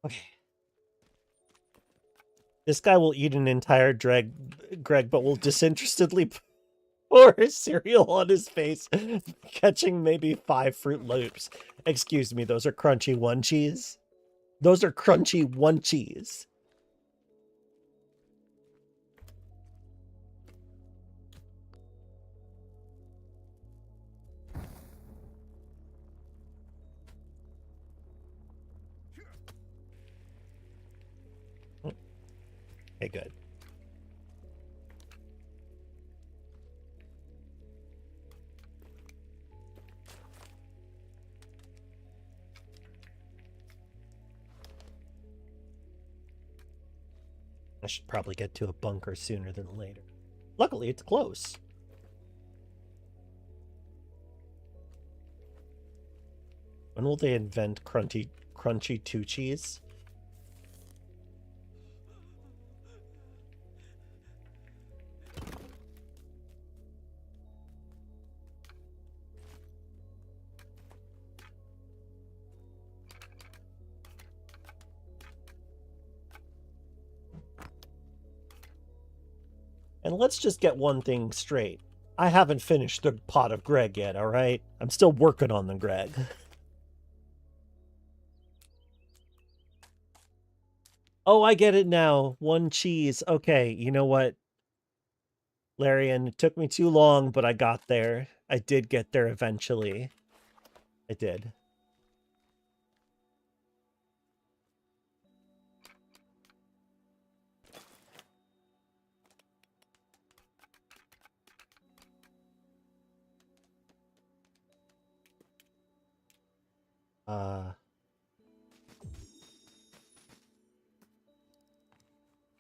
S1: Okay. This guy will eat an entire Greg, but will disinterestedly pour cereal on his face, catching maybe 5 Fruit Loops. Excuse me, those are crunchy Onchies. Those are crunchy Onchies. Okay, good. I should probably get to a bunker sooner than later. Luckily, it's close. When will they invent crunchy two cheese? And let's just get one thing straight. I haven't finished the pot of Greg yet, all right? I'm still working on the Greg. Oh, I get it now. 1 cheese. Okay, you know what, Larian? It took me too long, but I got there. I did get there eventually. I did.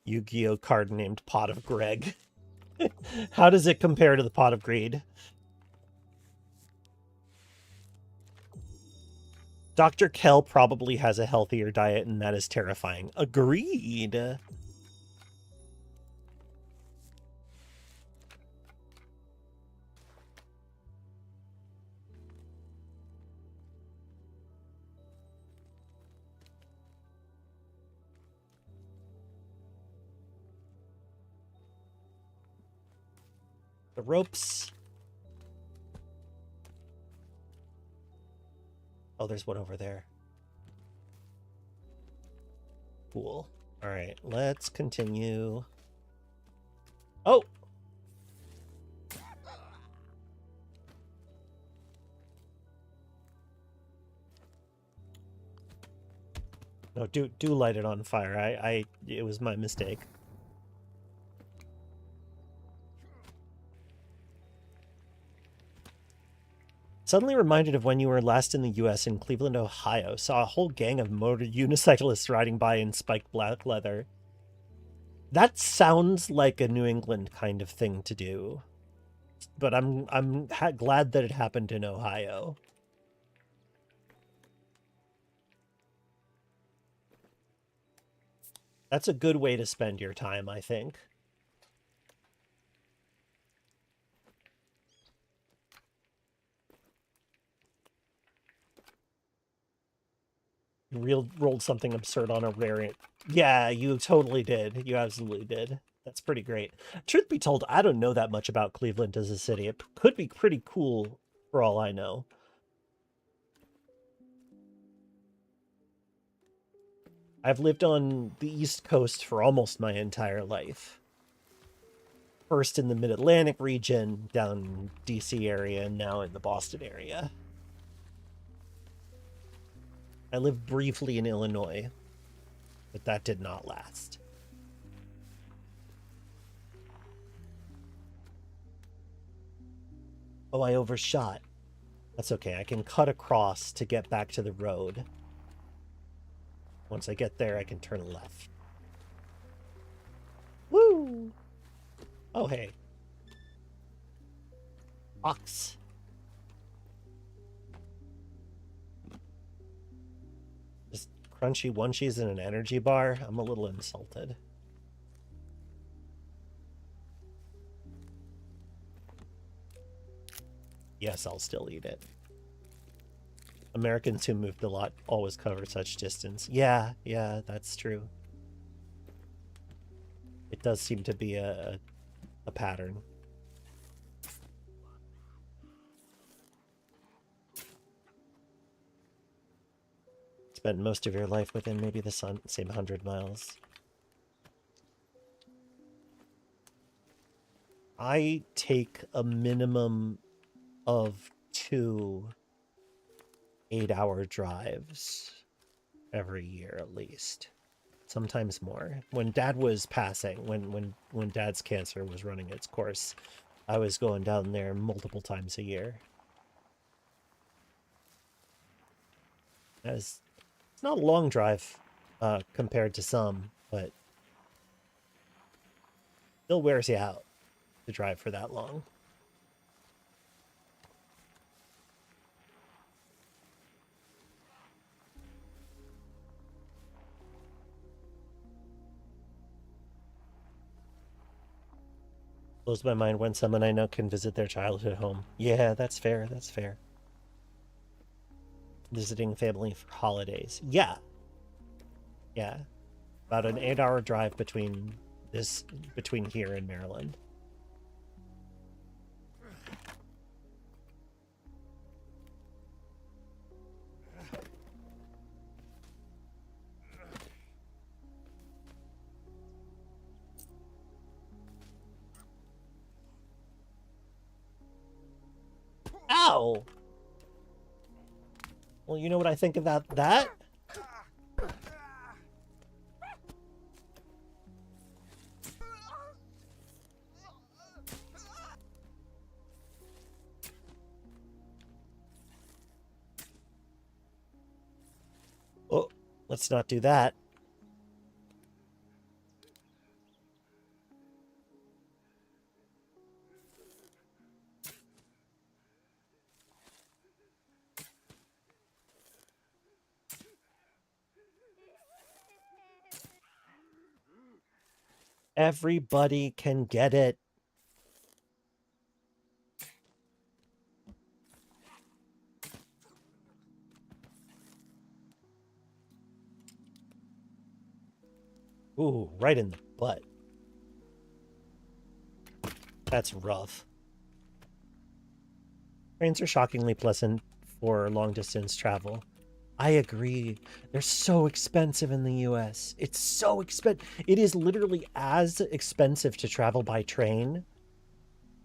S1: Yu-Gi-Oh card named Pot of Greg. How does it compare to the Pot of Greed? Dr. Kell probably has a healthier diet, and that is terrifying. Agreed. The ropes. Oh, there's one over there. Cool. All right, let's continue. Oh! No, do light it on fire. It was my mistake. Suddenly reminded of when you were last in the US in Cleveland, Ohio. Saw a whole gang of motor unicyclists riding by in spiked black leather. That sounds like a New England kind of thing to do. But I'm glad that it happened in Ohio. That's a good way to spend your time, I think. rolled something absurd on a rare. Yeah, you totally did. You absolutely did. That's pretty great. Truth be told, I don't know that much about Cleveland as a city. It could be pretty cool for all I know. I've lived on the East Coast for almost my entire life. First in the Mid-Atlantic region, down DC area, and now in the Boston area. I lived briefly in Illinois, but that did not last. Oh, I overshot. That's okay. I can cut across to get back to the road. Once I get there, I can turn left. Woo! Oh, hey. Ox. Just crunchy onesies in an energy bar? I'm a little insulted. Yes, I'll still eat it. Americans who moved a lot always cover such distance. Yeah, that's true. It does seem to be a pattern. Spent most of your life within maybe the same 100 miles. I take a minimum of 2 8-hour drives every year at least, sometimes more. When Dad was passing, when Dad's cancer was running its course, I was going down there multiple times a year. It's not a long drive compared to some, but still wears you out to drive for that long. Blows my mind when someone I know can visit their childhood home. Yeah, that's fair. That's fair. Visiting family for holidays. Yeah. Yeah. About an 8-hour drive between here and Maryland. Ow! Well, you know what I think about that? Oh, let's not do that. Everybody can get it. Ooh, right in the butt. That's rough. Trains are shockingly pleasant for long-distance travel. I agree. They're so expensive in the US. It's so expensive. It is literally as expensive to travel by train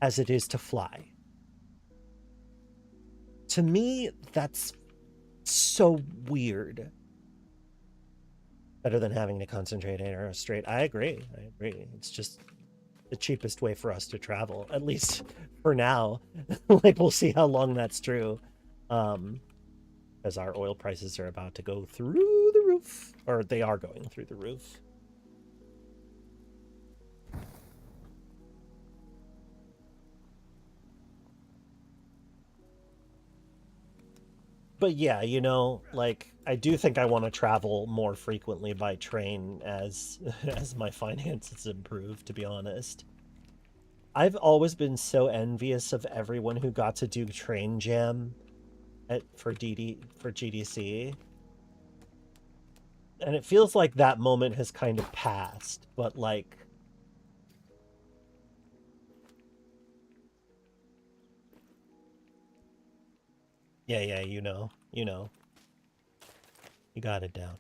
S1: as it is to fly. To me, that's so weird. Better than having to concentrate 8 hours straight. I agree. It's just the cheapest way for us to travel, at least for now. Like, we'll see how long that's true. As our oil prices are about to go through the roof, or they are going through the roof. But yeah, you know, like, I do think I want to travel more frequently by train as as my finances improve, to be honest. I've always been so envious of everyone who got to do train jam for GDC. And it feels like that moment has kind of passed, but like... Yeah, you know. You got it down.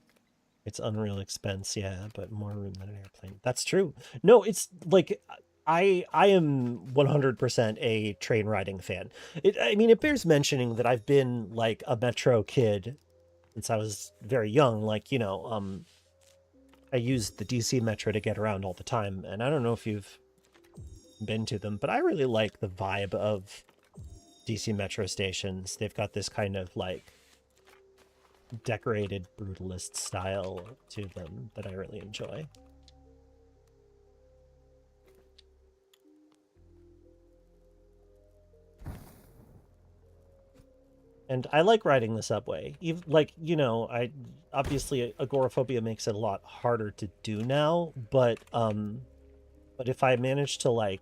S1: It's unreal expense, yeah, but more room than an airplane. That's true. No, it's like I am 100% a train riding fan. I mean, it bears mentioning that I've been like a metro kid since I was very young. Like, I used the DC Metro to get around all the time, and I don't know if you've been to them, but I really like the vibe of DC Metro stations. They've got this kind of like decorated brutalist style to them that I really enjoy. And I like riding the subway. Even like, I obviously agoraphobia makes it a lot harder to do now, but if I manage to like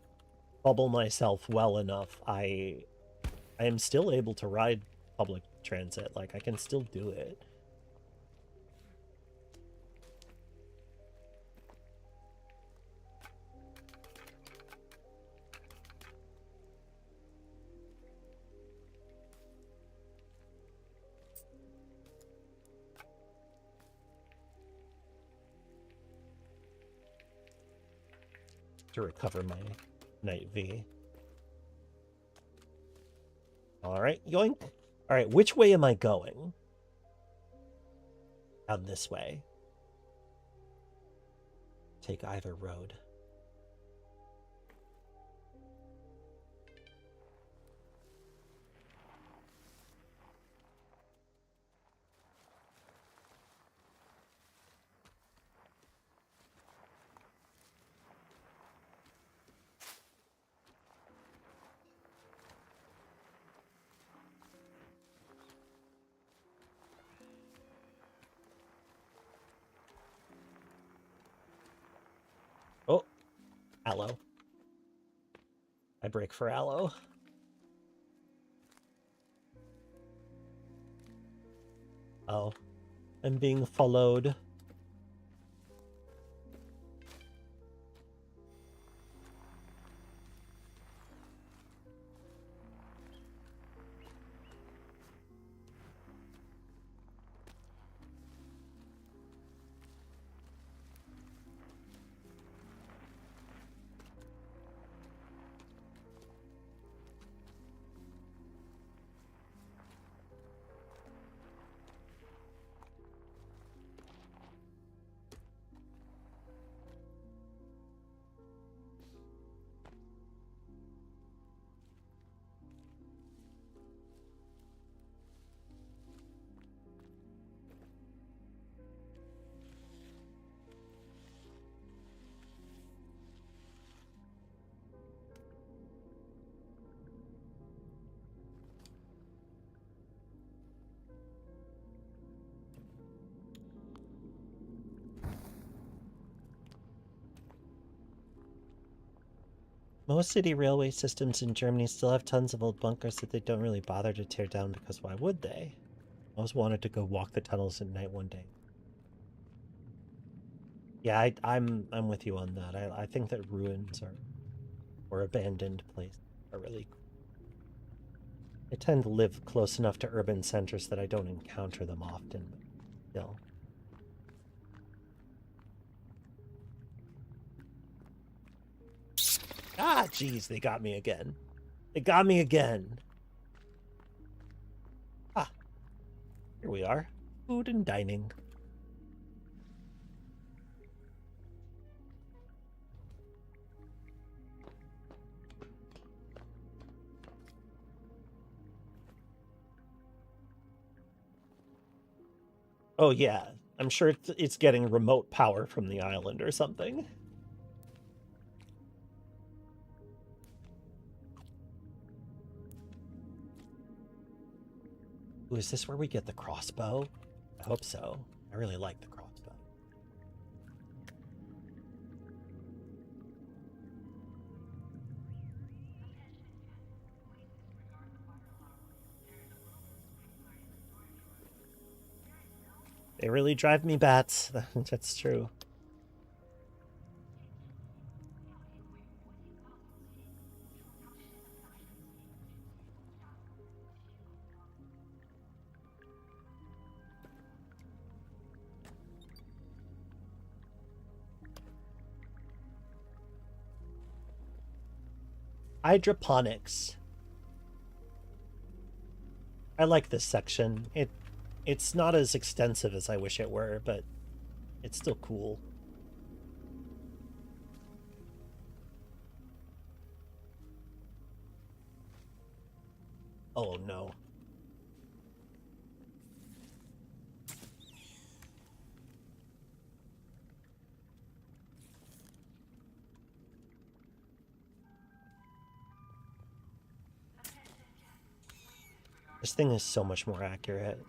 S1: bubble myself well enough, I am still able to ride public transit. Like I can still do it. To recover my night V. All right, yoink. All right, which way am I going? Down this way. Take either road. Oh, aloe. I break for aloe. Oh, I'm being followed. Most city railway systems in Germany still have tons of old bunkers that they don't really bother to tear down because why would they? I always wanted to go walk the tunnels at night one day. Yeah, I'm with you on that. I think that ruins or abandoned places are really cool. I tend to live close enough to urban centers that I don't encounter them often, but still. Ah, jeez, they got me again. They got me again. Ah, here we are. Food and dining. Oh yeah, I'm sure it's getting remote power from the island or something. Ooh, is this where we get the crossbow? I hope so. I really like the crossbow. They really drive me bats. That's true. Hydroponics. I like this section. It's not as extensive as I wish it were, but it's still cool. Oh no. This thing is so much more accurate.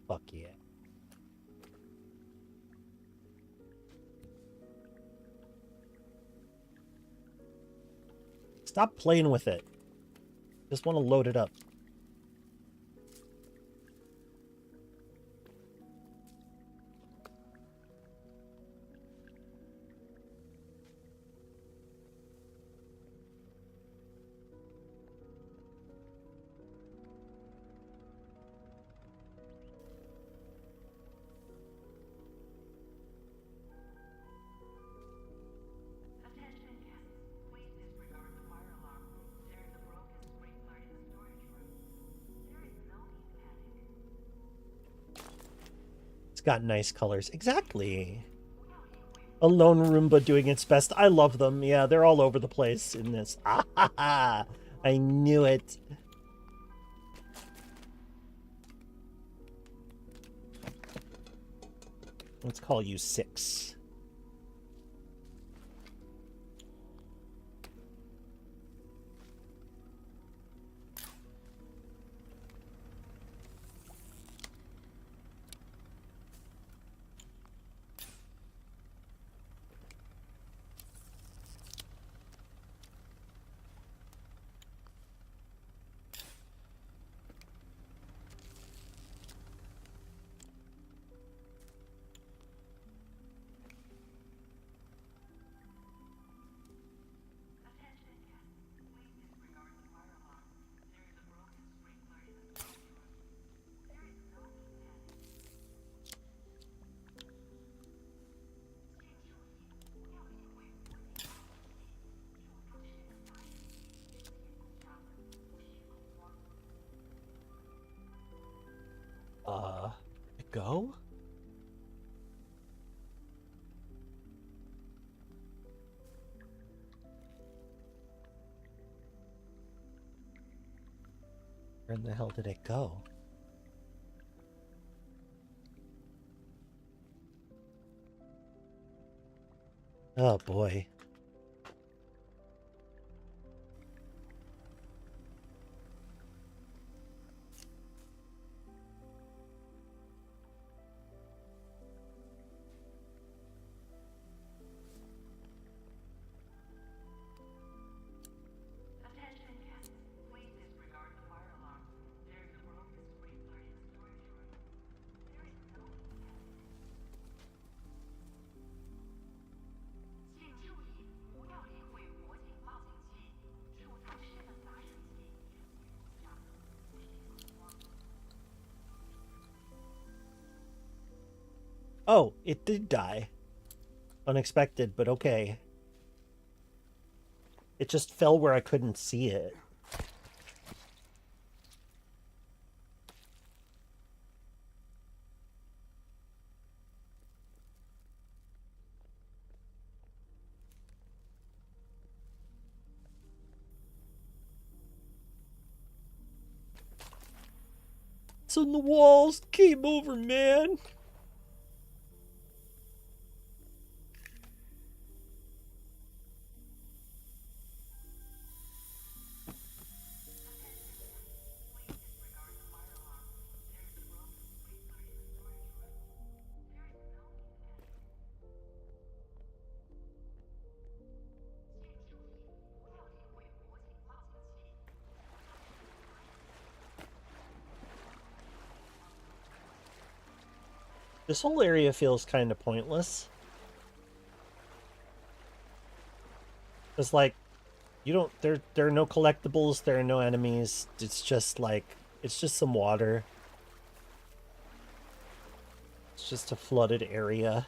S1: Fuck yeah. Stop playing with it. Just want to load it up. It's got nice colors. Exactly. A lone Roomba doing its best. I love them. Yeah, they're all over the place in this. Ah ha ha! I knew it. Let's call you 6. Go? Where in the hell did it go? Oh boy. Oh, it did die. Unexpected, but okay. It just fell where I couldn't see it. It's on the walls. Game over, man. This whole area feels kind of pointless. It's like, you don't, there are no collectibles, there are no enemies. It's just like, it's just some water. It's just a flooded area.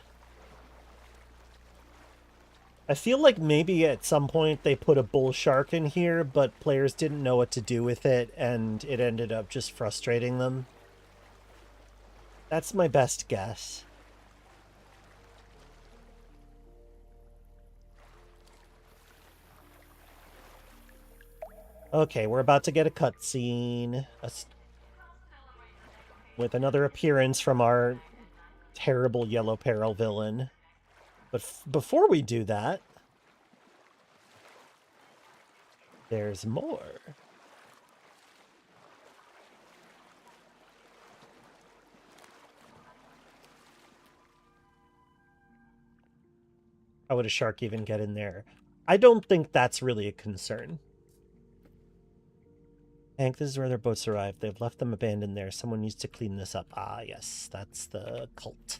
S1: I feel like maybe at some point they put a bull shark in here, but players didn't know what to do with it, and it ended up just frustrating them. That's my best guess. Okay, we're about to get a cutscene with another appearance from our terrible Yellow Peril villain. But before we do that, there's more. How would a shark even get in there? I don't think that's really a concern. Hank, this is where their boats arrived. They've left them abandoned there. Someone needs to clean this up. Ah, yes, that's the cult.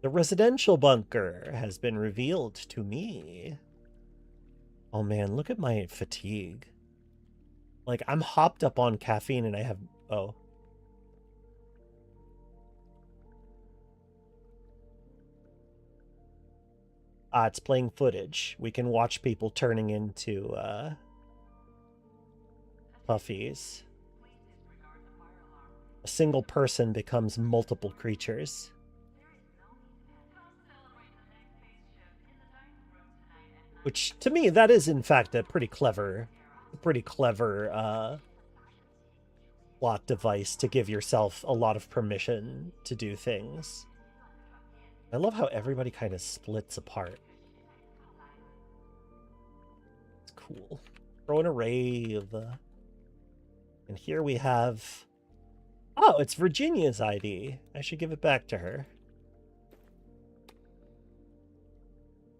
S1: The residential bunker has been revealed to me. Oh man, look at my fatigue. Like, I'm hopped up on caffeine and I have... Oh. Ah, it's playing footage. We can watch people turning into, puffies. A single person becomes multiple creatures. Which, to me, that is, in fact, a pretty clever plot device to give yourself a lot of permission to do things. I love how everybody kind of splits apart. It's cool. Throw in a rave. And here we have... Oh, it's Virginia's ID. I should give it back to her.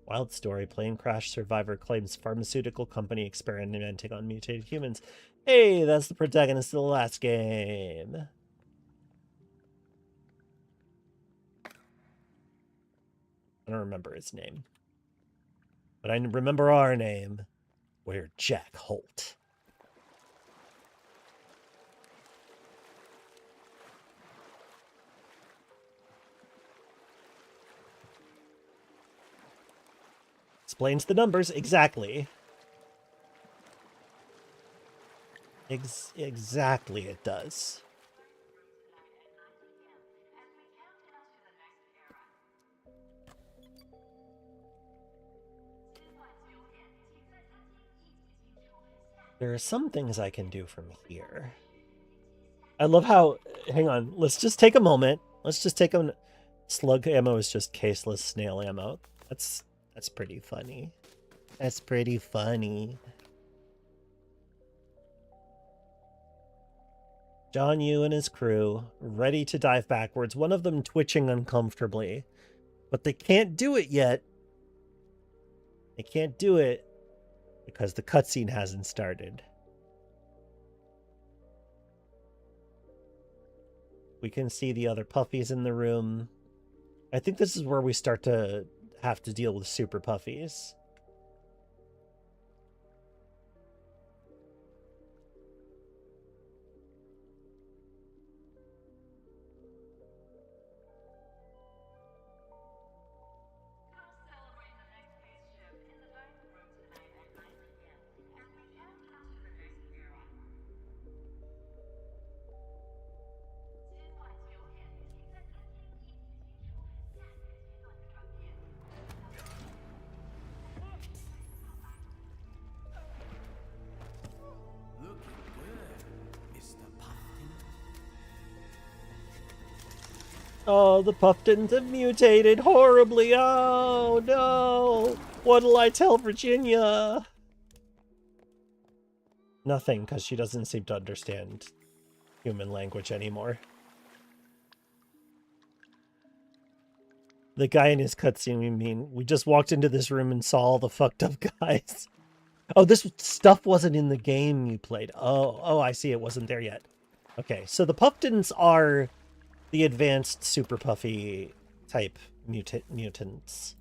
S1: Wild story. Plane crash survivor claims pharmaceutical company experimenting on mutated humans. Hey, that's the protagonist of the last game. I don't remember his name. But I remember our name. We're Jack Holt. Explains the numbers. Exactly. Exactly it does. There are some things I can do from here. I love how... Hang on. Let's just take a moment. Let's just take a... Slug ammo is just caseless snail ammo. That's pretty funny. That's pretty funny. John Yu and his crew, ready to dive backwards, one of them twitching uncomfortably. But they can't do it yet. They can't do it because the cutscene hasn't started. We can see the other puffies in the room. I think this is where we start to have to deal with super puffies. Oh, the Puffins have mutated horribly. Oh, no. What'll I tell Virginia? Nothing, because she doesn't seem to understand human language anymore. The guy in his cutscene, we mean, we just walked into this room and saw all the fucked up guys. Oh, this stuff wasn't in the game you played. Oh, I see. It wasn't there yet. Okay, so the Puffdens are the advanced super puffy type mutants.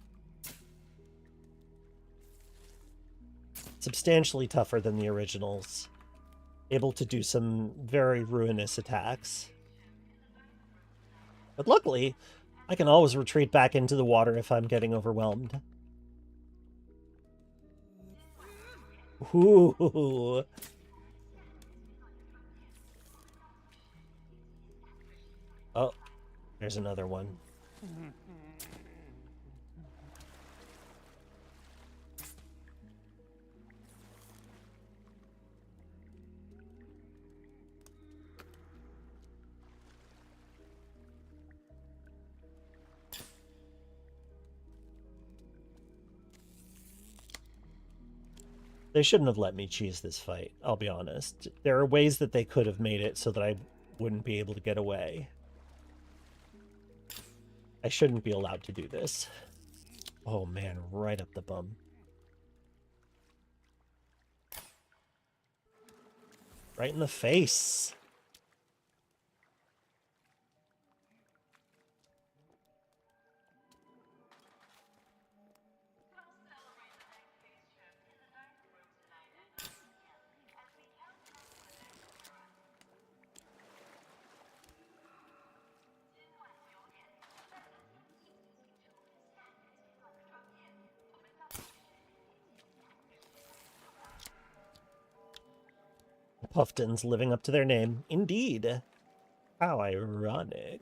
S1: Substantially tougher than the originals. Able to do some very ruinous attacks. But luckily, I can always retreat back into the water if I'm getting overwhelmed. Ooh. Oh, there's another one. They shouldn't have let me cheese this fight, I'll be honest. There are ways that they could have made it so that I wouldn't be able to get away. I shouldn't be allowed to do this. Oh man, right up the bum. Right in the face. Puffdens living up to their name. Indeed. How ironic.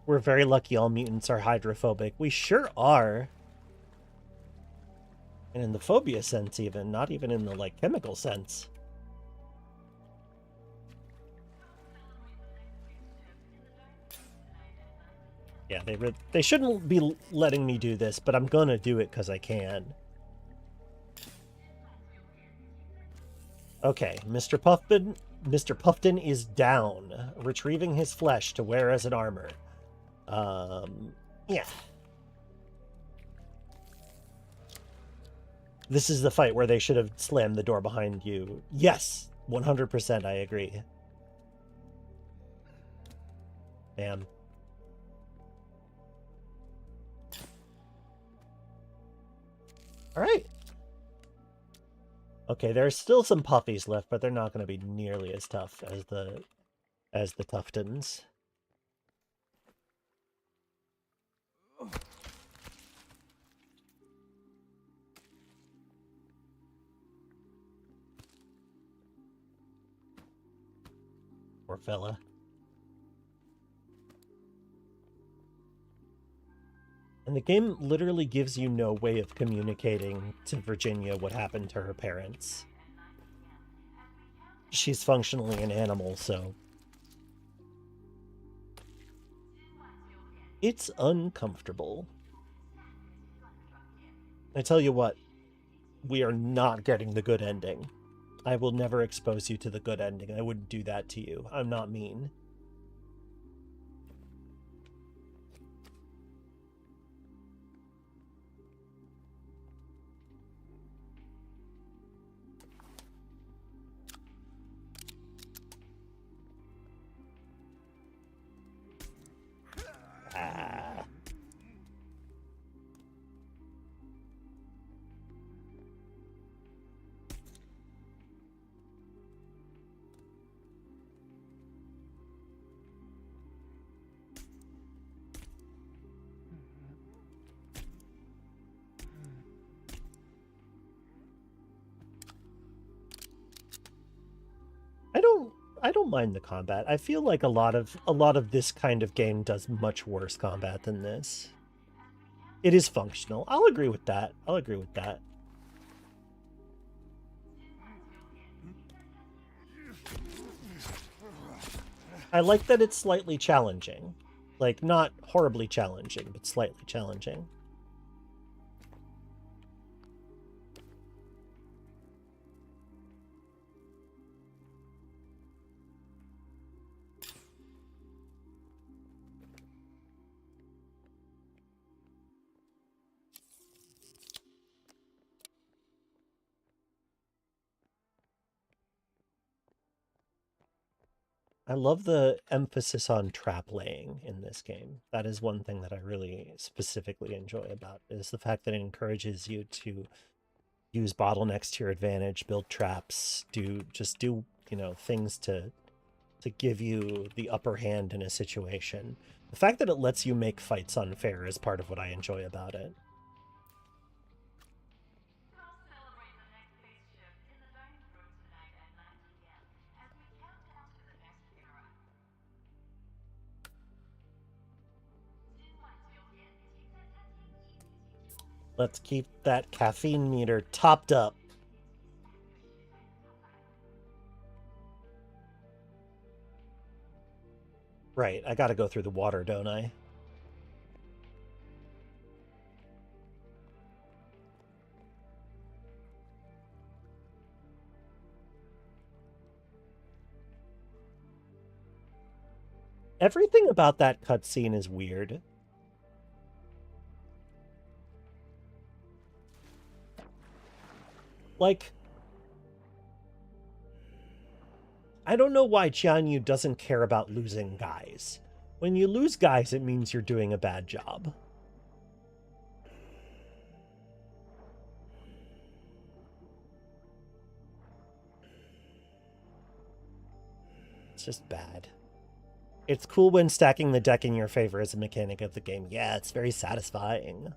S1: We're very lucky all mutants are hydrophobic. We sure are. And in the phobia sense even, not even in the, like, chemical sense. Yeah, they shouldn't be letting me do this, but I'm gonna do it because I can. Okay, Mr. Puffton is down, retrieving his flesh to wear as an armor. Yeah. This is the fight where they should have slammed the door behind you. Yes, 100% I agree. Damn. All right. Okay, there's still some puffies left, but they're not going to be nearly as tough as the Tuftons. Poor fella. And the game literally gives you no way of communicating to Virginia what happened to her parents. She's functionally an animal, so... It's uncomfortable. I tell you what, we are not getting the good ending. I will never expose you to the good ending. I wouldn't do that to you. I'm not mean. Ah. I don't mind the combat. I feel like a lot of this kind of game does much worse combat than this. It is functional. I'll agree with that. I'll agree with that. I like that it's slightly challenging. Like, not horribly challenging, but slightly challenging. I love the emphasis on trap laying in this game. That is one thing that I really specifically enjoy about it, is the fact that it encourages you to use bottlenecks to your advantage, build traps, do things to give you the upper hand in a situation. The fact that it lets you make fights unfair is part of what I enjoy about it. Let's keep that caffeine meter topped up. Right, I gotta go through the water, don't I? Everything about that cutscene is weird. Like, I don't know why Jianyu doesn't care about losing guys. When you lose guys, it means you're doing a bad job. It's just bad. It's cool when stacking the deck in your favor is a mechanic of the game. Yeah, it's very satisfying.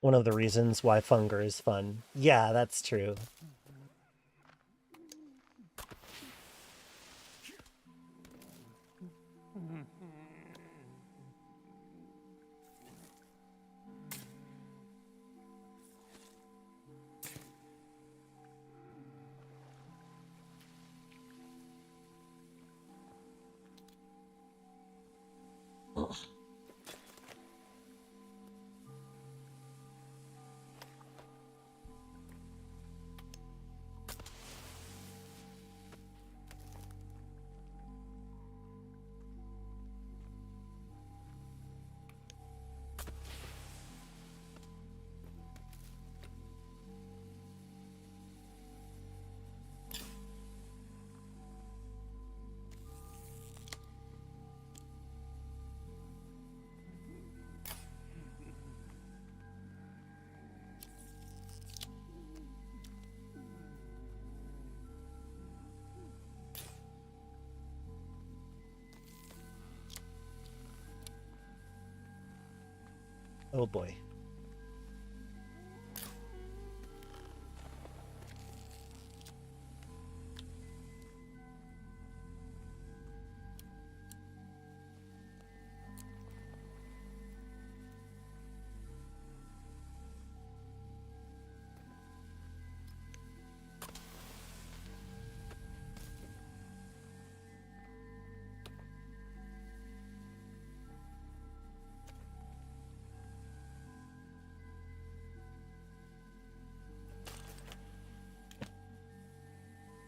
S1: One of the reasons why Funger is fun. Yeah, that's true. Oh boy.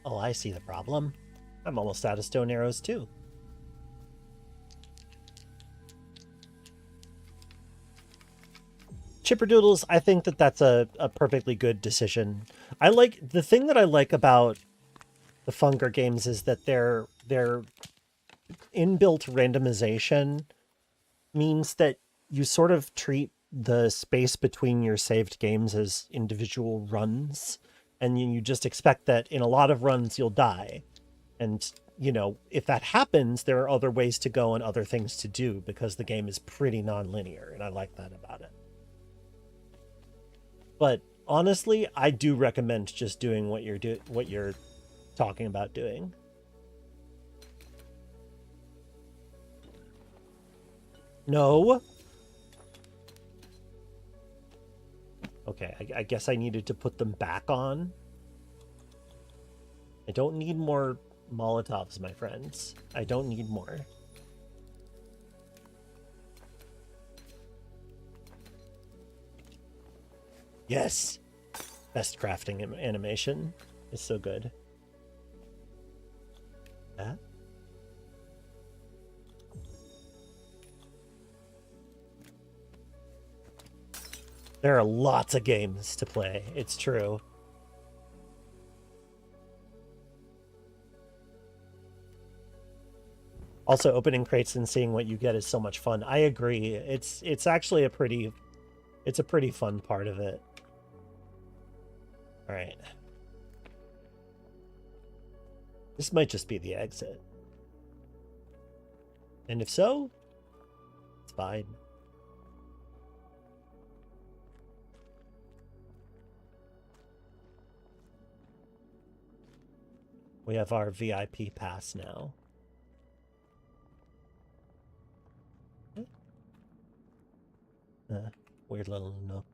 S1: Oh, I see the problem. I'm almost out of stone arrows, too. Chipperdoodles, I think that that's a perfectly good decision. The thing that I like about the Funger games is that their inbuilt randomization means that you sort of treat the space between your saved games as individual runs, and you just expect that in a lot of runs you'll die. And, you know, if that happens, there are other ways to go and other things to do because the game is pretty non-linear, and I like that about it. But honestly, I do recommend just doing what you're talking about doing. No. Okay, I guess I needed to put them back on. I don't need more Molotovs, my friends. I don't need more. Yes! Best crafting animation is so good. That? There are lots of games to play, it's true. Also, opening crates and seeing what you get is so much fun. I agree. It's actually a pretty fun part of it. All right. This might just be the exit. And if so, it's fine. We have our VIP pass now. Weird little nook.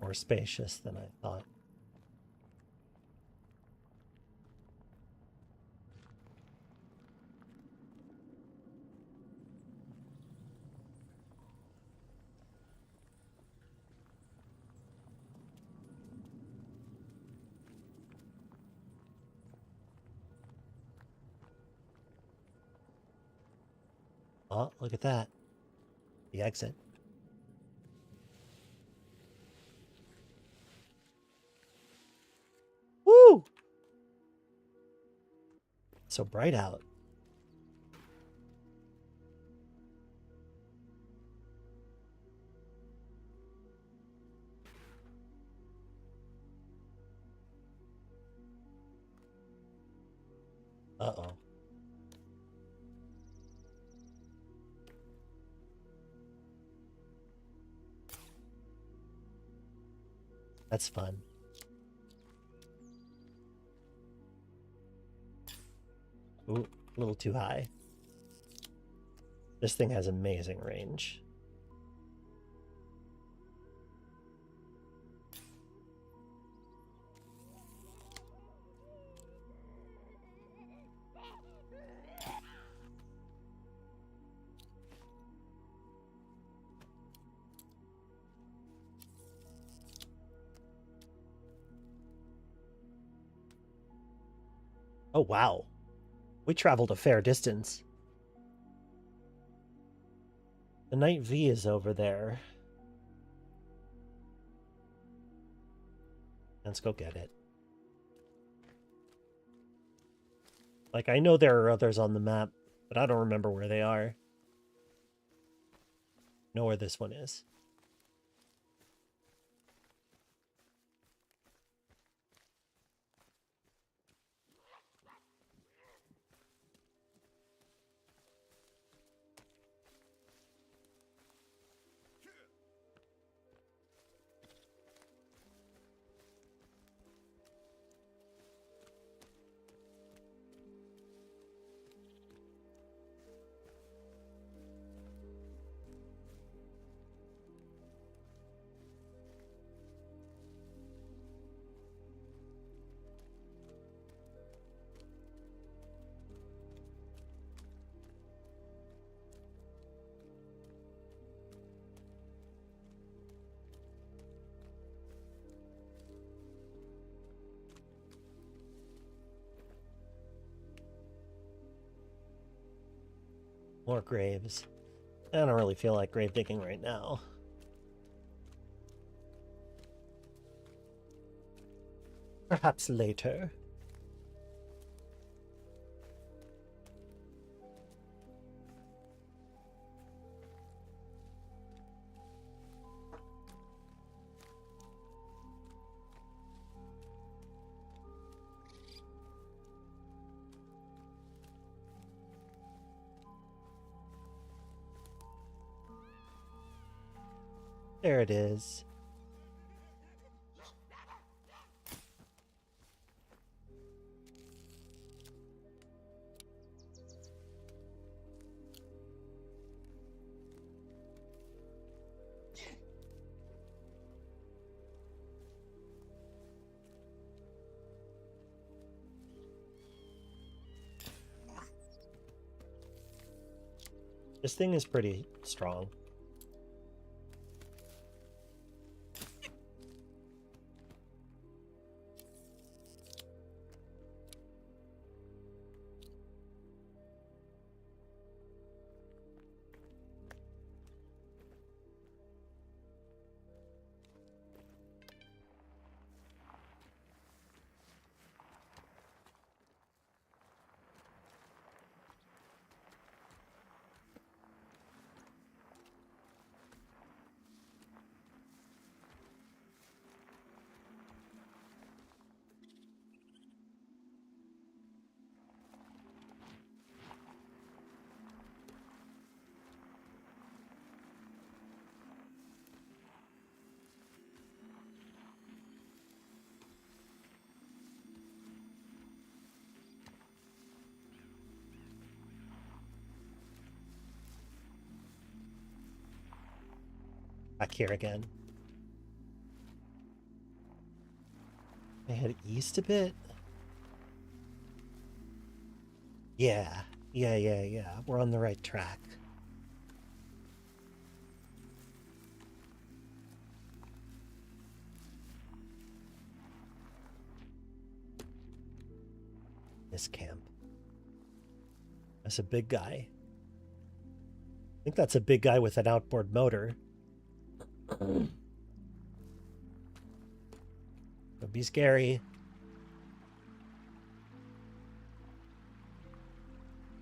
S1: More spacious than I thought. Oh, look at that. The exit. Woo! So bright out. Uh-oh. That's fun. Ooh, a little too high. This thing has amazing range. Oh, wow. We traveled a fair distance. The Night V is over there. Let's go get it. Like, I know there are others on the map, but I don't remember where they are. Know where this one is. More graves. I don't really feel like grave digging right now. Perhaps later. There it is. This thing is pretty strong. Back here again. I head east a bit. Yeah. We're on the right track. This camp. That's a big guy. I think that's a big guy with an outboard motor. Would be scary.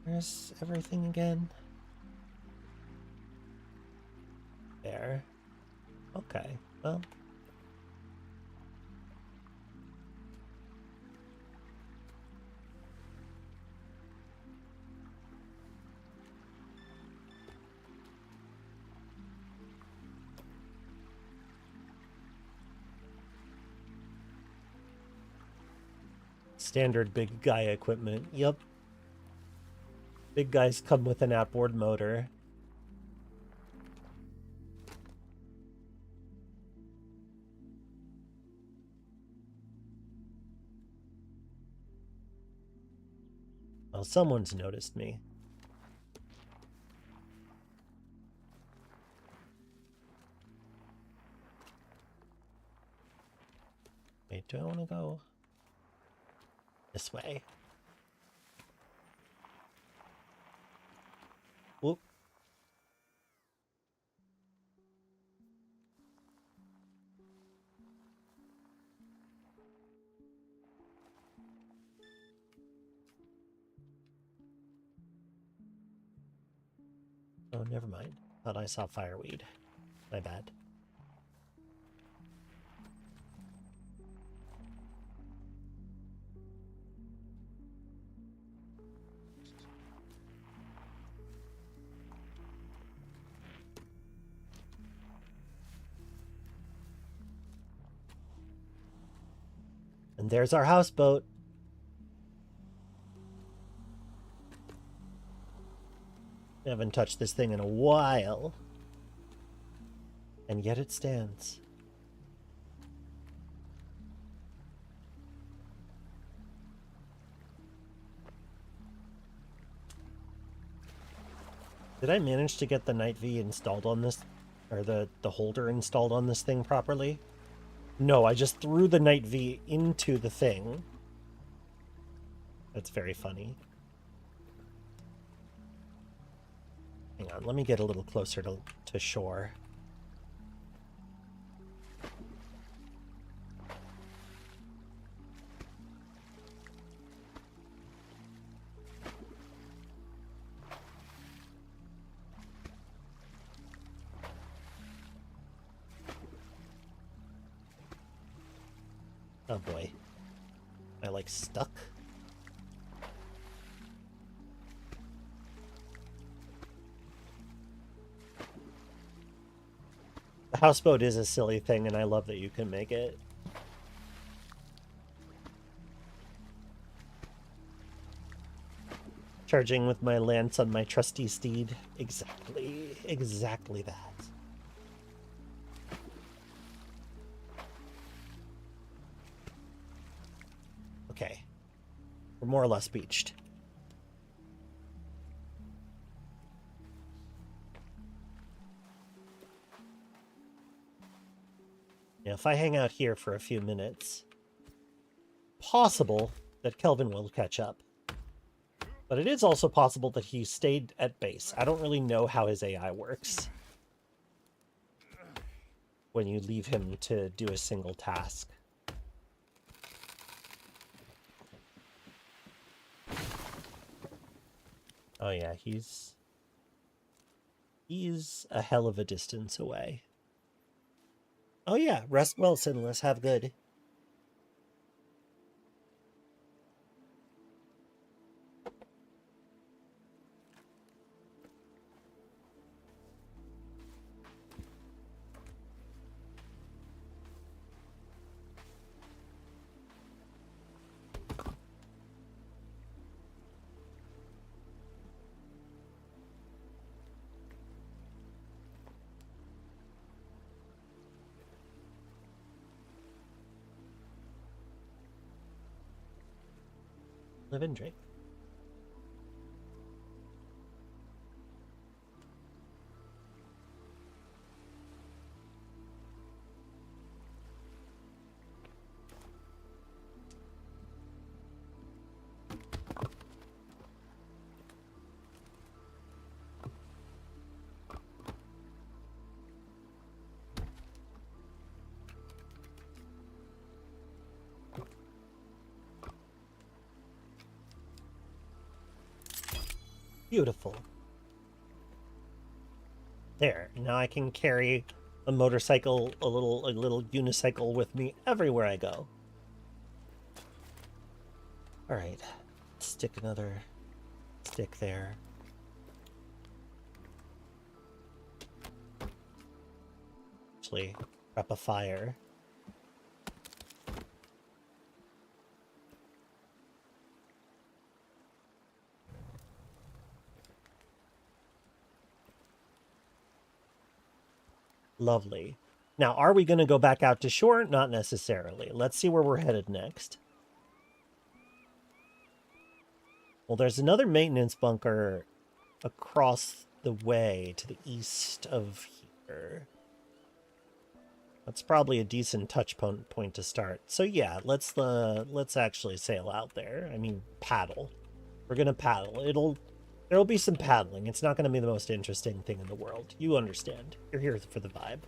S1: Where's everything again? There. Okay, well. Standard big guy equipment. Yep. Big guys come with an outboard motor. Well, someone's noticed me. Wait, do I want to go this way? Whoop. Oh, never mind. Thought I saw fireweed. My bad. And there's our houseboat. I haven't touched this thing in a while. And yet it stands. Did I manage to get the Night V installed on this, or the holder installed on this thing properly? No, I just threw the Night V into the thing. That's very funny. Hang on, let me get a little closer to shore. Oh boy. Am I like stuck? Houseboat is a silly thing, and I love that you can make it. Charging with my lance on my trusty steed. Exactly that. Okay. We're more or less beached. Now, if I hang out here for a few minutes, possible that Kelvin will catch up. But it is also possible that he stayed at base. I don't really know how his AI works when you leave him to do a single task. Oh yeah, he's a hell of a distance away. Oh yeah, rest well, Sinless. Have good. Live and drink. Beautiful. There. Now I can carry a motorcycle, a little unicycle with me everywhere I go. All right. Stick another stick there. Actually, prep a fire. Lovely. Now, are we going to go back out to shore? Not necessarily. Let's see where we're headed next. Well, there's another maintenance bunker across the way to the east of here. That's probably a decent touch point to start. So yeah, let's actually sail out there. I mean, paddle. We're gonna paddle. There'll be some paddling. It's not gonna be the most interesting thing in the world. You understand. You're here for the vibe.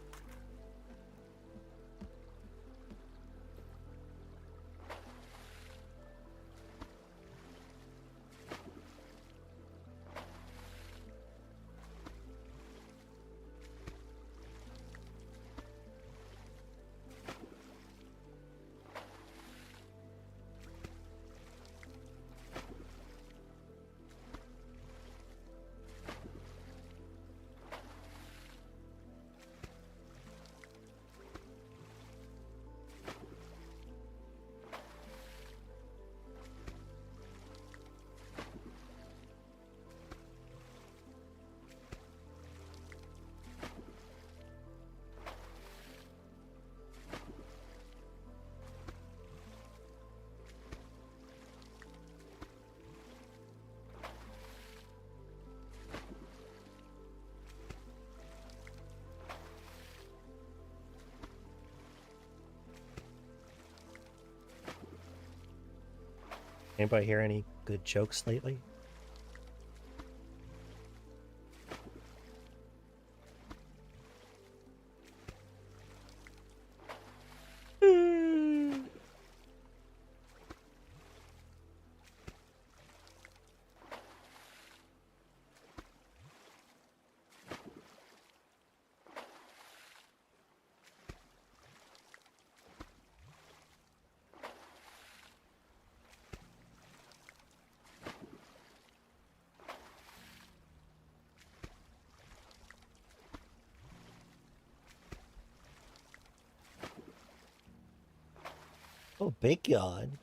S1: Anybody hear any good jokes lately? Oh, big yawn.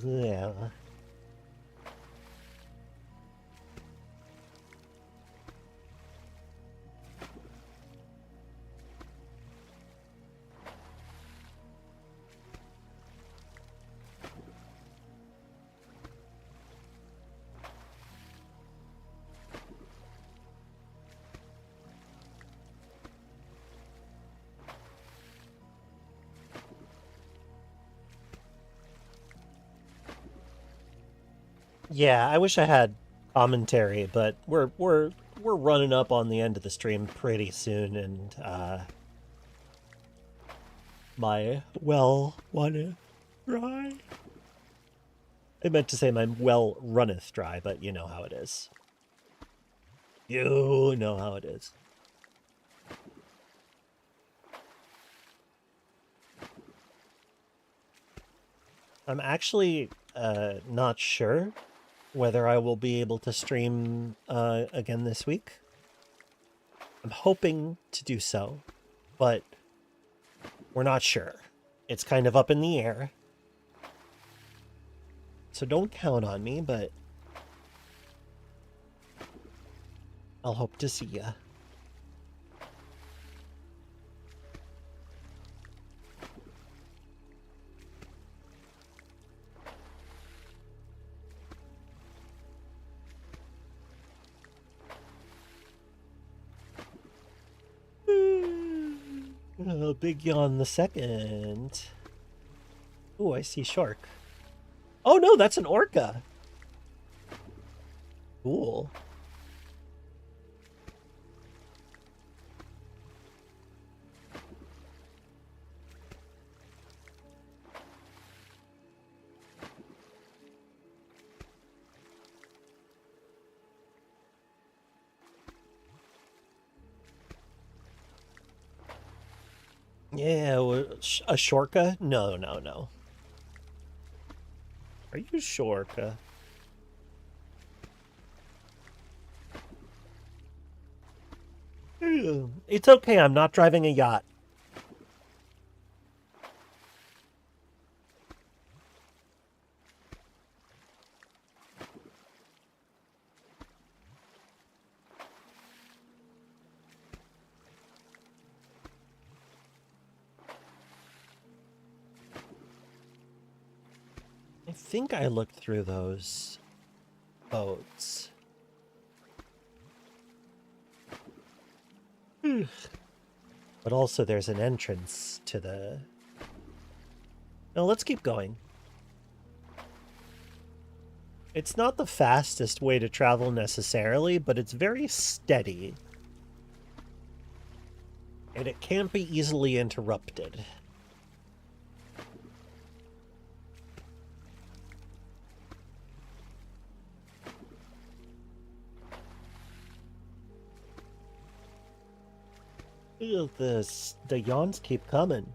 S1: Yeah. Yeah, I wish I had commentary, but we're running up on the end of the stream pretty soon, and my well wanna dry. I meant to say my well runneth dry, but you know how it is. You know how it is. I'm actually not sure whether I will be able to stream again this week. I'm hoping to do so, but we're not sure. It's kind of up in the air. So don't count on me, but I'll hope to see ya. Big yawn the second. Oh, I see shark. Oh no, that's an orca. Cool. Yeah, a shorka? No, no, no. Are you shorka? It's okay, I'm not driving a yacht. I think I looked through those boats. But also there's an entrance to the... No, let's keep going. It's not the fastest way to travel necessarily, but it's very steady. And it can't be easily interrupted. Ew, the yawns keep coming.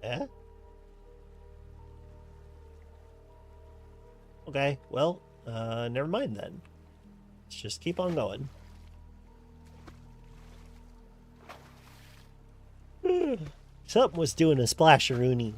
S1: Eh? Okay, well, never mind then. Let's just keep on going. Something was doing a splasheroony.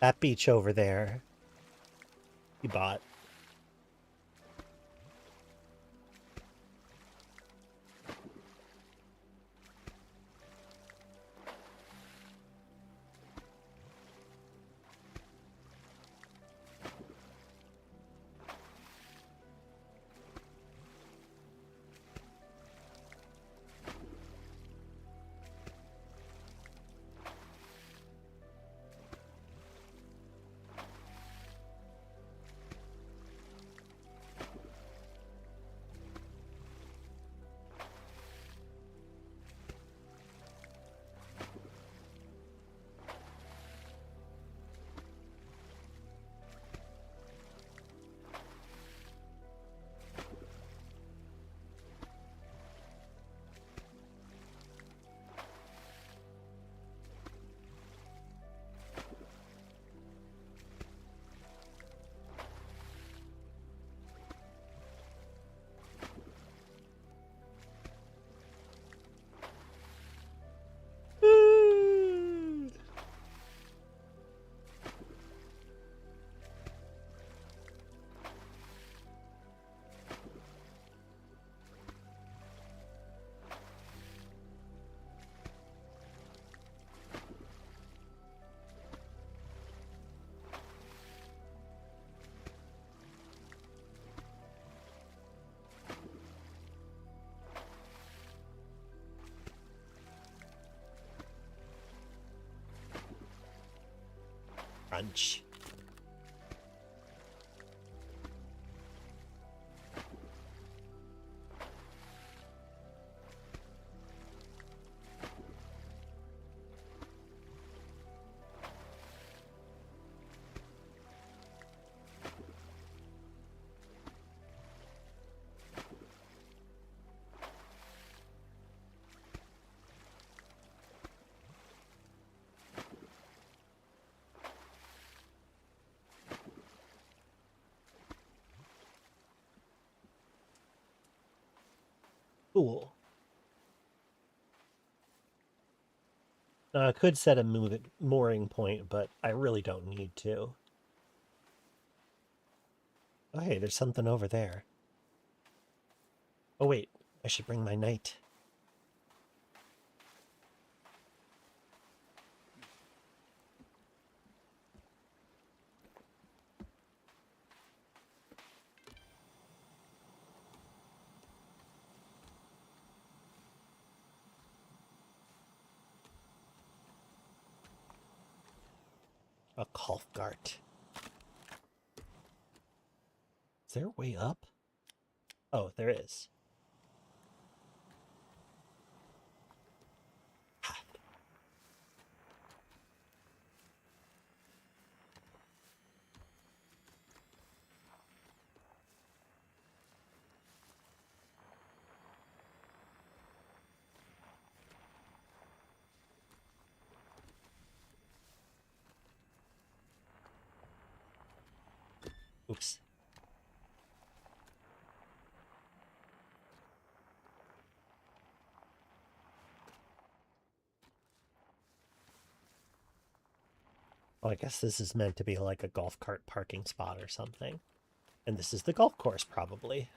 S1: That beach over there, he bought. Crunch. Cool. I could set a mooring point, but I really don't need to. Oh, hey, there's something over there. Oh, wait. I should bring my knight. A Kolfgart. Is there a way up? Oh, there is. Oops. Oh, I guess this is meant to be like a golf cart parking spot or something. And this is the golf course, probably.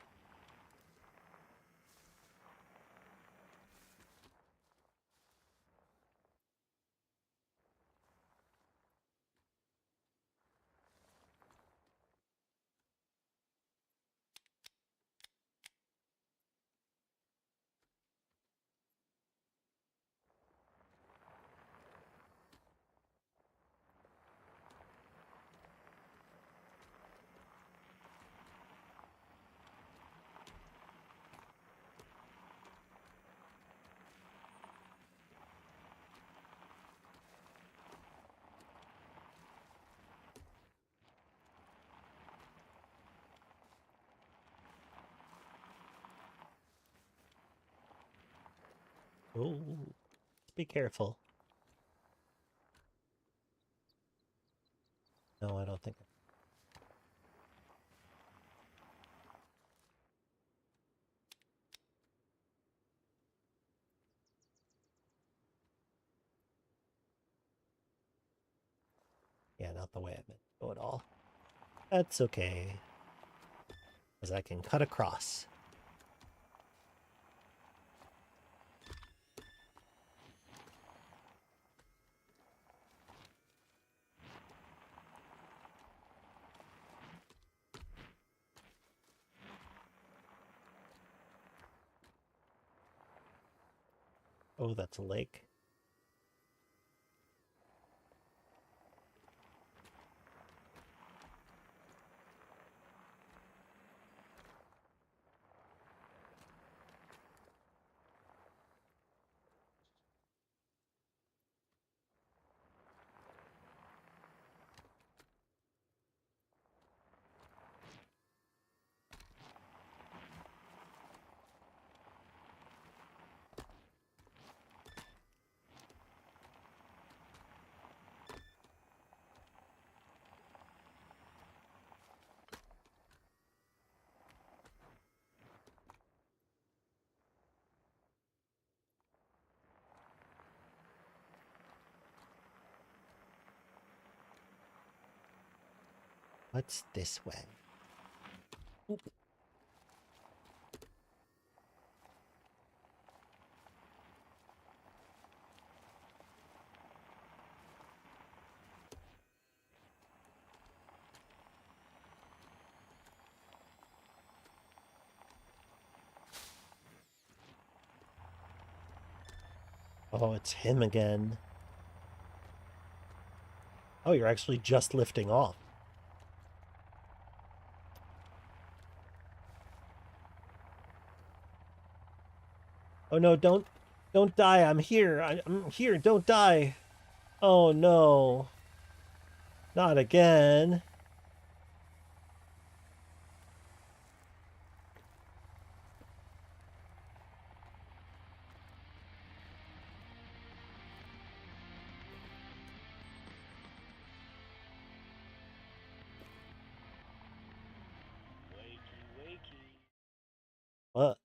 S1: Oh, be careful. No, I don't think. Yeah, no, not the way I meant to go at all. That's okay, because I can cut across. Oh, that's a lake. What's this way? Oop. Oh, it's him again. Oh, you're actually just lifting off. Oh no, don't die. I'm here. I'm here. Don't die. Oh no. Not again.
S2: Wakey, wakey.
S1: What?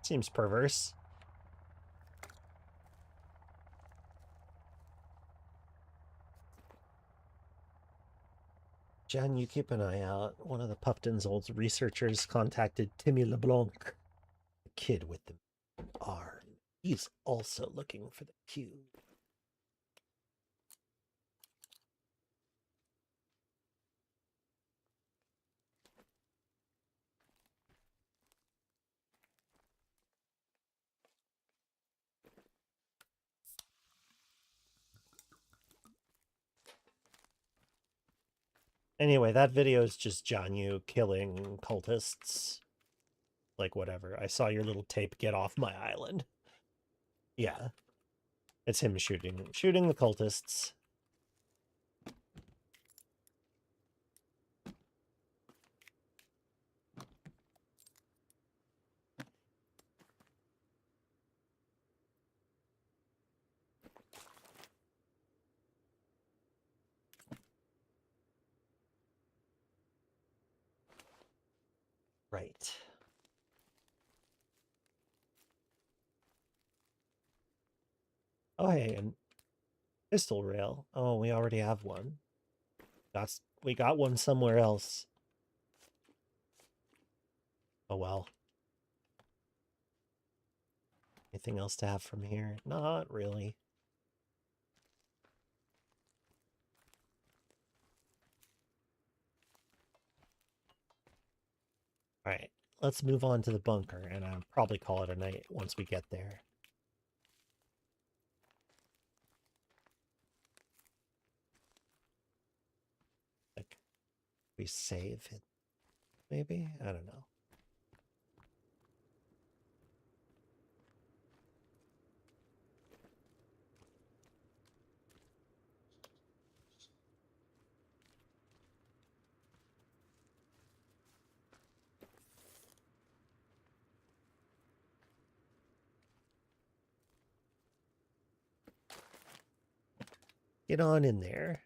S1: Seems perverse. Jen, you keep an eye out. One of the Puffton's old researchers contacted Timmy LeBlanc, the kid with the arm. He's also looking for the cube. Anyway, that video is just John Yu killing cultists. Like, whatever. I saw your little tape, get off my island. Yeah. It's him shooting the cultists. Right. Oh, hey, and pistol rail. Oh, we already have one. We got one somewhere else. Oh well. Anything else to have from here? Not really. Alright, let's move on to the bunker, and I'll probably call it a night once we get there. Like, we save it, maybe? I don't know. Get on in there.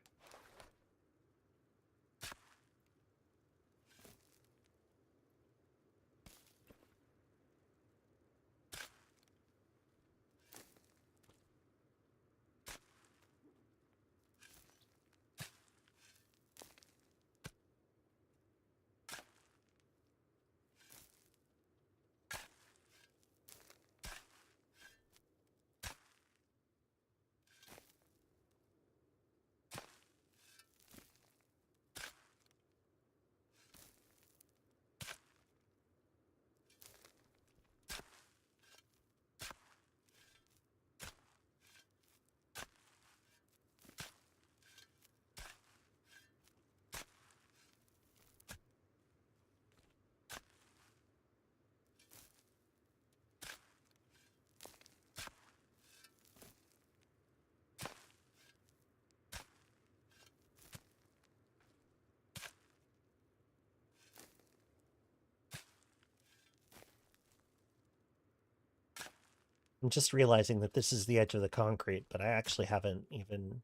S1: I'm just realizing that this is the edge of the concrete, but I actually haven't even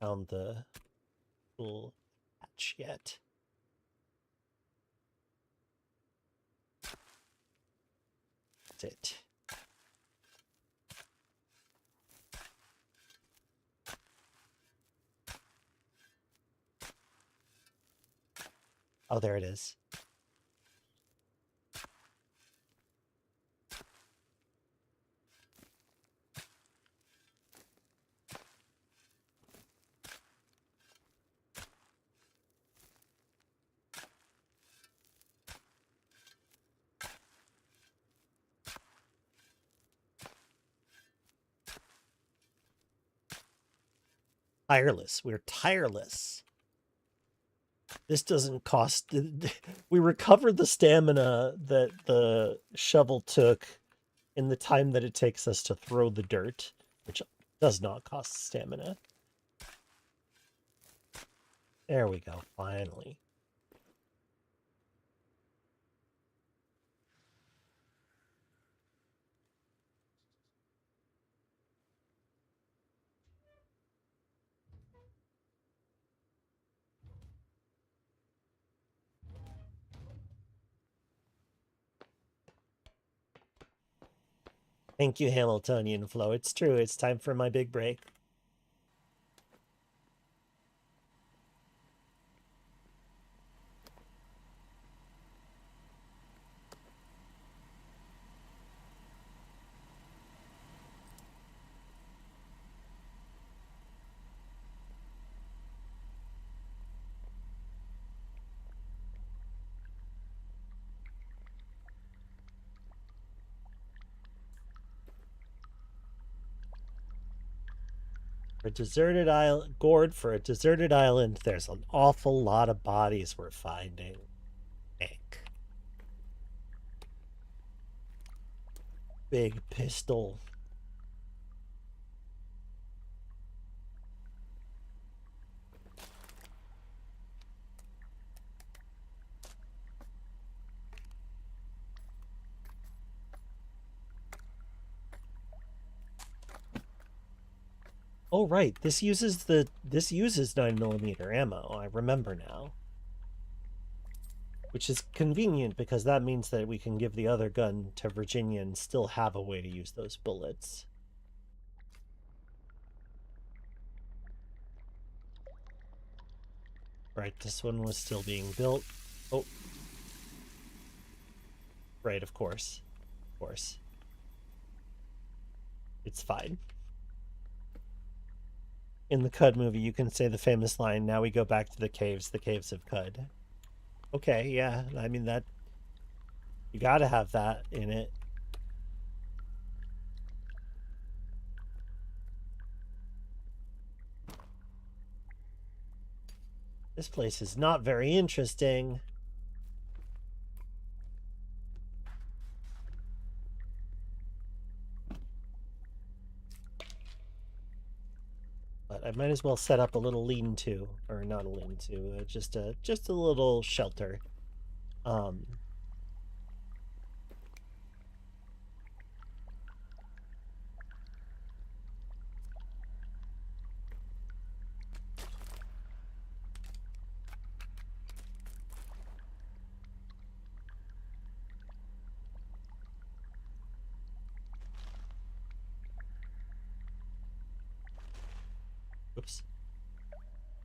S1: found the little hatch yet. That's it. Oh, there it is. Tireless. We're tireless. This doesn't cost... We recovered the stamina that the shovel took in the time that it takes us to throw the dirt, which does not cost stamina. There we go, finally. Thank you, Hamiltonian Flow. It's true, it's time for my big break. For a deserted island, gourd for a deserted island, there's an awful lot of bodies we're finding. Heck. Big pistol. Oh right, this uses 9mm ammo. I remember now. Which is convenient because that means that we can give the other gun to Virginia and still have a way to use those bullets. Right, this one was still being built. Oh. Right, of course. Of course. It's fine. In the Cud movie, you can say the famous line, "Now we go back to the caves of Cud." Okay, yeah, I mean, that... You gotta have that in it. This place is not very interesting. But I might as well set up a little lean-to, or not a lean-to, just a little shelter.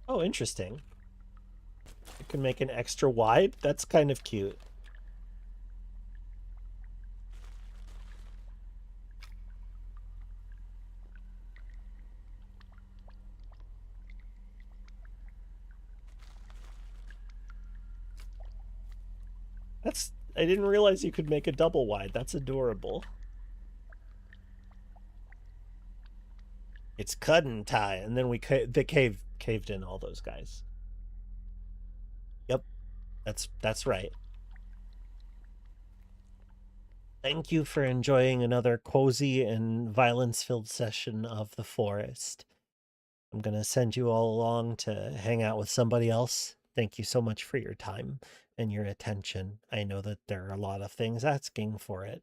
S1: Oh, interesting. You can make an extra wide? That's kind of cute. I didn't realize you could make a double wide. That's adorable. It's cut and tie, and then they caved in all those guys. Yep, that's right. Thank you for enjoying another cozy and violence-filled session of the forest. I'm gonna send you all along to hang out with somebody else. Thank you so much for your time and your attention. I know that there are a lot of things asking for it,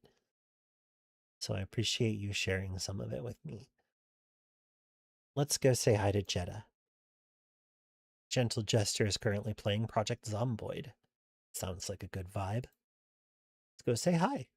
S1: so I appreciate you sharing some of it with me. Let's go say hi to Jetta. Gentle Gesture is currently playing Project Zomboid. Sounds like a good vibe. Let's go say hi.